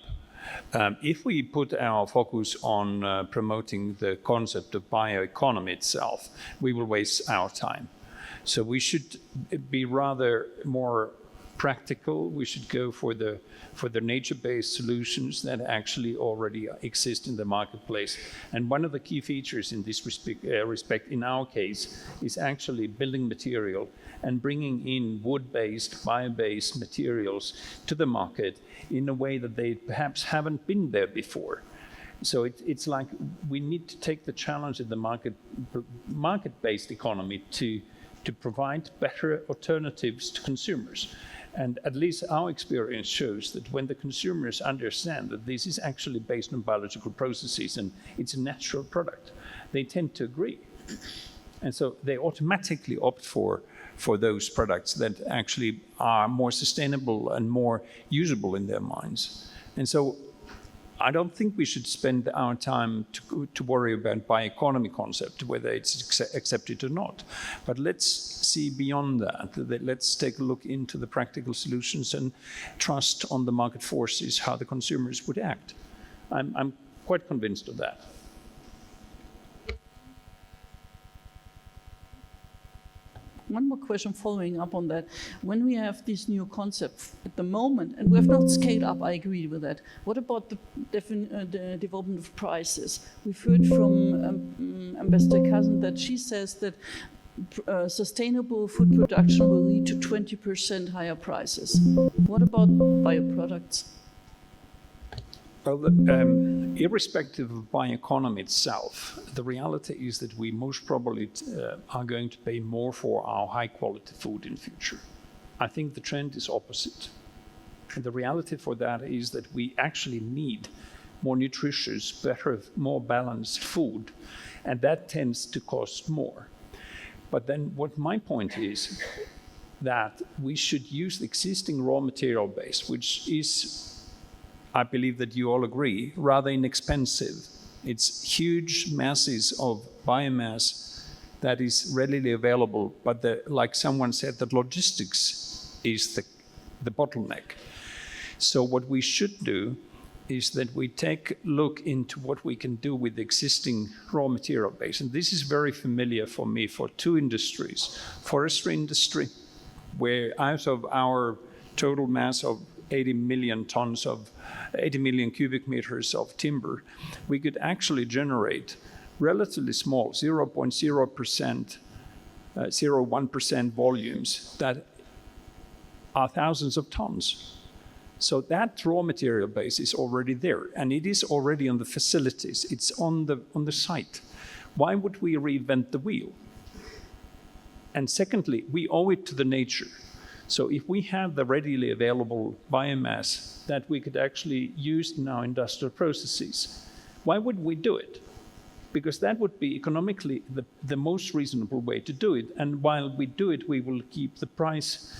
If we put our focus on promoting the concept of bioeconomy itself, we will waste our time. So we should be rather more practical. We should go for the nature-based solutions that actually already exist in the marketplace. And one of the key features in this respect, in our case, is actually building material and bringing in wood-based, bio-based materials to the market in a way that they perhaps haven't been there before. So it's like we need to take the challenge of the market-based economy to provide better alternatives to consumers. And at least our experience shows that when the consumers understand that this is actually based on biological processes and it's a natural product, they tend to agree. And so they automatically opt for those products that actually are more sustainable and more usable in their minds. And so I don't think we should spend our time to worry about bioeconomy concept, whether it's accepted or not. But let's see beyond that. Let's take a look into the practical solutions and trust on the market forces, how the consumers would act. I'm quite convinced of that. One more question following up on that. When we have these new concepts at the moment, and we have not scaled up, I agree with that. What about the development of prices? We've heard from Ambassador Cousin that she says that sustainable food production will lead to 20% higher prices. What about bioproducts? Well, irrespective of bioeconomy itself, the reality is that we most probably are going to pay more for our high-quality food in future. I think the trend is opposite. And the reality for that is that we actually need more nutritious, better, more balanced food, and that tends to cost more. But then what my point is that we should use the existing raw material base, which is, I believe that you all agree, rather inexpensive. It's huge masses of biomass that is readily available, but like someone said, the logistics is the bottleneck. So what we should do is that we take a look into what we can do with the existing raw material base. And this is very familiar for me for two industries. Forestry industry, where out of our total mass of 80 million cubic meters of timber, we could actually generate relatively small, 0.01% volumes that are thousands of tons. So that raw material base is already there, and it is already on the facilities. It's on the site. Why would we reinvent the wheel? And secondly, we owe it to the nature. So if we have the readily available biomass that we could actually use in our industrial processes, why would we do it? Because that would be economically the most reasonable way to do it. And while we do it, we will keep the price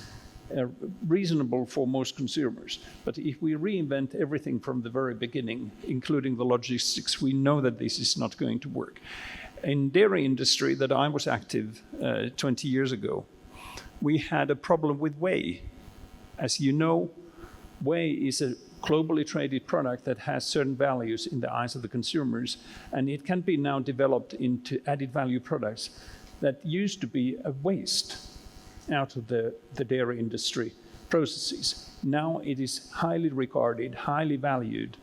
reasonable for most consumers. But if we reinvent everything from the very beginning, including the logistics, we know that this is not going to work. In dairy industry that I was active 20 years ago, we had a problem with whey. As you know, whey is a globally traded product that has certain values in the eyes of the consumers, and it can be now developed into added value products that used to be a waste out of the dairy industry processes. Now it is highly regarded, highly valued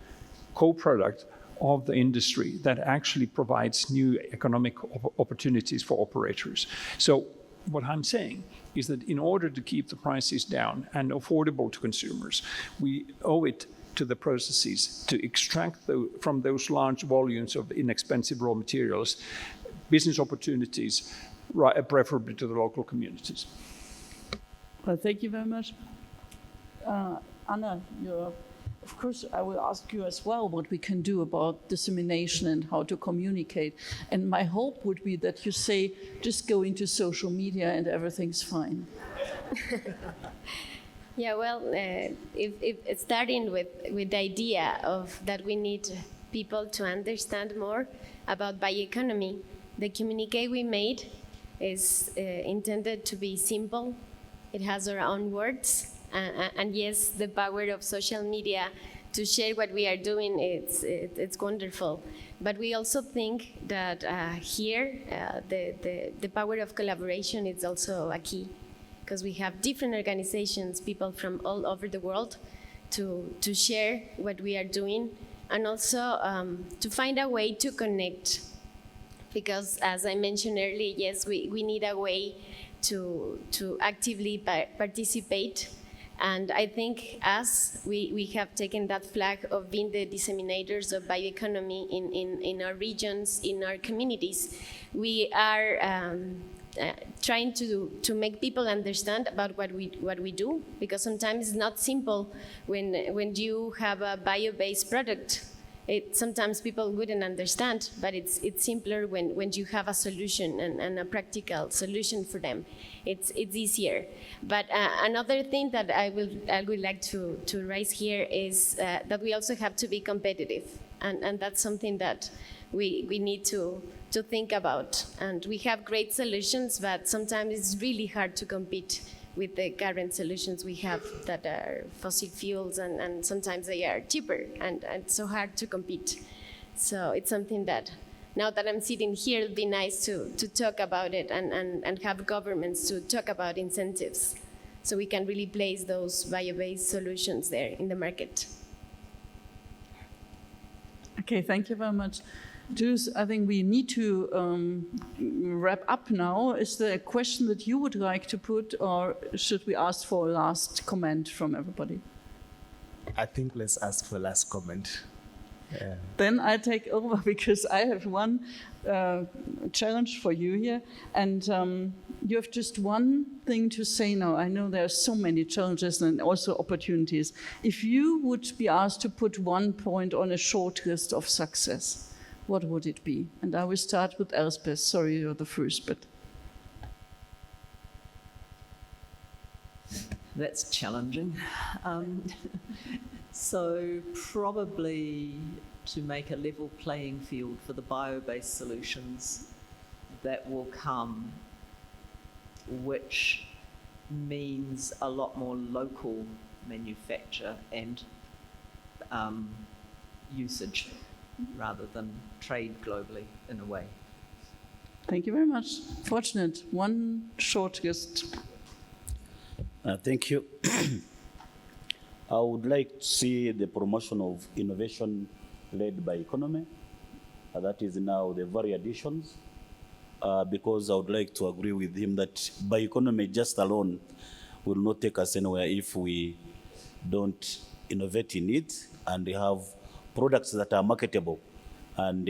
co-product of the industry that actually provides new economic opportunities for operators. So what I'm saying is that in order to keep the prices down and affordable to consumers, we owe it to the processes to extract from those large volumes of inexpensive raw materials business opportunities, preferably to the local communities. Well, thank you very much. Anna, of course, I will ask you as well what we can do about dissemination and how to communicate. And my hope would be that you say, just go into social media and everything's fine. Yeah, well, if starting with the idea of that we need people to understand more about bioeconomy, the communique we made is intended to be simple. It has our own words. And yes, the power of social media to share what we are doing, it's wonderful. But we also think that here, the power of collaboration is also a key, because we have different organizations, people from all over the world, to share what we are doing, and also to find a way to connect. Because as I mentioned earlier, yes, we need a way to actively participate. And I think we have taken that flag of being the disseminators of bioeconomy in our regions, in our communities. We are trying to make people understand about what we do, because sometimes it's not simple when you have a bio-based product. Sometimes people wouldn't understand, but it's simpler when you have a solution and a practical solution for them. It's easier. But another thing that I would like to raise here is that we also have to be competitive, and that's something that we need to think about. And we have great solutions, but sometimes it's really hard to compete with the current solutions we have that are fossil fuels, and sometimes they are cheaper, and it's so hard to compete. So it's something that, now that I'm sitting here, it'd be nice to talk about it and have governments to talk about incentives so we can really place those bio-based solutions there in the market. Okay, thank you very much. Jules, I think we need to wrap up now. Is there a question that you would like to put, or should we ask for a last comment from everybody? I think let's ask for last comment. Then I take over, because I have one challenge for you here. And you have just one thing to say now. I know there are so many challenges and also opportunities. If you would be asked to put 1 point on a short list of success, what would it be? And I will start with Elspeth. Sorry, you're the first, but... That's challenging. So probably to make a level playing field for the bio-based solutions that will come, which means a lot more local manufacture and usage rather than trade globally in a way. Thank you very much. Fortunate. One short list. Thank you. I would like to see the promotion of innovation led by economy. That is now the very additions, because I would like to agree with him that by economy just alone will not take us anywhere if we don't innovate in it and have products that are marketable, and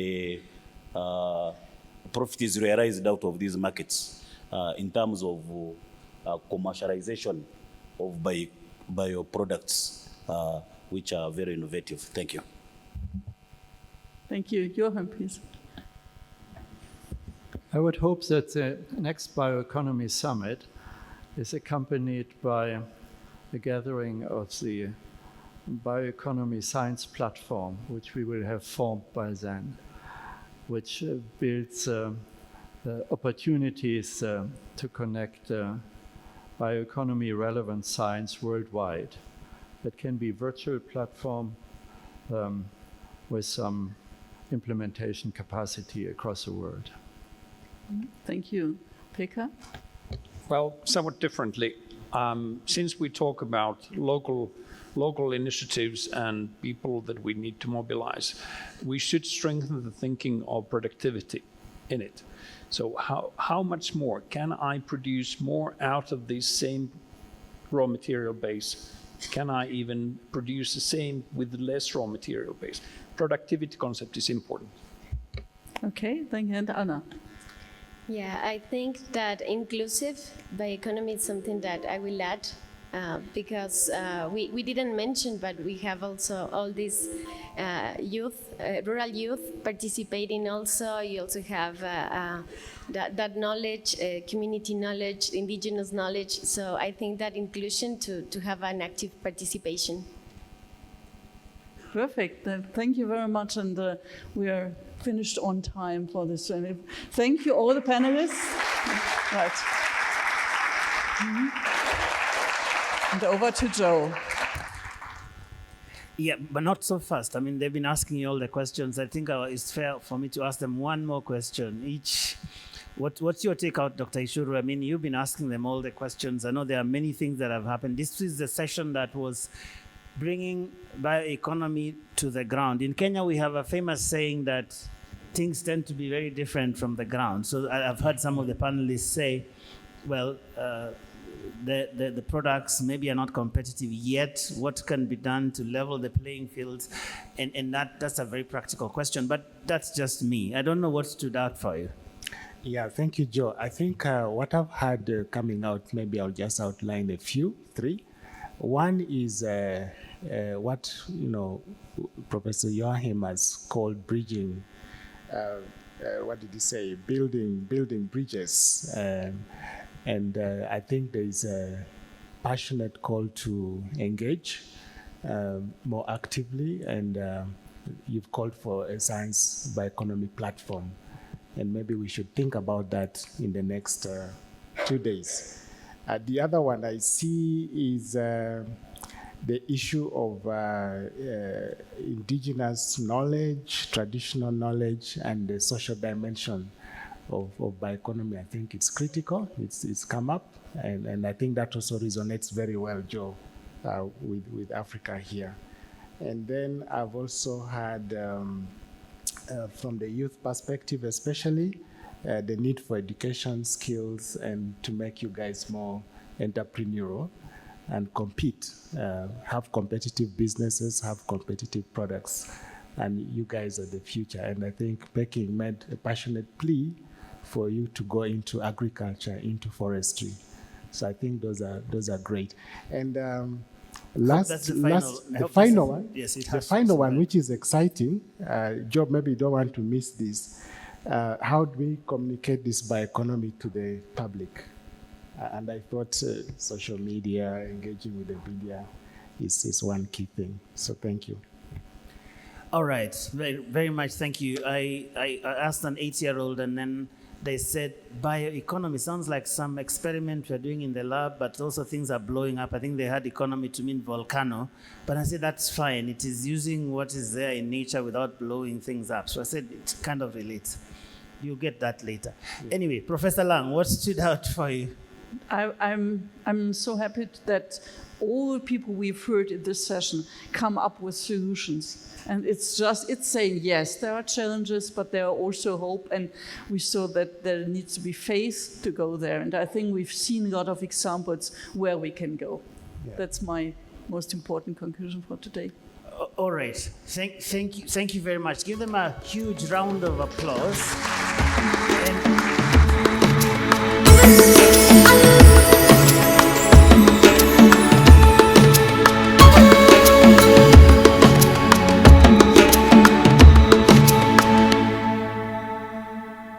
profit is realized out of these markets in terms of commercialization of bio products, which are very innovative. Thank you. Thank you. Johan, please. I would hope that the next Bioeconomy Summit is accompanied by the gathering of the Bioeconomy Science Platform, which we will have formed by then, which builds opportunities to connect bioeconomy relevant science worldwide. That can be virtual platform with some implementation capacity across the world. Thank you. Pekka? Well, somewhat differently. Since we talk about local initiatives and people that we need to mobilize, we should strengthen the thinking of productivity in it. So how much more can I produce more out of this same raw material base? Can I even produce the same with less raw material base? Productivity concept is important. Okay, thank you. And Anna? Yeah, I think that inclusive bioeconomy is something that I will add, because we didn't mention, but we have also all these youth, rural youth participating also. You also have that knowledge, community knowledge, indigenous knowledge. So I think that inclusion to have an active participation. Perfect. Thank you very much, and we are finished on time for this. Thank you, all the panelists. Right. And over to Joe. Yeah, but not so fast. I mean, they've been asking you all the questions. I think it's fair for me to ask them one more question each. What's your take out, Dr. Ishuru? I mean, you've been asking them all the questions. I know there are many things that have happened. This is the session that was bringing bioeconomy to the ground. In Kenya, we have a famous saying that things tend to be very different from the ground. So I've heard some of the panelists say, well, the products maybe are not competitive yet. What can be done to level the playing fields? And that's a very practical question, but that's just me. I don't know what stood out for you. Yeah, thank you, Joe. I think what I've had coming out, maybe I'll just outline a few, 3. One is what Professor Joachim has called bridging. What did he say? Building bridges. And I think there is a passionate call to engage more actively, and you've called for a science bioeconomy platform, and maybe we should think about that in the next 2 days. The other one I see is the issue of indigenous knowledge, traditional knowledge, and the social dimension of bioeconomy. I think it's critical. It's come up, and I think that also resonates very well, Joe, with Africa here. And then I've also had, from the youth perspective especially, the need for education, skills, and to make you guys more entrepreneurial and compete, have competitive businesses, have competitive products, and you guys are the future. And I think Peking made a passionate plea for you to go into agriculture, into forestry. So I think those are great. And the final one, yes, the final one, which is exciting. Job, maybe you don't want to miss this. How do we communicate this bioeconomy to the public? And I thought social media, engaging with the media is one key thing. So thank you. All right, very, very much thank you. I asked an 8-year-old, and then they said bioeconomy sounds like some experiment we're doing in the lab, but also things are blowing up. I think they had economy to mean volcano, but I said that's fine. It is using what is there in nature without blowing things up. So I said it kind of relates. You'll get that later. Yeah. Anyway, Professor Lang, what stood out for you? I'm so happy that all the people we've heard in this session come up with solutions. And it's saying, yes, there are challenges, but there are also hope. And we saw that there needs to be faith to go there. And I think we've seen a lot of examples where we can go. Yeah. That's my most important conclusion for today. All right. Thank you very much. Give them a huge round of applause. And